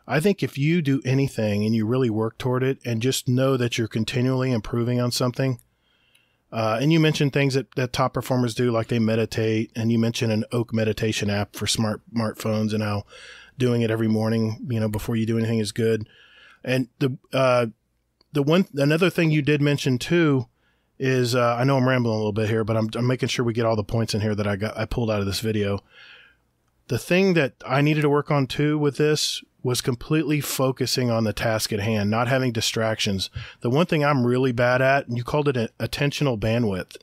I think if you do anything and you really work toward it and just know that you're continually improving on something, and you mentioned things that top performers do, like they meditate, and you mentioned an Oak meditation app for smartphones and how doing it every morning, before you do anything is good. And another thing you did mention too is, I know I'm rambling a little bit here, but I'm making sure we get all the points in here that I pulled out of this video. The thing that I needed to work on too with this was completely focusing on the task at hand, not having distractions. The one thing I'm really bad at, and you called it attentional bandwidth,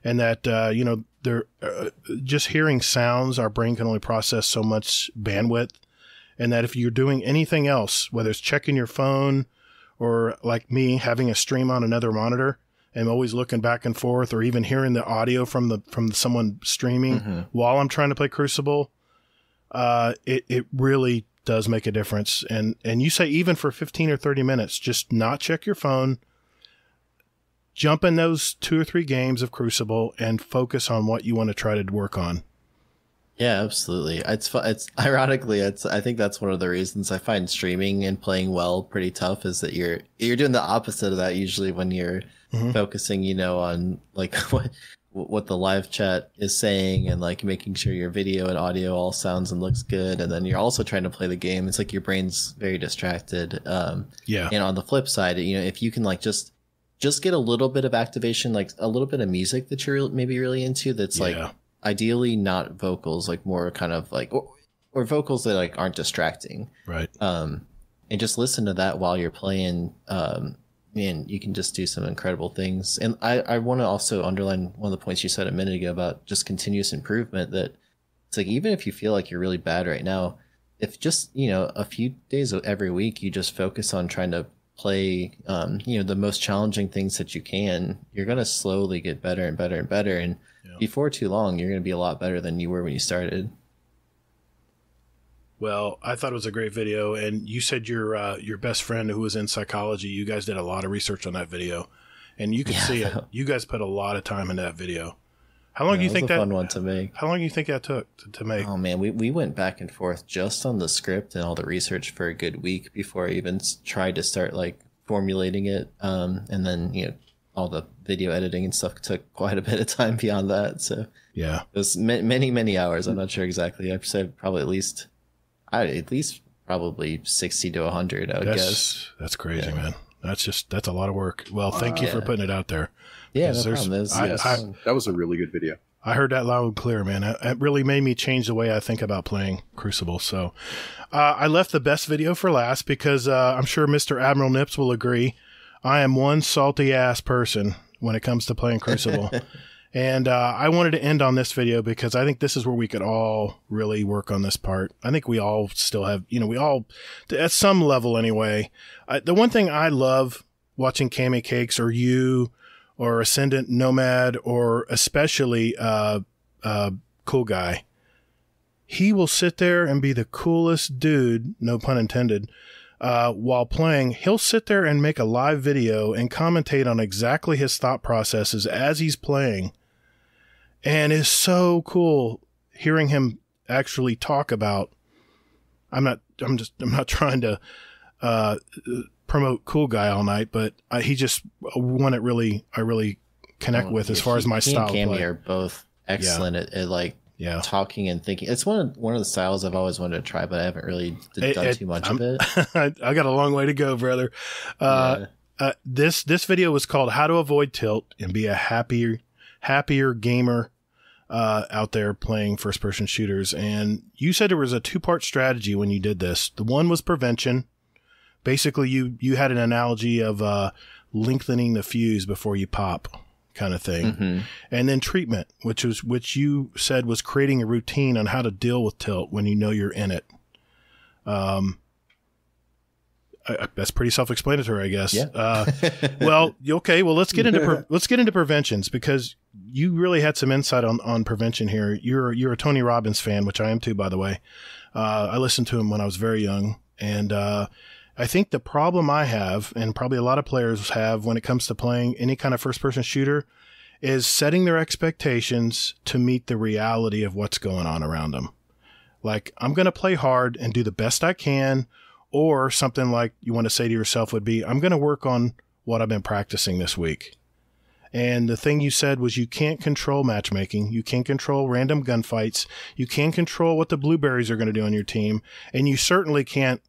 and that, just hearing sounds, our brain can only process so much bandwidth. And that if you're doing anything else, whether it's checking your phone or like me having a stream on another monitor and always looking back and forth, or even hearing the audio from someone streaming while I'm trying to play Crucible, it really does make a difference. And you say even for 15 or 30 minutes, just not check your phone, jump in those 2 or 3 games of Crucible and focus on what you want to try to work on. Yeah, absolutely. It's ironically, I think that's one of the reasons I find streaming and playing well pretty tough, is that you're doing the opposite of that usually when you're focusing, on what the live chat is saying and making sure your video and audio all sounds and looks good, and then you're also trying to play the game. It's like your brain's very distracted. And on the flip side, if you can just get a little bit of activation, a little bit of music that you're maybe really into, that's ideally not vocals, more kind of or vocals that aren't distracting, right? And just listen to that while you're playing. Man, you can just do some incredible things. And I want to also underline one of the points you said a minute ago about just continuous improvement, that it's even if you feel like you're really bad right now, if just, a few days of every week, you just focus on trying to play, the most challenging things that you can, you're going to slowly get better and better and better. And before too long, you're going to be a lot better than you were when you started. Well, I thought it was a great video, and you said your best friend who was in psychology, you guys did a lot of research on that video, and you could see it. You guys put a lot of time into that video. How long do you think that? Fun one to make. How long do you think that took to make? Oh man, we went back and forth just on the script and all the research for a good week before I even tried to start formulating it. And then all the video editing and stuff took quite a bit of time beyond that. So yeah, it was many hours. I'm not sure exactly. I'd say probably at least probably 60 to 100, I would guess. That's crazy, man. That's a lot of work. Well, thank you for putting it out there. Yeah, no problem. That was a really good video. I heard that loud and clear, man. It really made me change the way I think about playing Crucible. So I left the best video for last because I'm sure Mr. Admiral Nips will agree. I am one salty ass person when it comes to playing Crucible. And I wanted to end on this video because I think this is where we could all really work on this part. I think we all still have, we all, at some level anyway. The one thing I love watching Pattycakes or you or Ascendant Nomad or especially Cool Guy, he will sit there and be the coolest dude, no pun intended, while playing. He'll sit there and make a live video and commentate on exactly his thought processes as he's playing. And it's so cool hearing him actually talk about, I'm not trying to promote Cool Guy all night, but he just one I really connect with as far as my style of play. He and Cammy are both excellent at like talking and thinking. It's one of the styles I've always wanted to try, but I haven't really done too much of it. I got a long way to go, brother. This video was called How to Avoid Tilt and Be a Happier Gamer out there playing first-person shooters. And you said there was a 2-part strategy when you did this. The one was prevention. Basically, you had an analogy of lengthening the fuse before you pop, kind of thing. Mm-hmm. And then treatment, which you said was creating a routine on how to deal with tilt when you know you're in it. That's pretty self-explanatory, I guess. Yeah. Well, okay. Well, let's get into preventions because you really had some insight on prevention here. You're a Tony Robbins fan, which I am too, by the way. I listened to him when I was very young, and I think the problem I have, and probably a lot of players have when it comes to playing any kind of first-person shooter, is setting their expectations to meet the reality of what's going on around them. Like, I'm going to play hard and do the best I can. Or something like you want to say to yourself would be, I'm going to work on what I've been practicing this week. And the thing you said was you can't control matchmaking. You can't control random gunfights. You can't control what the blueberries are going to do on your team. And you certainly can't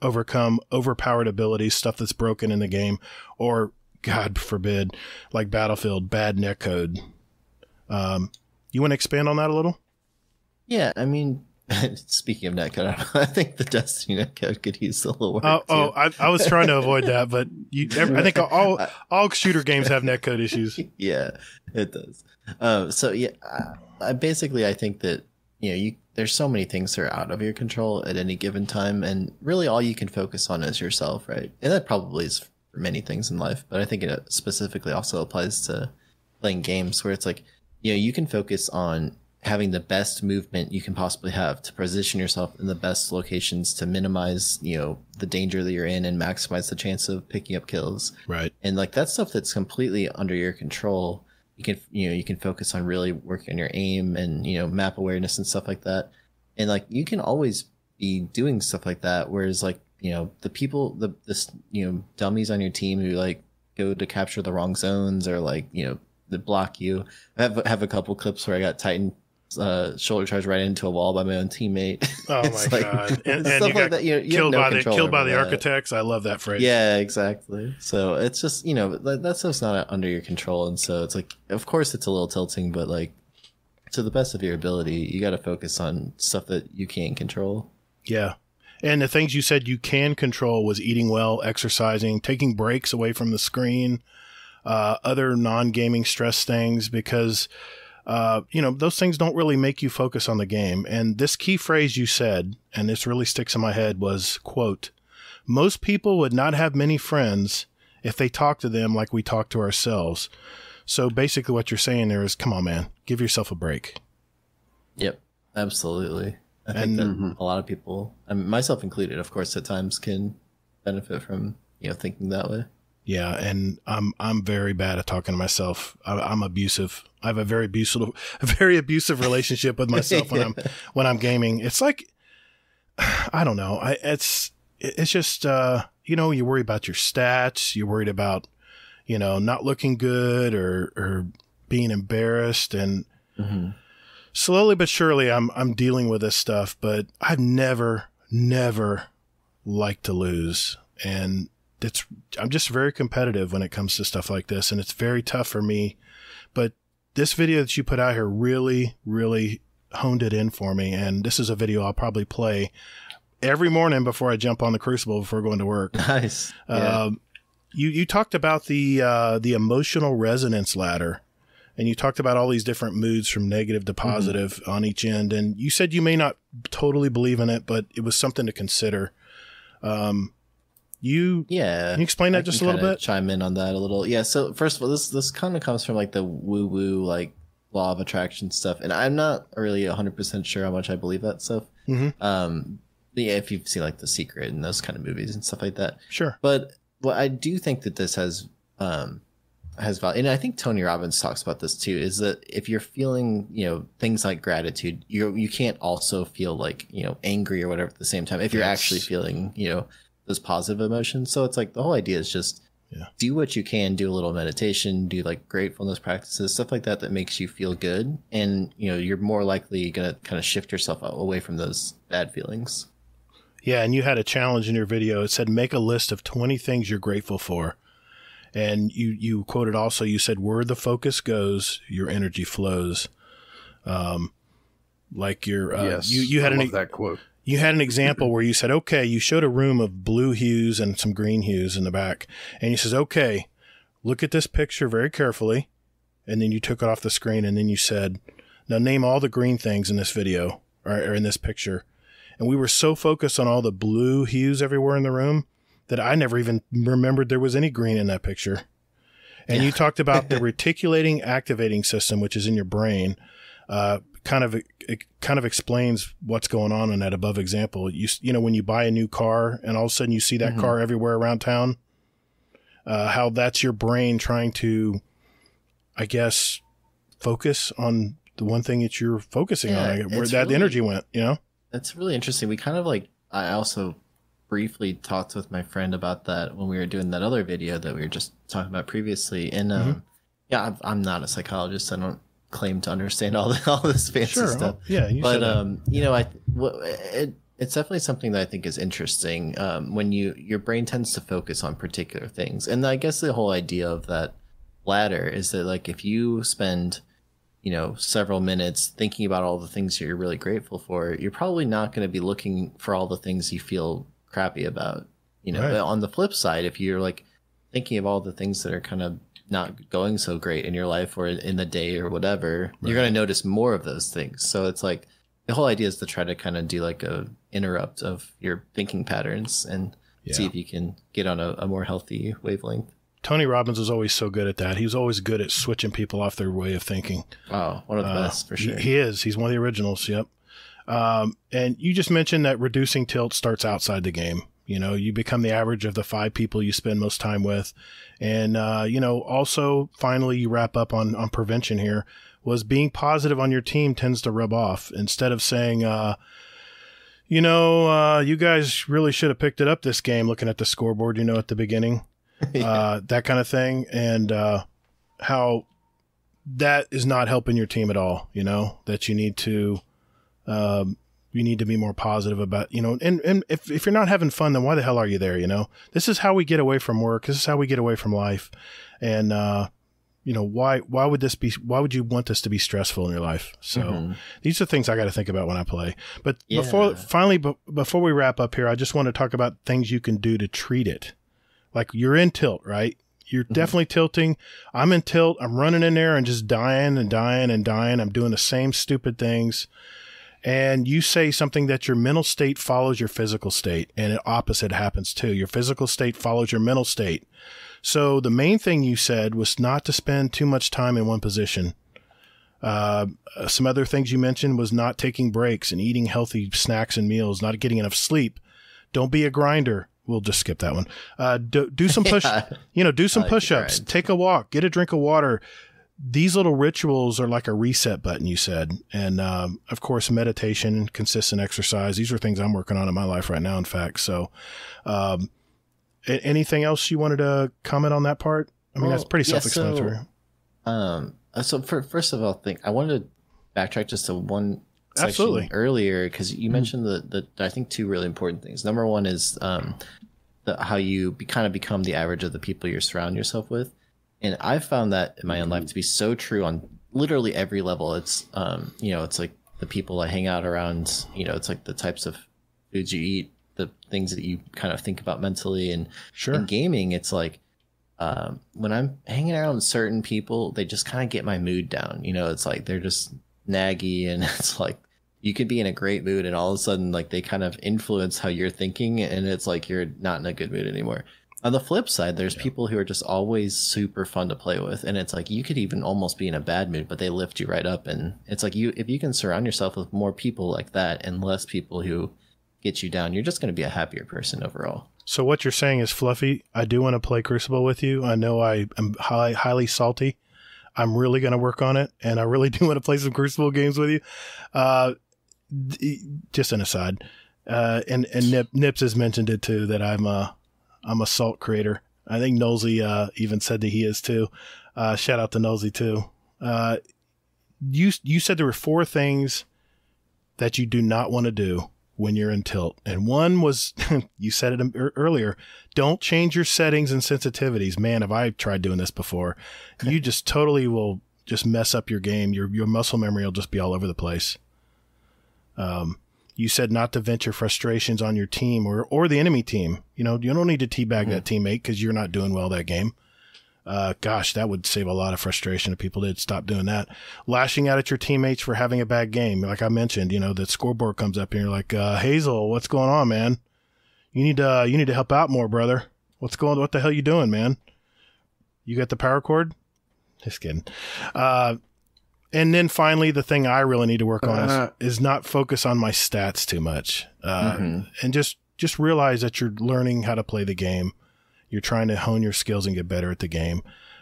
overcome overpowered abilities, stuff that's broken in the game, or, God forbid, like Battlefield, bad netcode. You want to expand on that a little? Yeah, I mean... Speaking of netcode, I think the Destiny netcode could use a little work. I was trying to avoid that, but I think all shooter games have netcode issues. Yeah, it does. I think that there's so many things that are out of your control at any given time, and really all you can focus on is yourself, right? And that probably is for many things in life, but I think it specifically also applies to playing games where it's like you can focus on having the best movement you can possibly have to position yourself in the best locations to minimize, the danger that you're in and maximize the chance of picking up kills. Right. And like that stuff that's completely under your control. You can focus on really working on your aim and, map awareness and stuff like that. And like, you can always be doing stuff like that. Whereas like, the people, the dummies on your team who like go to capture the wrong zones or like, that block you. I have a couple clips where I got Titan shoulder charge right into a wall by my own teammate. Oh my God. And stuff you like that. You killed by the that. architects. I love that phrase. Yeah, exactly. So it's just, that stuff's not under your control. And so it's like, of course it's a little tilting, but like to the best of your ability, you got to focus on stuff that you can control. Yeah. And the things you said you can control was eating well, exercising, taking breaks away from the screen, other non-gaming stress things, because those things don't really make you focus on the game. And this key phrase you said, and this really sticks in my head, was, quote, most people would not have many friends if they talked to them like we talk to ourselves. So basically what you're saying there is, come on, man, give yourself a break. Yep, absolutely. I think that a lot of people, myself included, of course, at times can benefit from, thinking that way. Yeah, and I'm very bad at talking to myself. I'm abusive. I have a very abusive relationship with myself when I'm gaming. It's like, I don't know. It's just you worry about your stats. You're worried about not looking good or being embarrassed, and slowly but surely I'm dealing with this stuff. But I've never liked to lose, and I'm just very competitive when it comes to stuff like this, and it's very tough for me. But this video that you put out here really, really honed it in for me. And this is a video I'll probably play every morning before I jump on the Crucible before going to work. Nice. Yeah. You talked about the emotional resonance ladder, and you talked about all these different moods from negative to positive on each end. And you said you may not totally believe in it, but it was something to consider. Can you explain that just a little bit? Chime in on that a little. Yeah. So first of all, this kind of comes from like the woo woo, like law of attraction stuff. And I'm not really 100% sure how much I believe that stuff. Yeah, if you've seen like The Secret and those kind of movies and stuff like that. Sure. But what I do think that this has value, and I think Tony Robbins talks about this too, is that if you're feeling, things like gratitude, you can't also feel like, angry or whatever at the same time if you're actually feeling, those positive emotions. So it's like the whole idea is just do what you can, do a little meditation, do like gratefulness practices, stuff like that makes you feel good. And, you're more likely going to kind of shift yourself away from those bad feelings. Yeah, and you had a challenge in your video. It said, make a list of 20 things you're grateful for. And you quoted also, you said, where the focus goes, your energy flows. Like your, you had that quote. You had an example where you said, okay, you showed a room of blue hues and some green hues in the back. And you says, okay, look at this picture very carefully. And then you took it off the screen. And then you said, now name all the green things in this video or in this picture. And we were so focused on all the blue hues everywhere in the room that I never even remembered there was any green in that picture. And you talked about the reticulating activating system, which is in your brain. It kind of explains what's going on in that above example. You know, when you buy a new car and all of a sudden you see that car everywhere around town, how that's your brain trying to, I guess, focus on the one thing that you're focusing on, where that energy went, That's really interesting. We kind of I also briefly talked with my friend about that when we were doing that other video that we were just talking about previously. And I'm not a psychologist. I don't claim to understand all this fancy stuff. It's definitely something that I think is interesting when your brain tends to focus on particular things. And I guess the whole idea of that ladder is that if you spend several minutes thinking about all the things you're really grateful for, you're probably not going to be looking for all the things you feel crappy about. But on the flip side, if you're thinking of all the things that are kind of not going so great in your life or in the day or whatever, you're going to notice more of those things. So it's the whole idea is to try to kind of do a interrupt of your thinking patterns and see if you can get on a more healthy wavelength. Tony Robbins was always so good at that. He was always good at switching people off their way of thinking. Oh, one of the best for sure. He is. He's one of the originals. Yep. And you just mentioned that reducing tilt starts outside the game. You become the average of the 5 people you spend most time with. And, also finally you wrap up on prevention here was being positive on your team tends to rub off instead of saying, you guys really should have picked it up this game looking at the scoreboard, at the beginning. That kind of thing, and how that is not helping your team at all. That you need to be more positive about. And if you're not having fun, then why the hell are you there? This is how we get away from work. This is how we get away from life. And why would this be? Why would you want this to be stressful in your life? So these are things I got to think about when I play. But before we wrap up here, I just want to talk about things you can do to treat it. You're in tilt, right? You're definitely tilting. I'm in tilt. I'm running in there and just dying and dying and dying. I'm doing the same stupid things. And you say something that your mental state follows your physical state, and the opposite happens too. Your physical state follows your mental state. So the main thing you said was not to spend too much time in one position. Some other things you mentioned was not taking breaks and eating healthy snacks and meals, not getting enough sleep. Don't be a grinder. We'll just skip that one. Do some push, do some push-ups, take a walk, get a drink of water. These little rituals are like a reset button, you said. And, of course, meditation, consistent exercise. These are things I'm working on in my life right now, in fact. So, anything else you wanted to comment on that part? I mean, that's pretty self-explanatory. First of all, I wanted to backtrack just to one section earlier, because you mentioned the I think 2 really important things. Number one is how you kind of become the average of the people you surround yourself with, and I've found that in my own life to be so true on literally every level. It's it's like the people I hang out around. It's like the types of foods you eat, the things that you kind of think about mentally, and in gaming, it's like when I'm hanging out with certain people, they just kind of get my mood down. It's like they're just naggy, and it's like you could be in a great mood, and all of a sudden, like they kind of influence how you're thinking, and it's like you're not in a good mood anymore. On the flip side, there's people who are just always super fun to play with, and it's like you could even almost be in a bad mood, but they lift you right up. And it's like if you can surround yourself with more people like that and less people who get you down, you're just going to be a happier person overall. So what you're saying is, Fluffy, I do want to play Crucible with you. I know I am highly salty. I'm really going to work on it, and I really do want to play some Crucible games with you. Just an aside. And Nips has mentioned it too, that I'm a salt creator. I think Nolsey even said that he is too. Shout out to Nolsey too. You said there were 4 things that you do not want to do when you're in tilt, and one was you said it earlier, don't change your settings and sensitivities. Man, have I tried doing this before. You just totally will just mess up your game. Your muscle memory will just be all over the place. You said not to vent your frustrations on your team or the enemy team. You don't need to teabag that teammate because you're not doing well that game. Gosh, that would save a lot of frustration if people did stop doing that. Lashing out at your teammates for having a bad game. Like I mentioned, the scoreboard comes up and you're like, Hazel, what's going on, man? You need to help out more, brother. What the hell you doing, man? You got the power cord? Just kidding. And then finally, the thing I really need to work on is not focus on my stats too much. And just realize that you're learning how to play the game. You're trying to hone your skills and get better at the game.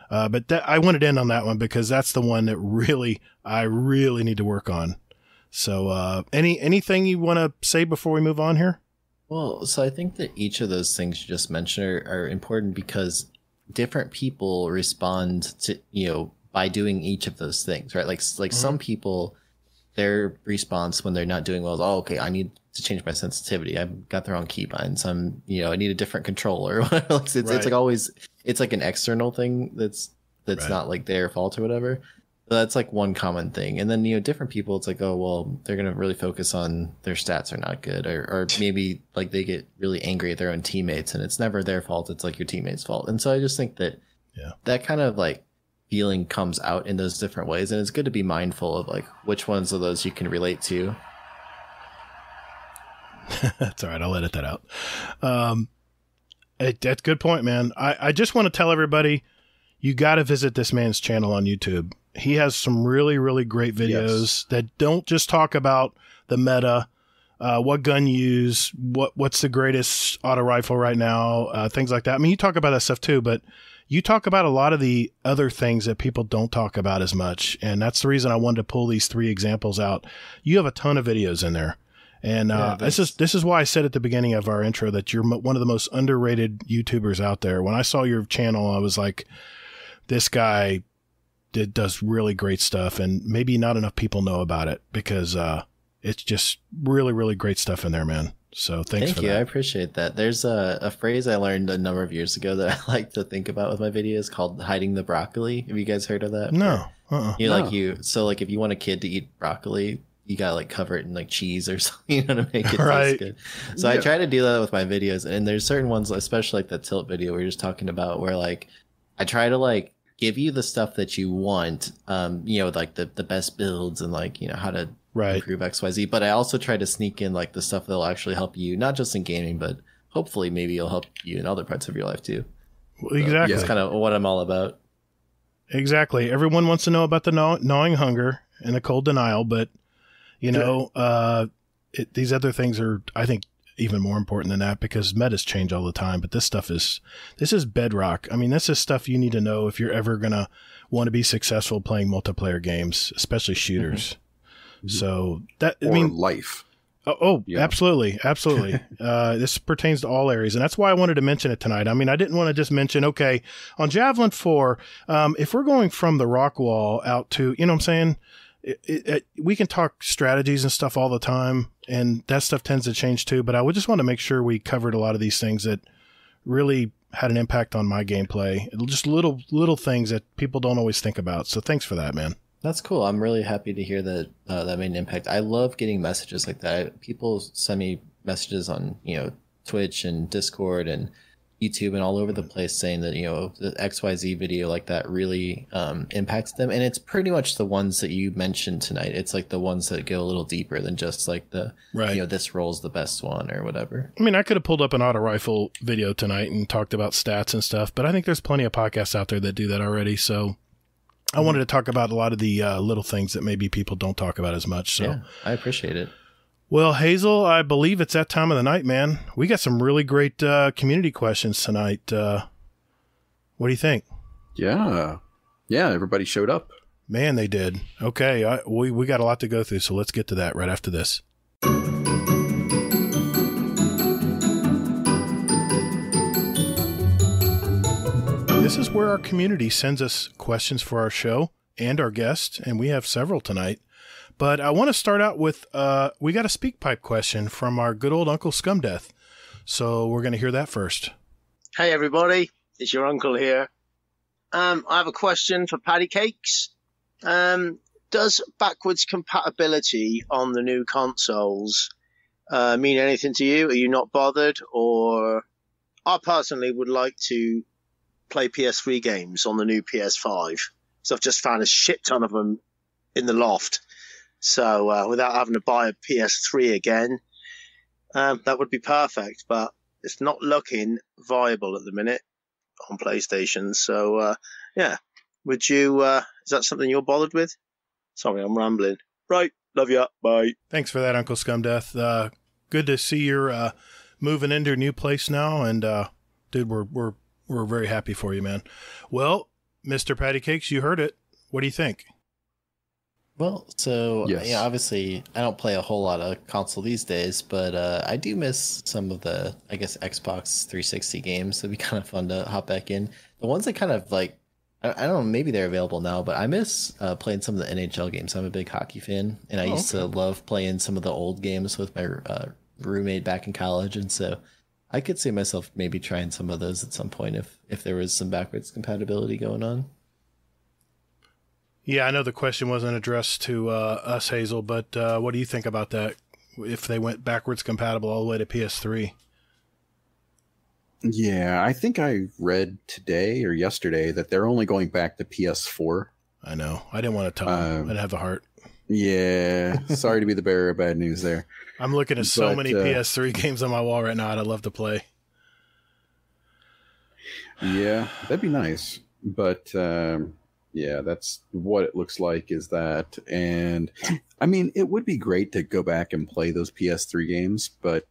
But I wanted to end on that one because that's the one that I really need to work on. So anything you want to say before we move on here? Well, so I think that each of those things you just mentioned are important because different people respond to, by doing each of those things, right? Like some people, their response when they're not doing well is, oh, okay, I need to change my sensitivity. I've got the wrong keybinds. I need a different controller. It's like always, it's like an external thing that's not like their fault or whatever. So that's like one common thing. And then, different people, it's like, oh, well, they're going to really focus on their stats are not good. Or maybe like they get really angry at their own teammates and it's never their fault. It's like your teammate's fault. And so I just think that that kind of like feeling comes out in those different ways. And it's good to be mindful of like which ones of those you can relate to. That's all right. I'll edit that out. That's a good point, man. I just want to tell everybody, you got to visit this man's channel on YouTube. He has some really, really great videos that don't just talk about the meta, what gun you use, what's the greatest auto rifle right now, things like that. I mean, you talk about that stuff too, but you talk about a lot of the other things that people don't talk about as much. And that's the reason I wanted to pull these 3 examples out. You have a ton of videos in there. And this is why I said at the beginning of our intro that you're one of the most underrated YouTubers out there. When I saw your channel, I was like, this guy does really great stuff, and maybe not enough people know about it because it's just really, really great stuff in there, man. So thanks for that. Thank you. I appreciate that. There's a phrase I learned a number of years ago that I like to think about with my videos called hiding the broccoli. Have you guys heard of that? No. So like if you want a kid to eat broccoli, you gotta like cover it in like cheese or something, to make it taste good. So I try to do that with my videos, and there's certain ones, especially like that tilt video we were just talking about, where like I try to like give you the stuff that you want, like the best builds and like, how to improve XYZ. But I also try to sneak in like the stuff that'll actually help you, not just in gaming, but hopefully maybe it'll help you in other parts of your life too. Well, exactly. That's kind of what I'm all about. Exactly. Everyone wants to know about the gnawing hunger and the cold denial, but these other things are, I think, even more important than that because metas change all the time. But this is bedrock. I mean, this is stuff you need to know if you're ever going to want to be successful playing multiplayer games, especially shooters. Mm-hmm. So life. Absolutely. Absolutely. This pertains to all areas. And that's why I wanted to mention it tonight. I mean, I didn't want to just mention, okay, on Javelin 4, if we're going from the rock wall out to, you know what I'm saying? We can talk strategies and stuff all the time, and that stuff tends to change too. But I would just want to make sure we covered a lot of these things that really had an impact on my gameplay. Just little things that people don't always think about. So thanks for that, man. That's cool. I'm really happy to hear that that made an impact. I love getting messages like that. People send me messages on, Twitch and Discord and YouTube and all over the place saying that, the XYZ video like that really impacts them. And it's pretty much the ones that you mentioned tonight. It's like the ones that go a little deeper than just like the, Right. This roll's the best one or whatever. I mean, I could have pulled up an auto rifle video tonight and talked about stats and stuff, but I think there's plenty of podcasts out there that do that already. So I wanted to talk about a lot of the little things that maybe people don't talk about as much. So Yeah, I appreciate it. Well, Hazel, I believe it's that time of the night, man. We got some really great community questions tonight. What do you think? Yeah. Yeah, everybody showed up. Man, they did. Okay, we got a lot to go through, so let's get to that right after this. This is where our community sends us questions for our show and our guests, and we have several tonight. But I want to start out with, we got a speak pipe question from our good old Uncle Scumdeath. So we're going to hear that first. Hey everybody, it's your uncle here. I have a question for Pattycakes. Does backwards compatibility on the new consoles mean anything to you? Are you not bothered? Or I personally would like to play PS3 games on the new PS5. So I've just found a shit ton of them in the loft. So without having to buy a PS3 again, that would be perfect. But it's not looking viable at the minute on PlayStation. So yeah, would you? Is that something you're bothered with? Sorry, I'm rambling. Right, love ya. Bye. Thanks for that, Uncle Scumdeath. Good to see you're moving into a new place now, and dude, we're very happy for you, man. Well, Mr. Pattycakes, you heard it. What do you think? Well, so Yes. yeah, obviously I don't play a whole lot of console these days, but I do miss some of the, I guess, Xbox 360 games. It'd be kind of fun to hop back in. The ones that kind of like, I don't know, maybe they're available now, but I miss playing some of the NHL games. I'm a big hockey fan, and I used to love playing some of the old games with my roommate back in college, and so I could see myself maybe trying some of those at some point if there was some backwards compatibility going on. Yeah, I know the question wasn't addressed to us, Hazel, but what do you think about that? If they went backwards compatible all the way to PS3? Yeah, I think I read today or yesterday that they're only going back to PS4. I know. I didn't want to tell them. I didn't have the heart. Yeah, sorry to be the bearer of bad news there. I'm looking at so But, many PS3 games on my wall right now I'd love to play. Yeah, that'd be nice. But yeah, that's what it looks like is that. And I mean, it would be great to go back and play those PS3 games, but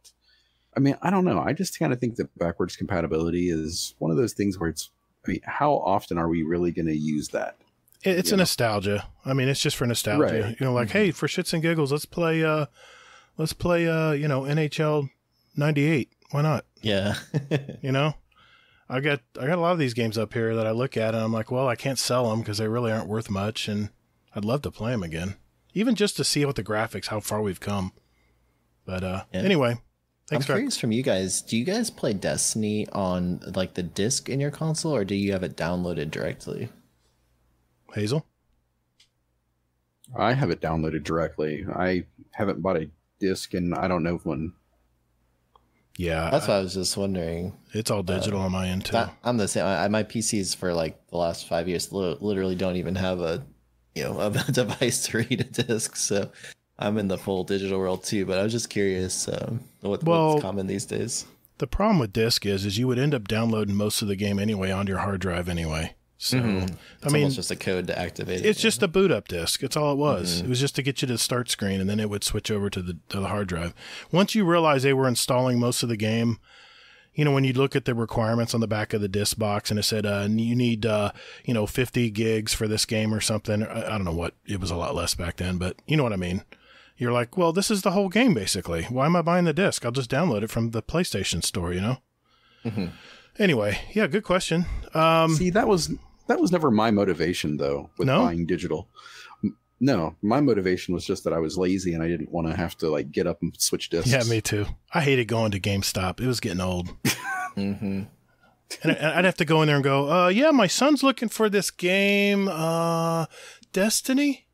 I mean, I don't know. I just kind of think that backwards compatibility is one of those things where it's, I mean, how often are we really going to use that? It's a nostalgia. I mean, it's just for nostalgia. Right. You know, like, hey, for shits and giggles, let's play NHL 98. Why not? Yeah. You know? I got a lot of these games up here that I look at and I'm like, well, I can't sell them because they really aren't worth much, and I'd love to play them again, even just to see what the graphics, how far we've come. But anyway, I'm thanks for curious from you guys. Do you guys play Destiny on like the disc in your console, or do you have it downloaded directly? Hazel. I have it downloaded directly. I haven't bought a disc and I don't know when. Yeah, That's what I was just wondering. it's all digital on my end too. I'm the same. My PCs for like the last 5 years literally don't even have a device to read a disc. So I'm in the full digital world too. But I was just curious what's common these days. The problem with disc is you would end up downloading most of the game anyway onto your hard drive anyway. So It's almost just a code to activate it. it's just a boot up disk. It's all it was. It was just to get you to the start screen, and then it would switch over to the hard drive. Once you realize they were installing most of the game, you know, when you look at the requirements on the back of the disc box and it said you need 50 gigs for this game or something. I don't know what, it was a lot less back then, but you know what I mean. You're like, well, this is the whole game basically. Why am I buying the disc? I'll just download it from the PlayStation store, you know. Anyway, yeah, good question. See, that was never my motivation though with No? buying digital. No, my motivation was just that I was lazy and I didn't want to have to like get up and switch discs. Yeah, me too. I hated going to GameStop. It was getting old. And I'd have to go in there and go, yeah, my son's looking for this game. Destiny?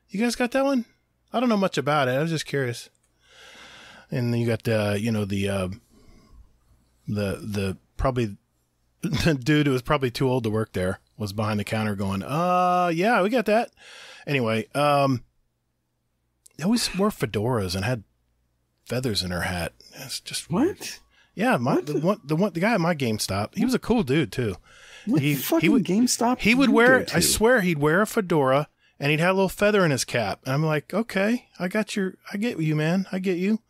You guys got that one? I don't know much about it. I was just curious. And you got the probably the dude who was probably too old to work there was behind the counter going, yeah, we got that. Anyway, they always wore fedoras and had feathers in her hat. It's just What? weird. Yeah, the guy at my GameStop, he was a cool dude too. What fucking GameStop? He would wear, I swear, he'd wear a fedora and he'd have a little feather in his cap. And I'm like, okay, I get you, man. I get you.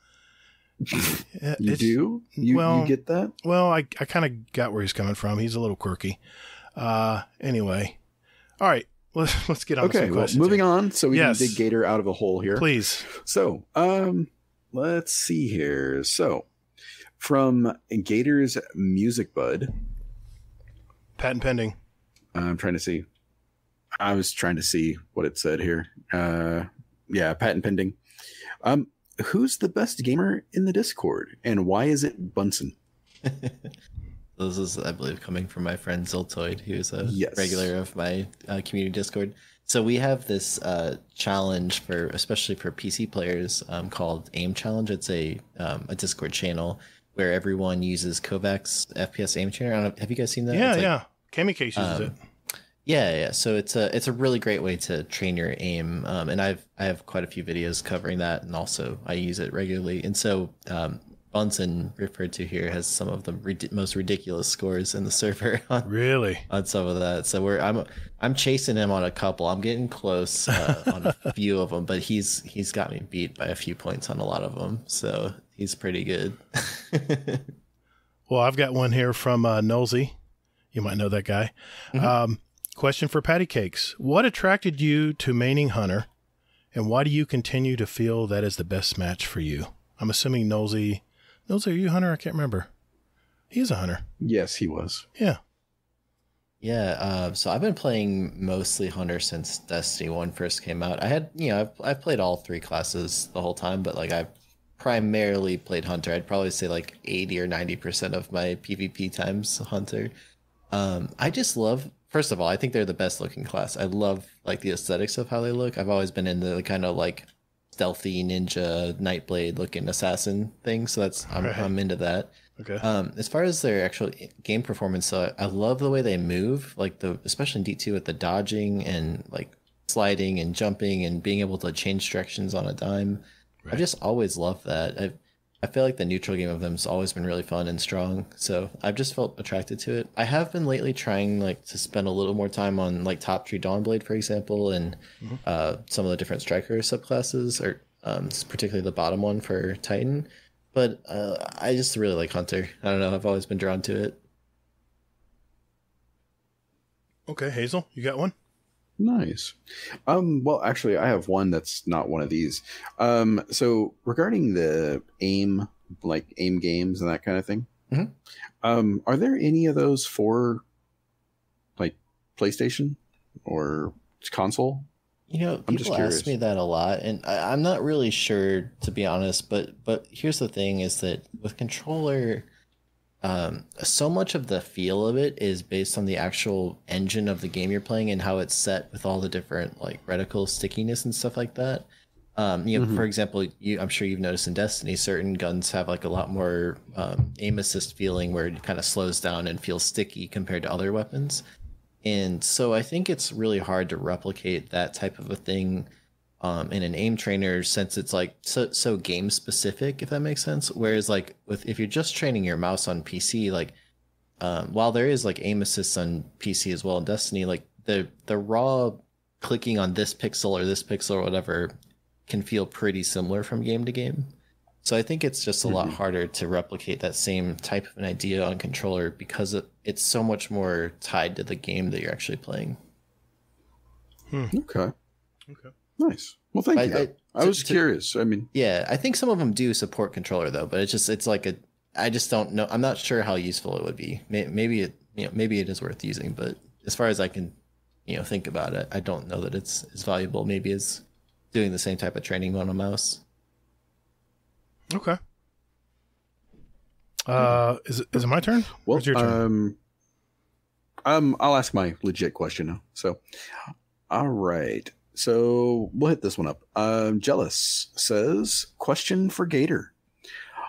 You do? You get that? Well, I kind of got where he's coming from. He's a little quirky. Anyway. All right. Let's get on to some questions. Moving on so we can dig Gator out of a hole here. Please. So, let's see here. So, from Gator's Music Bud. Patent pending. I'm trying to see. I was trying to see what it said here. Yeah, patent pending. Who's the best gamer in the Discord, and why is it Bunsen? This is, I believe, coming from my friend Zoltoid, who's a regular of my community Discord. So we have this challenge especially for PC players, called AIM Challenge. It's a Discord channel where everyone uses Kovacs FPS aim trainer. I don't know, have you guys seen that? Yeah. Kamikaze uses it. Yeah. So it's a really great way to train your aim, and I have quite a few videos covering that, and also I use it regularly. And so Bunsen, referred to here, has some of the most ridiculous scores in the server on some of that. So I'm chasing him on a couple. I'm getting close on a few of them, but he's got me beat by a few points on a lot of them. So he's pretty good. Well, I've got one here from Nolsey. You might know that guy. Mm-hmm. Question for Pattycakes. What attracted you to maining Hunter, and why do you continue to feel that is the best match for you? I'm assuming Nolsey, are you Hunter? I can't remember. He is a Hunter. Yes, he was. Yeah. Yeah, so I've been playing mostly Hunter since Destiny 1 first came out. I've played all three classes the whole time, but like I've primarily played Hunter. I'd probably say like 80 or 90% of my PvP time's Hunter. I just love, first of all, I think they're the best looking class. I love like the aesthetics of how they look. I've always been into the kind of like stealthy ninja Nightblade looking assassin thing, so I'm into that. Okay. As far as their actual game performance, I love the way they move, like especially in D2 with the dodging and like sliding and jumping and being able to change directions on a dime. Right. I've just always loved that. I feel like the neutral game of them has always been really fun and strong, so I've just felt attracted to it. I have been lately trying like to spend a little more time on like Top Tree Dawnblade, for example, and some of the different striker subclasses, or particularly the bottom one for Titan. But I just really like Hunter. I don't know. I've always been drawn to it. Okay, Hazel, you got one? Nice. Well, actually, I have one that's not one of these. So regarding the aim games and that kind of thing, are there any of those for like PlayStation or console? People ask me that a lot, and I'm not really sure, to be honest. But here's the thing: is that with controller, so much of the feel of it is based on the actual engine of the game you're playing and how it's set with all the different like reticle stickiness and stuff like that. For example, I'm sure you've noticed in Destiny, certain guns have like a lot more aim assist feeling, where it kind of slows down and feels sticky compared to other weapons. And so I think it's really hard to replicate that type of a thing in an aim trainer, since it's like so game specific, if that makes sense. Whereas like if you're just training your mouse on PC, like while there is like aim assists on PC as well in Destiny, like the raw clicking on this pixel or whatever can feel pretty similar from game to game. So I think it's just a lot harder to replicate that same type of an idea on controller, because it's so much more tied to the game that you're actually playing. Okay. Nice. Well, thank you. I was curious. I mean, yeah, I think some of them do support controller though, but it's like I just don't know. I'm not sure how useful it would be. Maybe it is worth using, but as far as I can, think about it, I don't know that it's as valuable maybe as doing the same type of training on a mouse. Okay. Is it my turn? Well, it's your turn. I'll ask my legit question now. So, All right. So we'll hit this one up. Jealous says, question for Gator.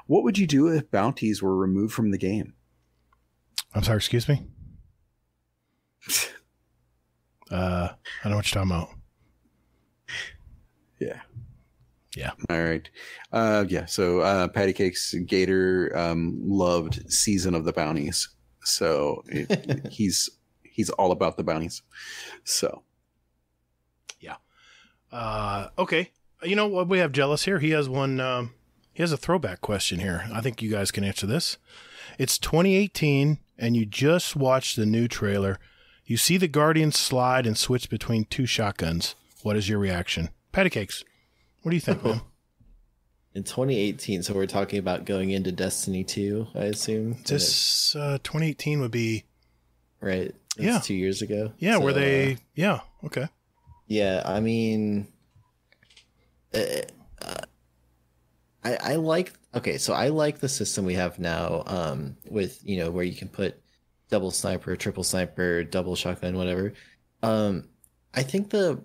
What would you do if bounties were removed from the game? I'm sorry, excuse me? I don't know what you're talking about. Yeah. Yeah. All right. Yeah. So Pattycakes Gator loved Season of the Bounties. So he's all about the bounties. So. Yeah. Okay. You know what? We have Jealous here. He has one. He has a throwback question here. I think you guys can answer this. It's 2018, and you just watched the new trailer. You see the Guardians slide and switch between two shotguns. What is your reaction? Pattycakes, what do you think, man? In 2018, so we're talking about going into Destiny 2, I assume. This 2018 would be... Right. That's 2 years ago. Yeah, so, where they... yeah, okay. Yeah, I mean... I like... Okay, so I like the system we have now with, you know, where you can put double sniper, triple sniper, double shotgun, whatever. I think the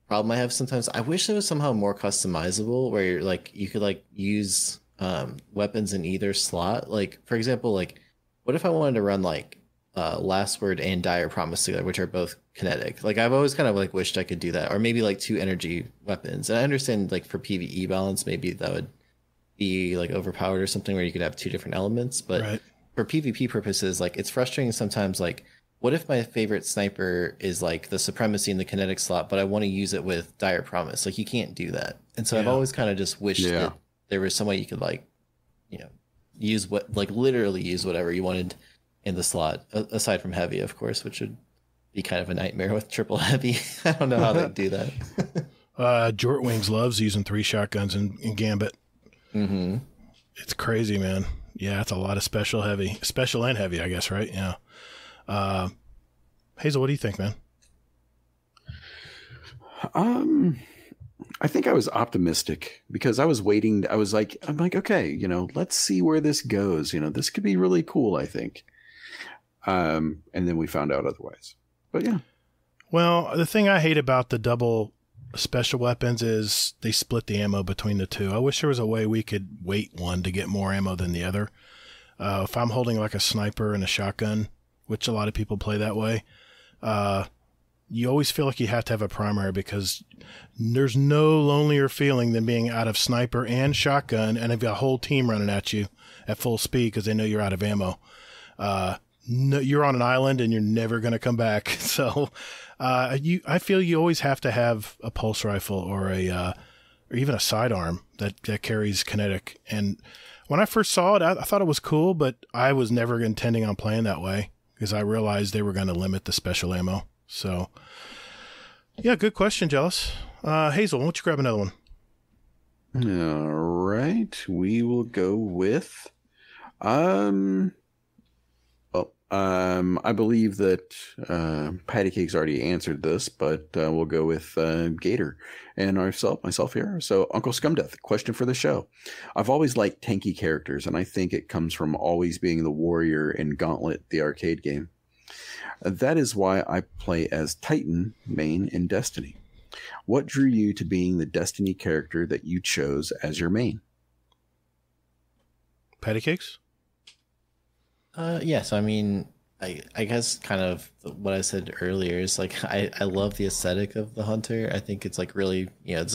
problem I have sometimes, I wish it was somehow more customizable where you're like you could like use weapons in either slot. Like for example, like what if I wanted to run like Last Word and Dire Promise together, which are both kinetic? Like I've always kind of like wished I could do that, or maybe like two energy weapons. And I understand like for PvE balance, maybe that would be like overpowered or something where you could have two different elements, but Right. For PvP purposes, like it's frustrating sometimes. Like, what if my favorite sniper is like the Supremacy in the kinetic slot, but I want to use it with Dire Promise? Like, you can't do that. And so I've always kind of just wished that there was some way you could like, you know, use what like literally use whatever you wanted in the slot, aside from heavy, of course, which would be kind of a nightmare with triple heavy. I don't know how they do that. Jortwings loves using 3 shotguns in Gambit. Mm-hmm. It's crazy, man. Yeah, it's a lot of special and heavy, I guess, right? Yeah. Hazel, what do you think, man? I think I was optimistic because I was waiting. I'm like, okay, you know, let's see where this goes. You know, this could be really cool, I think. And then we found out otherwise. But yeah. Well, the thing I hate about the double special weapons is they split the ammo between the two. I wish there was a way we could weight one to get more ammo than the other. If I'm holding like a sniper and a shotgun, which a lot of people play that way, you always feel like you have to have a primary because there's no lonelier feeling than being out of sniper and shotgun and have got a whole team running at you at full speed because they know you're out of ammo. No, you're on an island and you're never going to come back. So I feel you always have to have a pulse rifle or even a sidearm that carries kinetic. And when I first saw it, I thought it was cool, but I was never intending on playing that way because I realized they were going to limit the special ammo. So, yeah, good question, Jealous. Hazel, why don't you grab another one? All right. We will go with... I believe that Pattycakes already answered this, but we'll go with Gator and myself here. So, Uncle Scumdeath, question for the show. I've always liked tanky characters, and I think it comes from always being the warrior in Gauntlet, the arcade game. That is why I play as Titan main in Destiny. What drew you to being the Destiny character that you chose as your main? Pattycakes? Yes, I mean, I guess kind of what I said earlier is like I love the aesthetic of the Hunter. I think it's like really, you know,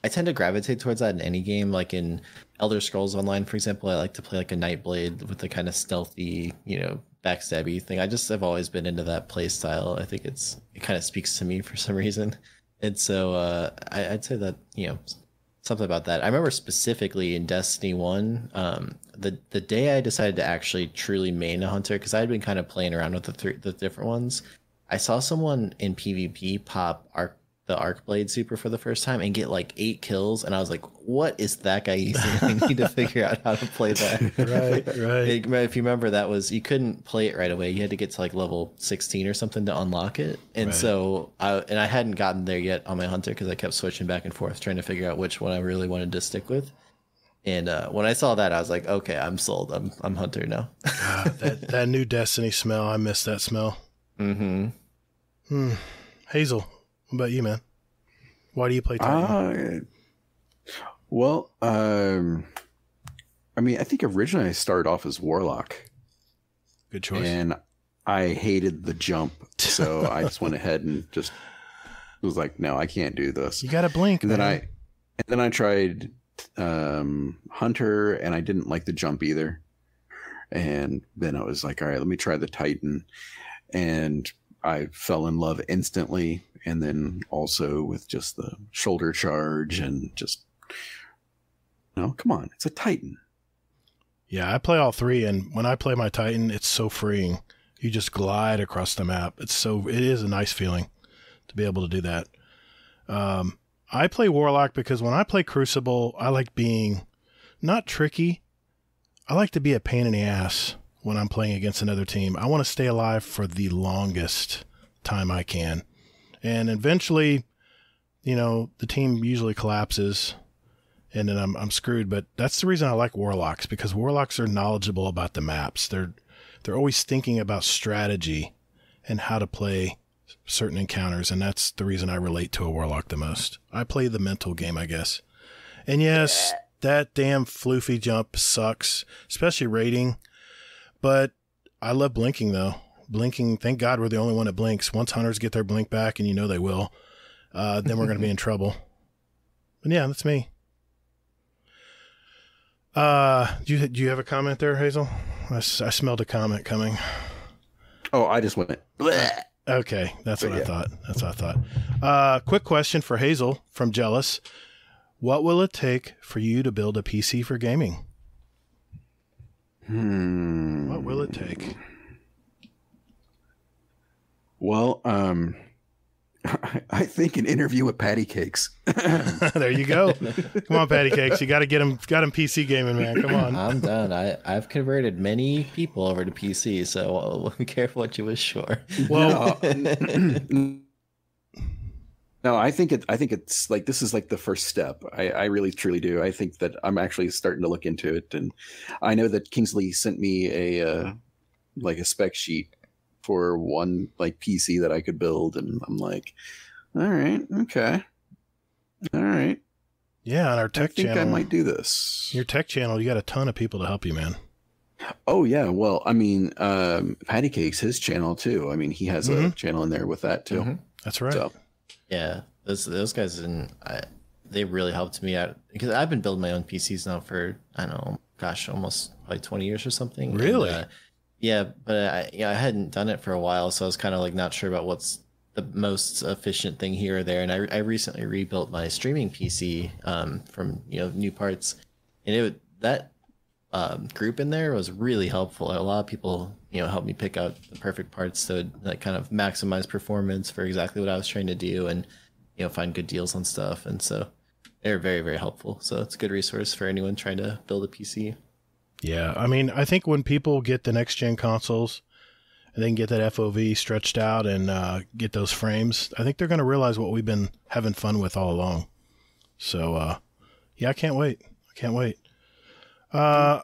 I tend to gravitate towards that in any game. Like in Elder Scrolls Online, for example, I like to play like a Nightblade with the kind of stealthy, you know, backstabby thing. I've always been into that play style. I think it kind of speaks to me for some reason. And so I'd say that, you know, something about that. I remember specifically in Destiny 1, the day I decided to actually truly main a Hunter, because I had been kind of playing around with the different ones, I saw someone in PvP pop the Arcblade super for the first time and get like 8 kills, and I was like, what is that guy using? I need to figure out how to play that. Right. If you remember, that was, you couldn't play it right away. You had to get to like level 16 or something to unlock it. And so I hadn't gotten there yet on my Hunter because I kept switching back and forth trying to figure out which one I really wanted to stick with. And when I saw that, I was like, okay, I'm sold. I'm Hunter now. God, that new Destiny smell, I miss that smell. Mm-hmm. Hazel, What about you, man? Why do you play Titan? Well, I mean, I think originally I started off as Warlock. Good choice. And I hated the jump, so I just went ahead and just was like, no, I can't do this. You got to blink. And man. then I tried Hunter, and I didn't like the jump either. And then I was like, all right, let me try the Titan. And I fell in love instantly. And then also with just the shoulder charge and just, no, come on, it's a Titan. Yeah, I play all three, and when I play my Titan, it's so freeing. You just glide across the map. It is a nice feeling to be able to do that. I play Warlock because when I play Crucible, I like being not tricky. I like to be a pain in the ass when I'm playing against another team. I want to stay alive for the longest time I can. And eventually, the team usually collapses, and then I'm screwed. But that's the reason I like Warlocks, because Warlocks are knowledgeable about the maps. They're always thinking about strategy and how to play certain encounters, and that's the reason I relate to a Warlock the most. I play the mental game, I guess. And yes, that damn floofy jump sucks, especially raiding. But I love blinking, though. Blinking, thank God we're the only one that blinks. Once hunters get their blink back, and they will, then we're going to be in trouble. But yeah, that's me. Do you have a comment there, Hazel? I smelled a comment coming. Oh, I just went, bleh. Okay, that's what I thought. That's what I thought. Quick question for Hazel from Jealous. What will it take for you to build a PC for gaming? What will it take? Well, I think an interview with Pattycakes. There you go. Come on, Pattycakes. You got to get him PC gaming, man. Come on. I'm done. I've converted many people over to PC, so be careful what you wish for. Well, no, I think it's like, this is like the first step. I really truly do. I think that I'm actually starting to look into it, and I know that Kingsley sent me a spec sheet for one like PC that I could build, and I'm like, all right, okay, all right. Yeah, on our tech channel, I think I might do this. Your tech channel, you got a ton of people to help you, man. Oh yeah, well, I mean, Pattycakes, his channel too. I mean, he has a channel in there with that too. Mm-hmm. That's right. So. Yeah, those guys, they really helped me out, because I've been building my own PCs now for, I don't know, gosh, almost like 20 years or something. Really? And, yeah, but I hadn't done it for a while, so I was kind of like not sure about what's the most efficient thing here or there. And I recently rebuilt my streaming PC from new parts, and that group in there was really helpful. A lot of people helped me pick out the perfect parts to like kind of maximize performance for exactly what I was trying to do, and find good deals on stuff. And so they're very, very helpful. So it's a good resource for anyone trying to build a PC. Yeah, I mean, I think when people get the next gen consoles and they can get that FOV stretched out and get those frames, I think they're going to realize what we've been having fun with all along. So, yeah, I can't wait. I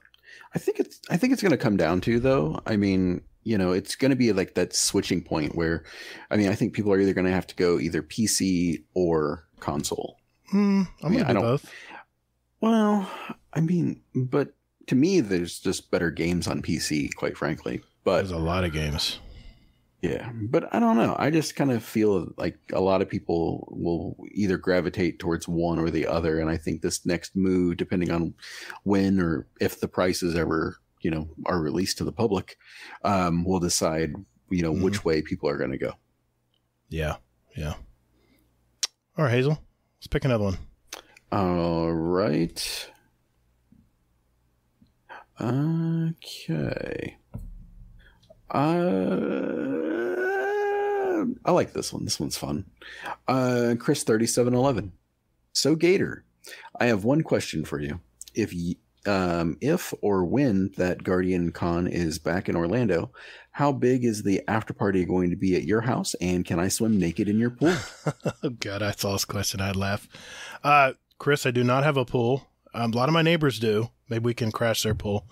think it's going to come down to, though. I mean, it's going to be like that switching point where, I mean, I think people are either going to have to go either PC or console. I'm going to do both. Well, I mean, but to me, there's just better games on PC, quite frankly. But there's a lot of games. Yeah, but I don't know. I just kind of feel like a lot of people will either gravitate towards one or the other. And I think this next move, depending on when or if the prices ever, are released to the public, will decide, which way people are going to go. Yeah. Yeah. All right, Hazel, let's pick another one. All right. Okay. I like this one. This one's fun. Chris 3711. So Gator, I have one question for you. If or when that Guardian Con is back in Orlando, how big is the after party going to be at your house, and can I swim naked in your pool? Oh God, I saw this question, I'd laugh. Chris, I do not have a pool. A lot of my neighbors do. Maybe we can crash their pool.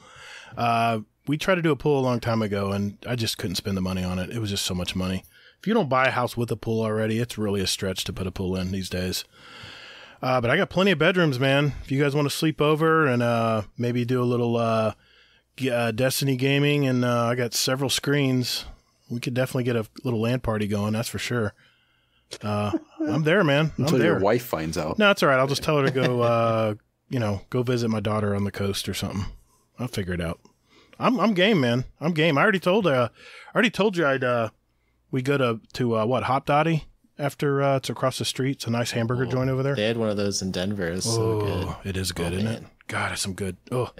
We tried to do a pool a long time ago, and I just couldn't spend the money on it. It was just so much money. If you don't buy a house with a pool already, it's really a stretch to put a pool in these days. But I got plenty of bedrooms, man. If you guys want to sleep over and maybe do a little Destiny gaming, and I got several screens, we could definitely get a little LAN party going, that's for sure. I'm there, man. Until I'm there. your wife finds out. No, it's all right. I'll just tell her to go, go visit my daughter on the coast or something. I'll figure it out. I'm game, man. I'm game. I already told you we go to what, Hop Dotty after it's across the street. It's a nice hamburger joint over there. They had one of those in Denver. It's so good. It is good, isn't it? God, it's some good. Oh,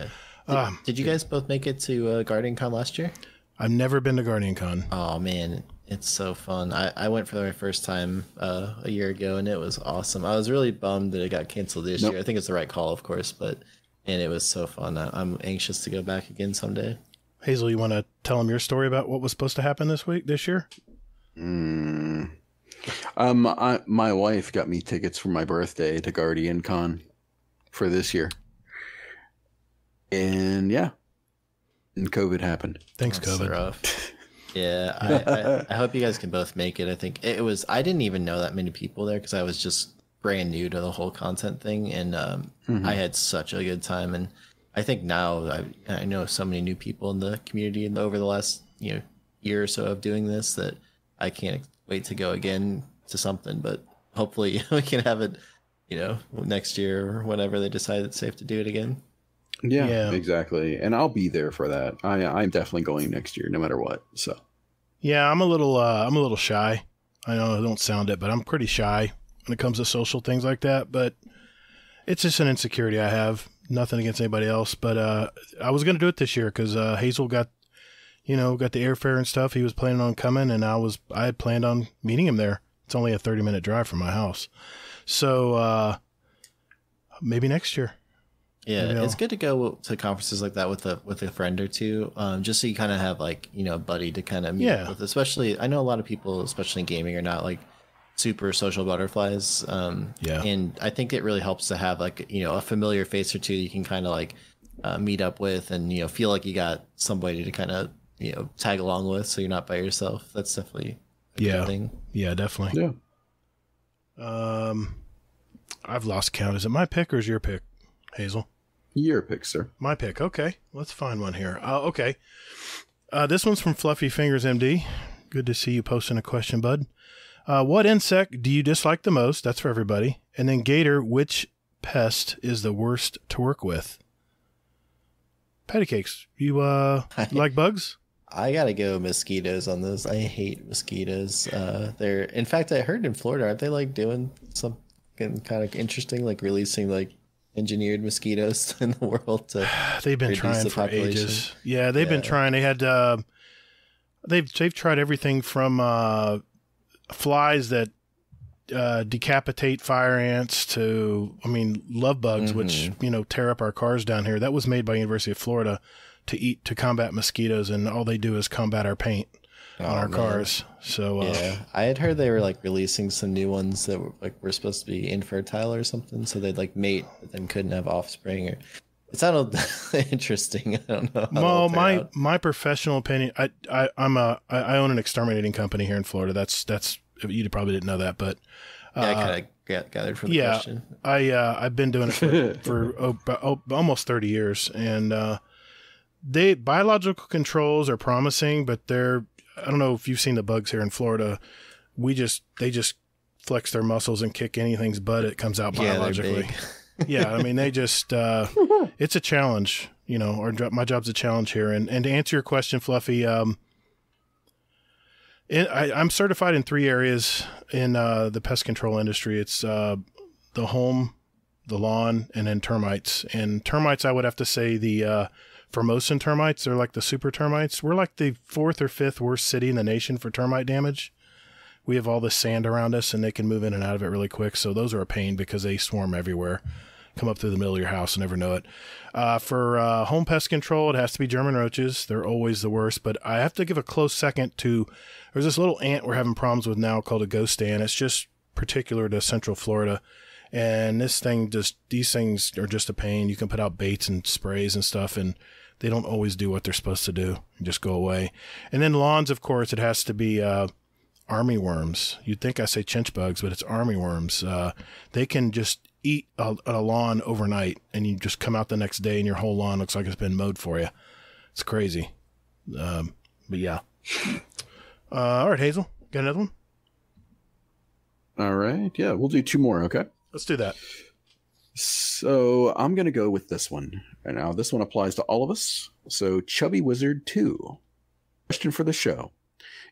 yeah. Did you guys both make it to Guardian Con last year? I've never been to Guardian Con. Oh man, it's so fun. I went for my first time a year ago, and it was awesome. I was really bummed that it got canceled this year. I think it's the right call, of course, but it was so fun. I'm anxious to go back again someday. Hazel, you want to tell them your story about what was supposed to happen this year? My wife got me tickets for my birthday to Guardian Con for this year. And yeah. And COVID happened. Thanks, That's COVID. Rough. Yeah, I hope you guys can both make it. I think I didn't even know that many people there because I was just brand new to the whole content thing. And I had such a good time. And I think now I know so many new people in the community and over the last year or so of doing this that I can't wait to go again to something. But hopefully we can have it, next year or whenever they decide it's safe to do it again. Yeah, exactly. And I'll be there for that. I'm definitely going next year, no matter what. So, yeah, I'm a little shy. I know I don't sound it, but I'm pretty shy when it comes to social things like that. But it's just an insecurity I have. Nothing against anybody else, but I was going to do it this year because Hazel got the airfare and stuff. He was planning on coming, and I had planned on meeting him there. It's only a 30-minute drive from my house, so maybe next year. Yeah, it's good to go to conferences like that with a friend or two, just so you kind of have a buddy to kind of meet up with. Especially, I know a lot of people, especially in gaming, are not like super social butterflies. And I think it really helps to have a familiar face or two you can kind of meet up with, and feel like you got somebody to kind of tag along with, so you're not by yourself. That's definitely a good thing. Yeah, definitely. Yeah. I've lost count. Is it my pick or is your pick, Hazel? Your pick, sir. My pick. Okay. Let's find one here. Okay. This one's from Fluffy Fingers MD. Good to see you posting a question, bud. What insect do you dislike the most? That's for everybody. And then Gator, which pest is the worst to work with? Pattycakes, you like bugs? I gotta go mosquitoes on this. I hate mosquitoes. In fact, I heard in Florida, aren't they doing something kind of interesting, releasing engineered mosquitoes in the world to they've been trying for ages. Yeah, they've been trying. They had they've tried everything from flies that decapitate fire ants to love bugs, which tear up our cars down here. That was made by University of Florida to combat mosquitoes, and all they do is combat our paint on our cars. So I had heard they were releasing some new ones that were supposed to be infertile or something, so they'd mate but then couldn't have offspring. Or it sounded interesting. I don't know. Well, my professional opinion, I own an exterminating company here in Florida. That's you probably didn't know that, but I kind of gathered from the question. I've been doing it for almost 30 years, and biological controls are promising, but I don't know if you've seen the bugs here in Florida. They just flex their muscles and kick anything's butt. It comes out biologically. Yeah, they just it's a challenge. My job's a challenge here. And to answer your question, Fluffy, I'm certified in 3 areas in the pest control industry. It's the home, the lawn, and then termites. And termites, I would have to say the Formosan termites. They're like the super termites. We're like the 4th or 5th worst city in the nation for termite damage. We have all this sand around us, and they can move in and out of it really quick. So those are a pain because they swarm everywhere, come up through the middle of your house and never know it. For home pest control, it has to be German roaches. They're always the worst. But I have to give a close second to, there's this little ant we're having problems with now called a ghost ant. It's just particular to Central Florida. And these things are just a pain. You can put out baits and sprays and stuff, and they don't always do what they're supposed to do and just go away. And then lawns, of course, it has to be army worms. You'd think I say chinch bugs, but it's army worms. They can just eat a lawn overnight, and you just come out the next day and your whole lawn looks like it's been mowed for you. It's crazy. But yeah. All right, Hazel, got another one? All right. Yeah, we'll do 2 more. Okay. Let's do that. So I'm going to go with this one. And now this one applies to all of us. So Chubby Wizard 2. Question for the show.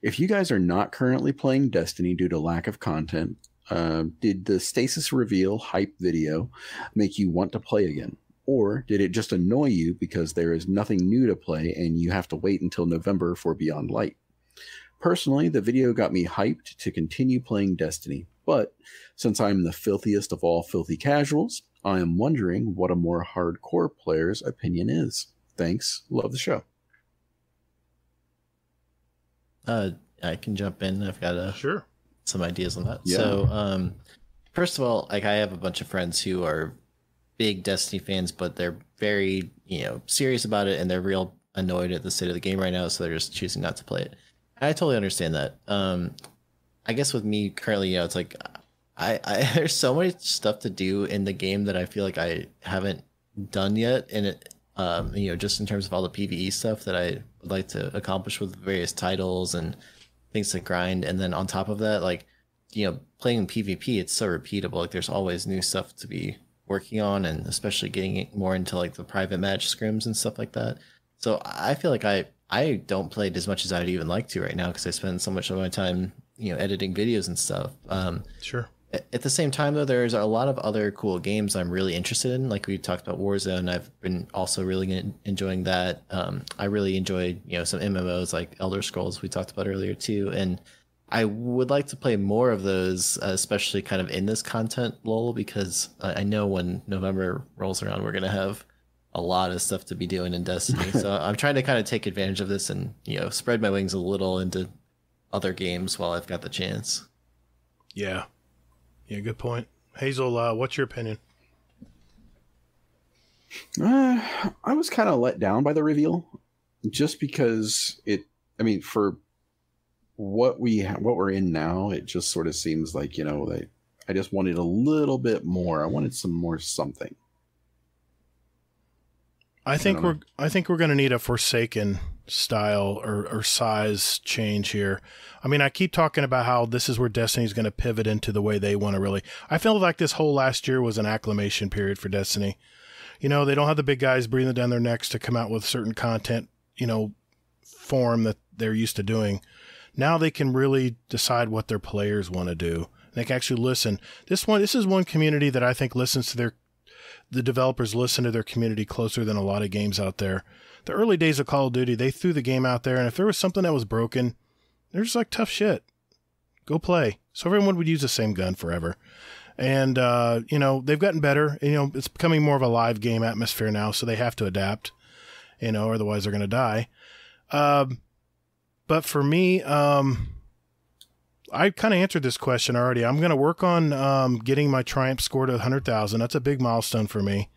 If you guys are not currently playing Destiny due to lack of content, did the Stasis reveal hype video make you want to play again? Or did it just annoy you because there is nothing new to play and you have to wait until November for Beyond Light? Personally, the video got me hyped to continue playing Destiny, but since I'm the filthiest of all filthy casuals, I am wondering what a more hardcore player's opinion is. Thanks. Love the show. I can jump in. I've got Sure. some ideas on that. Yeah. So, first of all, like I have a bunch of friends who are big Destiny fans, but they're very, serious about it, and they're real annoyed at the state of the game right now, so they're just choosing not to play it. And I totally understand that. I guess with me currently, it's like I there's so much stuff to do in the game that I feel like I haven't done yet, and it just in terms of all the PvE stuff that I would like to accomplish with various titles and things to grind. And then on top of that, like, playing PvP, it's so repeatable. Like there's always new stuff to be working on, and especially getting more into like the private match scrims and stuff like that. So I feel like I don't play it as much as I'd even like to right now because I spend so much of my time, editing videos and stuff. Sure. At the same time, though, there's a lot of other cool games I'm really interested in. Like we talked about Warzone, I've been also really enjoying that. I really enjoyed, some MMOs like Elder Scrolls we talked about earlier too. And I would like to play more of those, especially kind of in this content lull, because I know when November rolls around, we're going to have a lot of stuff to be doing in Destiny. So I'm trying to kind of take advantage of this and, spread my wings a little into other games while I've got the chance. Yeah. Yeah, good point. Hazel, what's your opinion? I was kind of let down by the reveal, just because for what we're in now, it just sort of seems like, I just wanted a little bit more. I wanted some more something. I think we're going to need a Forsaken style or size change here. I mean, I keep talking about how this is where Destiny's going to pivot into the way they want to really. I feel like this whole last year was an acclimation period for Destiny. They don't have the big guys breathing down their necks to come out with certain content, form that they're used to doing. Now they can really decide what their players want to do. They can actually listen. This is one community that I think listens to the developers listen to their community closer than a lot of games out there. The early days of Call of Duty, they threw the game out there, and if there was something that was broken, they're just like, tough shit. Go play. So everyone would use the same gun forever. And, they've gotten better. It's becoming more of a live game atmosphere now, so they have to adapt, otherwise they're going to die. But for me, I kind of answered this question already. I'm going to work on getting my Triumph score to 100,000. That's a big milestone for me.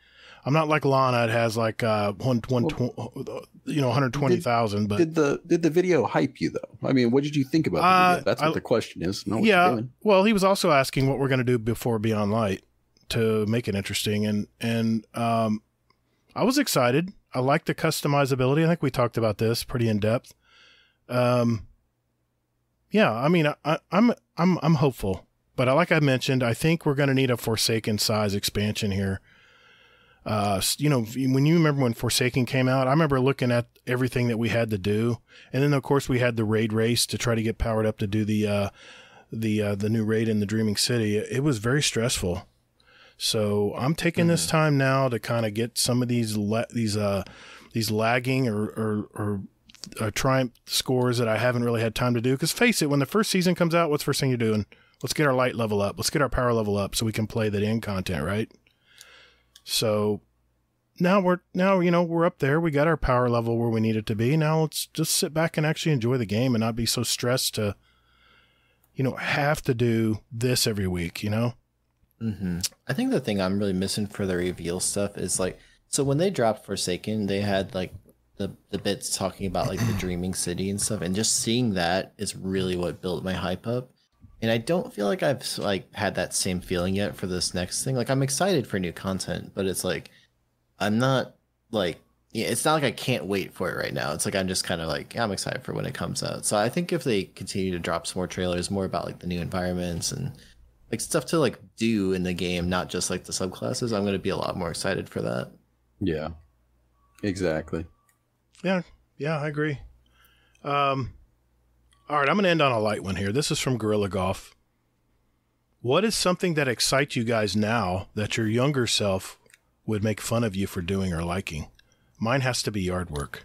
I'm not like Lana. It has like 120,000. But did the video hype you though? I mean, what did you think about the video? That's what the question is. Know what you're doing. Well, he was also asking what we're going to do before Beyond Light to make it interesting, and I was excited. I like the customizability. I think we talked about this pretty in depth. Yeah, I mean, I'm hopeful, but like I mentioned, I think we're going to need a Forsaken size expansion here. When you remember when Forsaken came out, I remember looking at everything that we had to do, and then of course we had the raid race to try to get powered up to do the new raid in the Dreaming City. It was very stressful. So I'm taking this time now to kind of get some of these lagging or Triumph scores that I haven't really had time to do. Because face it, when the first season comes out, what's the first thing you're doing? Let's get our light level up. Let's get our power level up so we can play that end content, right? So now we're up there. We got our power level where we need it to be. Now let's just sit back and actually enjoy the game and not be so stressed to, have to do this every week, Mm-hmm. I think the thing I'm really missing for the reveal stuff is like, so when they dropped Forsaken, they had like the bits talking about like the dreaming city and stuff, and just seeing that is really what built my hype up. And I don't feel like I've like had that same feeling yet for this next thing. Like I'm excited for new content, but it's like I'm not like it's not like I can't wait for it right now. It's like I'm just kind of like I'm excited for when it comes out. So I think if they continue to drop some more trailers, more about like the new environments and like stuff to like do in the game, not just like the subclasses, I'm going to be a lot more excited for that. Yeah, exactly. Yeah, I agree. All right, I'm going to end on a light one here. This is from Gorilla Golf. What is something that excites you guys now that your younger self would make fun of you for doing or liking? Mine has to be yard work.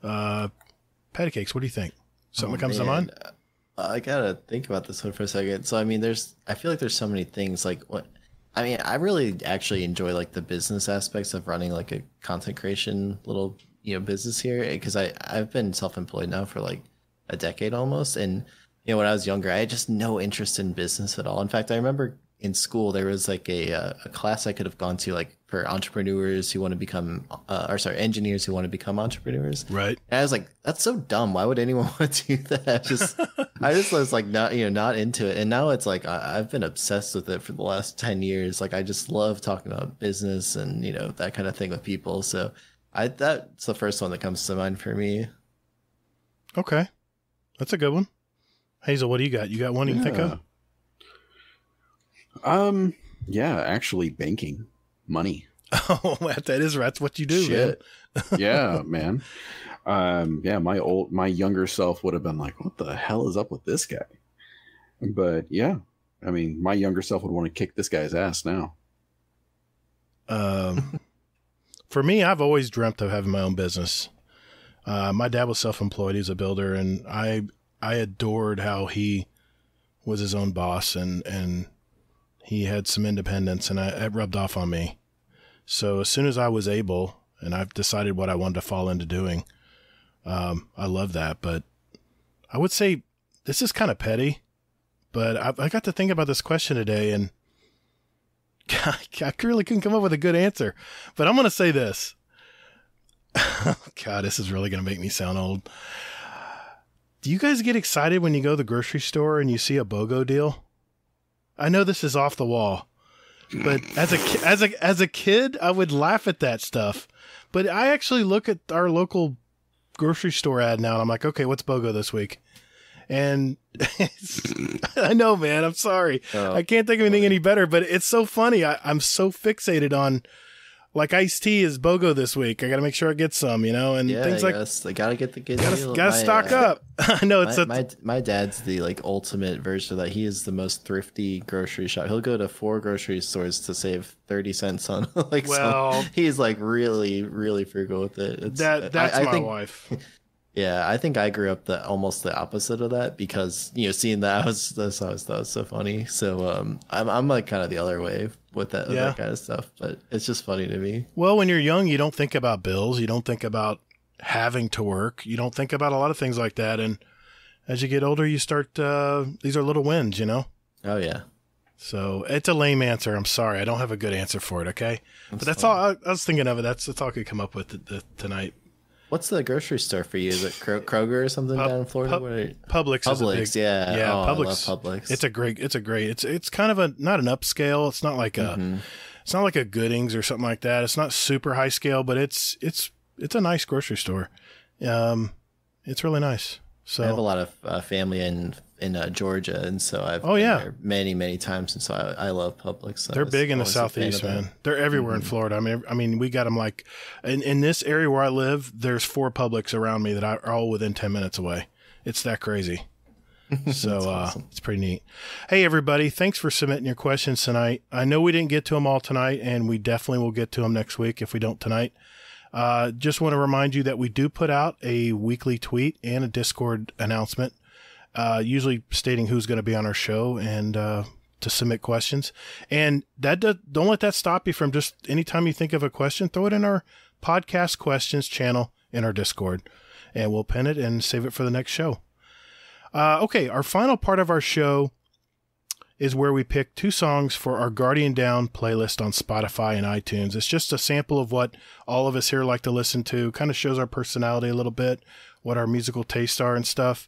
Pattycakes, what do you think? Something comes to mind? I gotta think about this one for a second. So I mean, I feel like there's so many things. Like what? I mean, I really actually enjoy like the business aspects of running like a content creation little business here, because I've been self-employed now for like a decade almost, and when I was younger, I had just no interest in business at all. In fact, I remember in school there was like a class I could have gone to like for entrepreneurs who want to become engineers who want to become entrepreneurs. Right. And I was like, that's so dumb. Why would anyone want to do that? I just was like not into it. And now it's like I've been obsessed with it for the last 10 years. Like I just love talking about business and that kind of thing with people. So that's the first one that comes to mind for me. Okay. That's a good one. Hazel, what do you got? You got one you can think of? Yeah, actually banking money. Oh, that's what you do, Shit. man. Yeah, man. Yeah, my younger self would have been like, what the hell is up with this guy? But yeah, I mean, my younger self would want to kick this guy's ass now. For me, I've always dreamt of having my own business. My dad was self-employed. He was a builder, and I adored how he was his own boss and he had some independence, and it rubbed off on me. So as soon as I was able, and I've decided what I wanted to fall into doing, I love that. But I would say this is kind of petty, but I got to think about this question today, and I really couldn't come up with a good answer. But I'm going to say this. God, this is really going to make me sound old. Do you guys get excited when you go to the grocery store and you see a BOGO deal? I know this is off the wall, but as a kid, I would laugh at that stuff. But I actually look at our local grocery store ad now, and I'm like, okay, what's BOGO this week? And I know, man, I'm sorry. I can't think of anything any better, but it's so funny. I'm so fixated on, like, iced tea is BOGO this week. I got to make sure I get some, and things like that. I gotta get the good deal. Gotta stock up. I know my dad's the like ultimate version of that. He is the most thrifty grocery shop. He'll go to 4 grocery stores to save 30 cents on he's like really, really frugal with it. That's my wife. Yeah, I think I grew up almost the opposite of that, because seeing that I always thought was so funny. So I'm like kind of the other way with that kind of stuff, but it's just funny to me. Well, when you're young, you don't think about bills, you don't think about having to work, you don't think about a lot of things like that, and as you get older, you start these are little wins, Oh yeah. So it's a lame answer. I'm sorry, I don't have a good answer for it. Okay, but that's all I was thinking of it. That's all I could come up with tonight. What's the grocery store for you? Is it Kroger or something down in Florida? Publix. Publix, yeah. Oh, Publix. I love Publix. It's kind of not an upscale. It's not like it's not like a Goodings or something like that. It's not super high scale, but it's a nice grocery store. It's really nice. So I have a lot of family in Georgia, and so I've been there many times, and so I love Publix. So they're big in the Southeast, man. They're everywhere in Florida. I mean, we got them like in this area where I live. There's 4 Publix around me that are all within 10 minutes away. It's that crazy. So awesome. It's pretty neat. Hey, everybody, thanks for submitting your questions tonight. I know we didn't get to them all tonight, and we definitely will get to them next week if we don't tonight. Just want to remind you that we do put out a weekly tweet and a Discord announcement, usually stating who's going to be on our show and to submit questions. And don't let that stop you from just anytime you think of a question, throw it in our podcast questions channel in our Discord, and we'll pin it and save it for the next show. Okay, our final part of our show is where we pick 2 songs for our Guardian Down playlist on Spotify and iTunes. It's just a sample of what all of us here like to listen to. Kind of shows our personality a little bit, what our musical tastes are and stuff.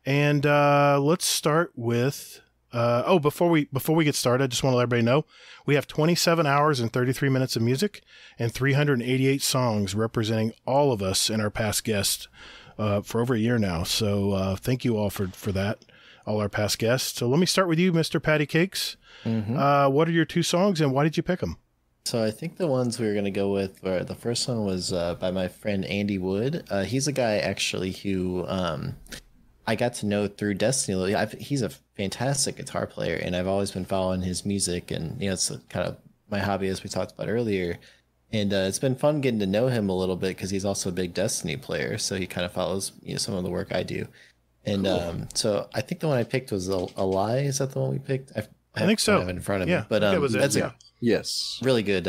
And let's start with... before we get started, I just want to let everybody know we have 27 hours and 33 minutes of music and 388 songs representing all of us and our past guests for over a year now. So thank you all for that, all our past guests. So let me start with you, Mr. Pattycakes. Mm-hmm. What are your 2 songs and why did you pick them? So I think the ones we were going to go with were the first one was by my friend Andy Wood. He's a guy actually who I got to know through Destiny. He's a fantastic guitar player, and I've always been following his music, and it's kind of my hobby, as we talked about earlier. And it's been fun getting to know him a little bit because he's also a big Destiny player, so he kind of follows some of the work I do. And cool. So I think the one I picked was a Lie. Is that the one we picked? I think so. I have it in front of me, but that's yes, really good.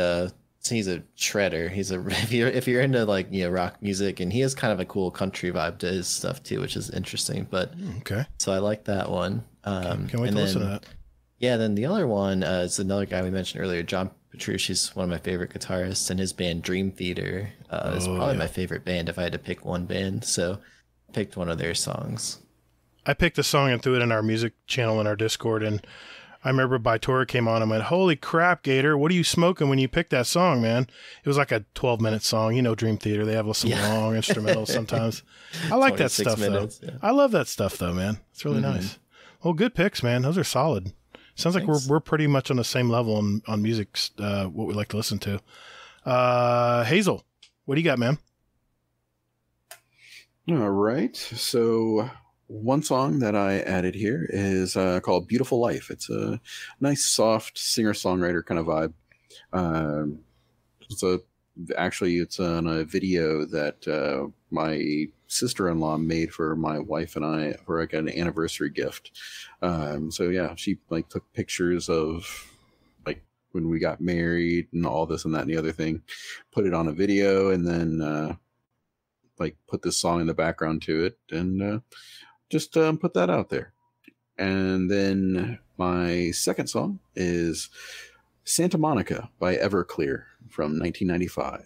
He's a shredder. If you're into rock music, and he has kind of a cool country vibe to his stuff too, which is interesting. But okay, so I like that one. Can't wait to listen to that. Yeah, then the other one is another guy we mentioned earlier, John Petrucci's one of my favorite guitarists, and his band Dream Theater is probably my favorite band if I had to pick one band. So I picked one of their songs. I picked a song and threw it in our music channel in our Discord, and I remember Bytora came on and went, "Holy crap, Gator, what are you smoking when you picked that song, man?" It was like a 12-minute song. Dream Theater, they have some long instrumentals sometimes. I like that stuff, though. Yeah. I love that stuff, though, man. It's really nice. Well, good picks, man. Those are solid. Sounds like we're pretty much on the same level on music, what we like to listen to. Hazel, what do you got, man? All right. So one song that I added here is called Beautiful Life. It's a nice, soft singer-songwriter kind of vibe. It's on a video that my sister-in-law made for my wife and I for like an anniversary gift. She took pictures of when we got married and all this and that and the other thing, put it on a video, and then put this song in the background to it, and just put that out there. And then my second song is Santa Monica by Everclear from 1995.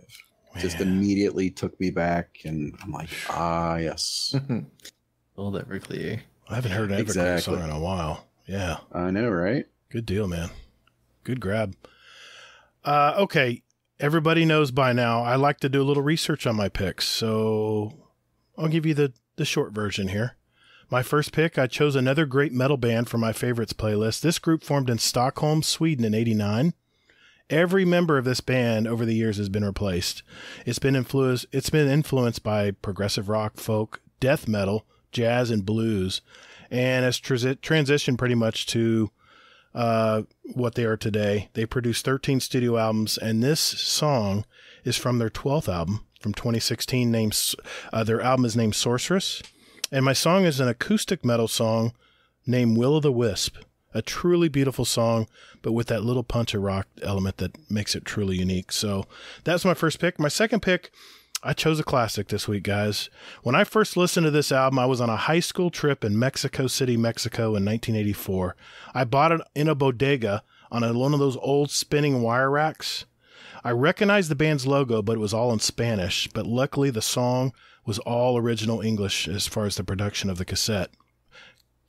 Man. Just immediately took me back, and I'm like, yes. Old Everclear. I haven't heard an Everclear song in a while. Yeah. I know, right? Good deal, man. Good grab. Okay. Everybody knows by now I like to do a little research on my picks, so I'll give you the short version here. My first pick, I chose another great metal band for my favorites playlist. This group formed in Stockholm, Sweden in 1989. Every member of this band over the years has been replaced. It's been influenced by progressive rock, folk, death metal, jazz, and blues, and has transitioned pretty much to what they are today. They produced 13 studio albums, and this song is from their 12th album from 2016. Their album is named Sorceress, and my song is an acoustic metal song named Will o' the Wisp. A truly beautiful song, but with that little punch of rock element that makes it truly unique. So that's my first pick. My second pick, I chose a classic this week, guys. When I first listened to this album, I was on a high school trip in Mexico City, Mexico in 1984. I bought it in a bodega on one of those old spinning wire racks. I recognized the band's logo, but it was all in Spanish. But luckily, the song was all original English as far as the production of the cassette.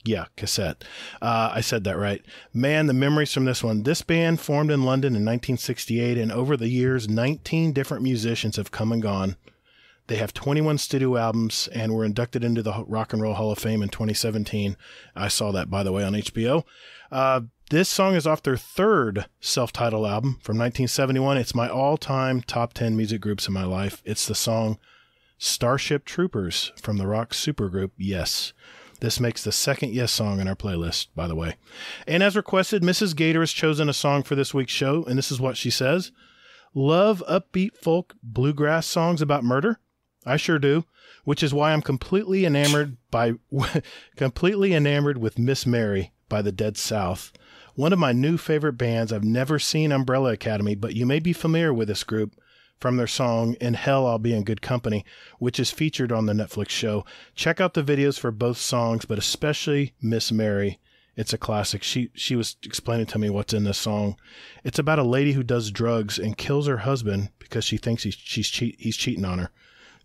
Yeah, cassette. I said that right. Man, the memories from this one. This band formed in London in 1968, and over the years, 19 different musicians have come and gone. They have 21 studio albums and were inducted into the Rock and Roll Hall of Fame in 2017. I saw that, by the way, on HBO. This song is off their third self-titled album from 1971. It's my all-time top 10 music groups in my life. It's the song Starship Troopers from the rock supergroup Yes. This makes the second Yes song in our playlist, by the way. And as requested, Mrs. Gator has chosen a song for this week's show, and this is what she says. Love upbeat folk bluegrass songs about murder? I sure do, which is why I'm completely enamored with Miss Mary by the Dead South. One of my new favorite bands. I've never seen Umbrella Academy, but you may be familiar with this group from their song In Hell I'll Be in Good Company, which is featured on the Netflix show. Check out the videos for both songs, but especially Miss Mary, It's a classic. She was explaining to me what's in this song. It's about a lady who does drugs and kills her husband because she thinks he's cheating on her.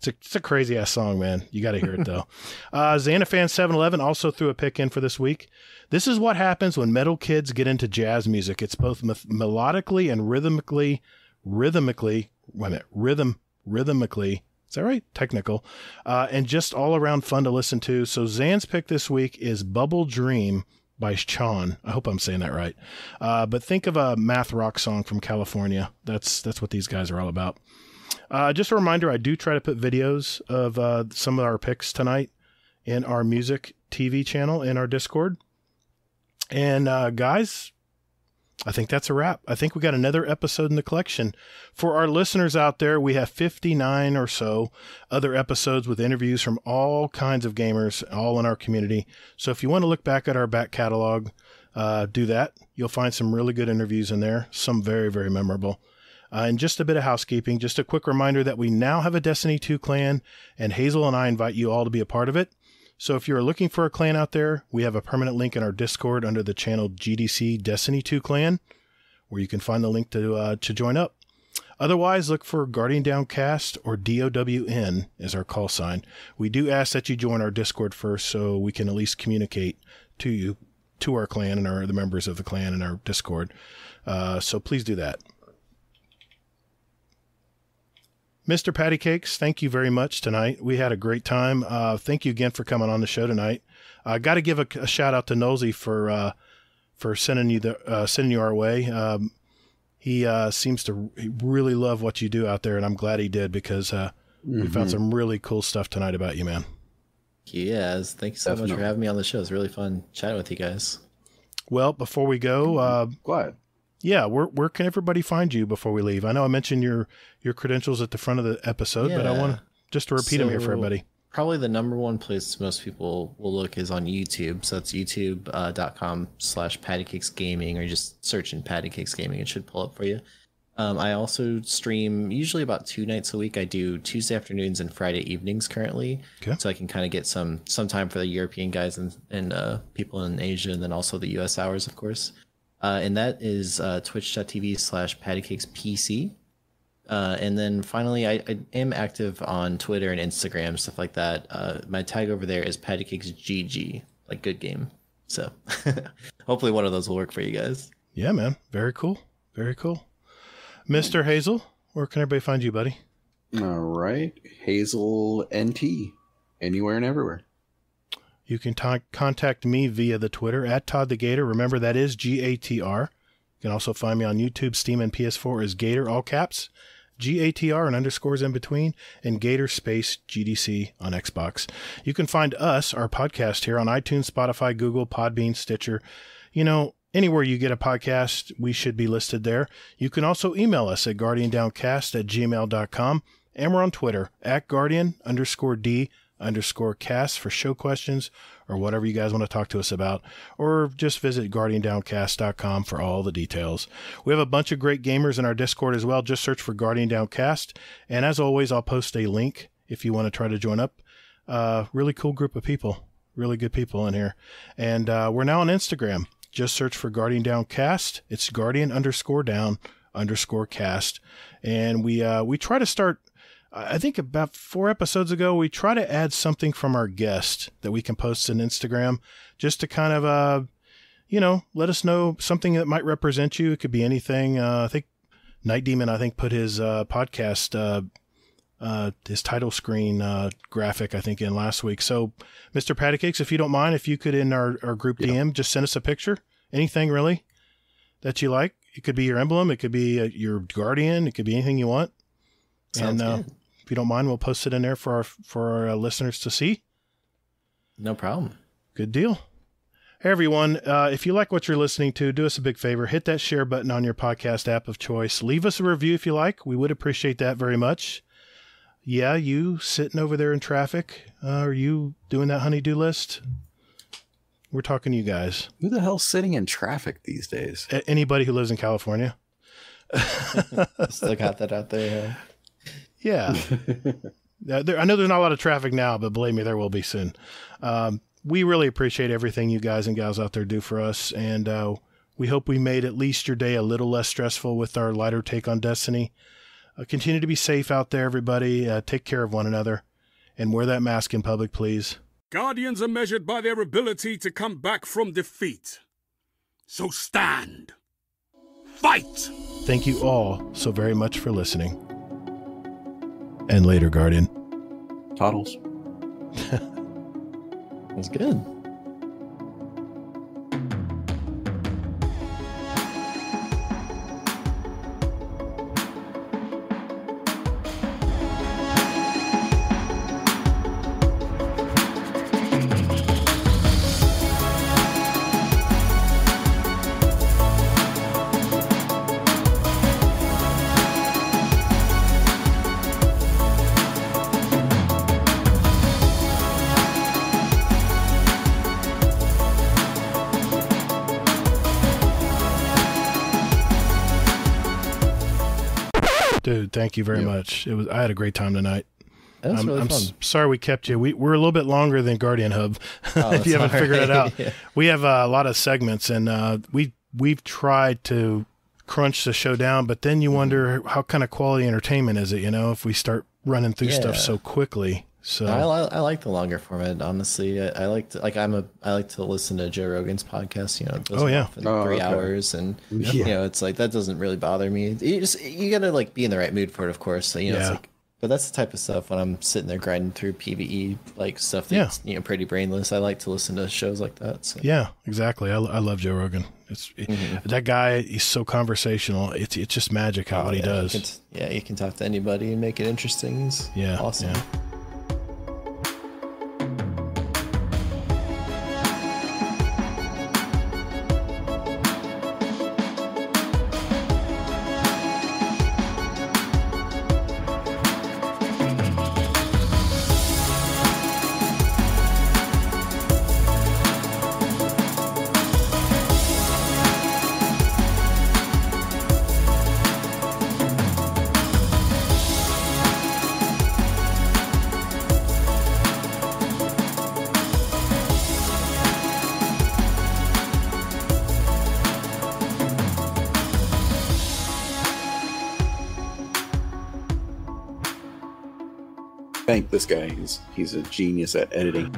It's a crazy ass song, man. You got to hear it though. Xanafan 711 also threw a pick in for this week. This is what happens when metal kids get into jazz music. It's both melodically and rhythmically. Is that right? Technical. And just all around fun to listen to. So Zan's pick this week is Bubble Dream by Sean. I hope I'm saying that right. But think of a math rock song from California. That's what these guys are all about. Just a reminder, I do try to put videos of some of our picks tonight in our music TV channel in our Discord. And guys, I think that's a wrap. I think we got another episode in the collection. For our listeners out there, we have 59 or so other episodes with interviews from all kinds of gamers, all in our community. So if you want to look back at our back catalog, do that. You'll find some really good interviews in there, some very, very memorable. And just a bit of housekeeping, just a quick reminder that we now have a Destiny 2 clan, and Hazel and I invite you all to be a part of it. So if you're looking for a clan out there, we have a permanent link in our Discord under the channel GDC Destiny 2 Clan, where you can find the link to join up. Otherwise, look for Guardian Downcast or DOWN as our call sign. We do ask that you join our Discord first so we can at least communicate to you, to our clan and the members of the clan in our Discord. So please do that. Mr. Pattycakes, thank you very much tonight. We had a great time. Thank you again for coming on the show tonight. I got to give a shout out to Nosey for sending you our way. He seems to really love what you do out there, and I'm glad he did because we found some really cool stuff tonight about you, man. Yes, thank you so much for having me on the show. It's really fun chatting with you guys. Well, before we go, Glad. Yeah, where can everybody find you before we leave? I know I mentioned your credentials at the front of the episode, but I want just to repeat them here for everybody. Probably the number one place most people will look is on YouTube. So that's youtube.com/Pattycakes Gaming, or just search in Pattycakes Gaming. It should pull up for you. I also stream usually about 2 nights a week. I do Tuesday afternoons and Friday evenings currently. Okay. So I can kind of get some time for the European guys and people in Asia, and then also the US hours, of course. And that is twitch.tv/PattycakesPC. And then finally, I am active on Twitter and Instagram, stuff like that. My tag over there is PattycakesGG, like good game. So hopefully one of those will work for you guys. Yeah, man. Very cool. Very cool. Mr. Hazel, where can everybody find you, buddy? All right. Hazel NT. Anywhere and everywhere. You can contact me via the Twitter at Todd the Gator. Remember, that is GATR. You can also find me on YouTube, Steam, and PS4 as Gator, all caps, GATR and underscores in between, and Gator space GDC on Xbox. You can find us, our podcast, here on iTunes, Spotify, Google, Podbean, Stitcher. You know, anywhere you get a podcast, we should be listed there. You can also email us at guardiandowncast@gmail.com, and we're on Twitter at Guardian_D_cast for show questions or whatever you guys want to talk to us about, or just visit guardiandowncast.com for all the details. We have a bunch of great gamers in our Discord as well. Just search for Guardian Downcast. And as always, I'll post a link if you want to try to join up. Really cool group of people, really good people in here. And we're now on Instagram. Just search for Guardian Downcast. It's Guardian_Down_cast. And we try to start, I think about 4 episodes ago, we try to add something from our guest that we can post on Instagram just to kind of, let us know something that might represent you. It could be anything. I think Night Demon, put his podcast, his title screen graphic, in last week. So, Mr. Pattycakes, if you don't mind, if you could in our group DM, just send us a picture. Anything really that you like. It could be your emblem. It could be your Guardian. It could be anything you want. Sounds good. If you don't mind, we'll post it in there for our listeners to see. No problem. Good deal. Hey, everyone. If you like what you're listening to, do us a big favor. Hit that share button on your podcast app of choice. Leave us a review if you like. We would appreciate that very much. Yeah, you sitting over there in traffic. Are you doing that honey-do list? We're talking to you guys. Who the hell's sitting in traffic these days? Anybody who lives in California. Still got that out there. Yeah. I know there's not a lot of traffic now, but believe me, there will be soon. we really appreciate everything you guys and gals out there do for us. And we hope we made at least your day a little less stressful with our lighter take on Destiny. Continue to be safe out there, everybody. Take care of one another. And wear that mask in public, please. Guardians are measured by their ability to come back from defeat. So stand. Fight! Thank you all so very much for listening. And later, Guardian. Toddles. That's good. Dude, thank you very much. I had a great time tonight. That was really fun. Sorry we kept you. We're a little bit longer than Guardian Hub. Oh, if you haven't figured it out. Yeah. We have a lot of segments, and we've tried to crunch the show down, but then you wonder how kind of quality entertainment is it, if we start running through stuff so quickly. So I like the longer format, honestly. I like to listen to Joe Rogan's podcast. It goes off in 3 hours, and it's like that doesn't really bother me. You gotta like be in the right mood for it, of course. So, it's like, but that's the type of stuff when I'm sitting there grinding through PvE like stuff that's pretty brainless. I like to listen to shows like that. So. Yeah, exactly. I love Joe Rogan. That guy. He's so conversational. It's just magic what he does. You can talk to anybody and make it interesting. He's awesome. Yeah. Thank this guy. He's a genius at editing.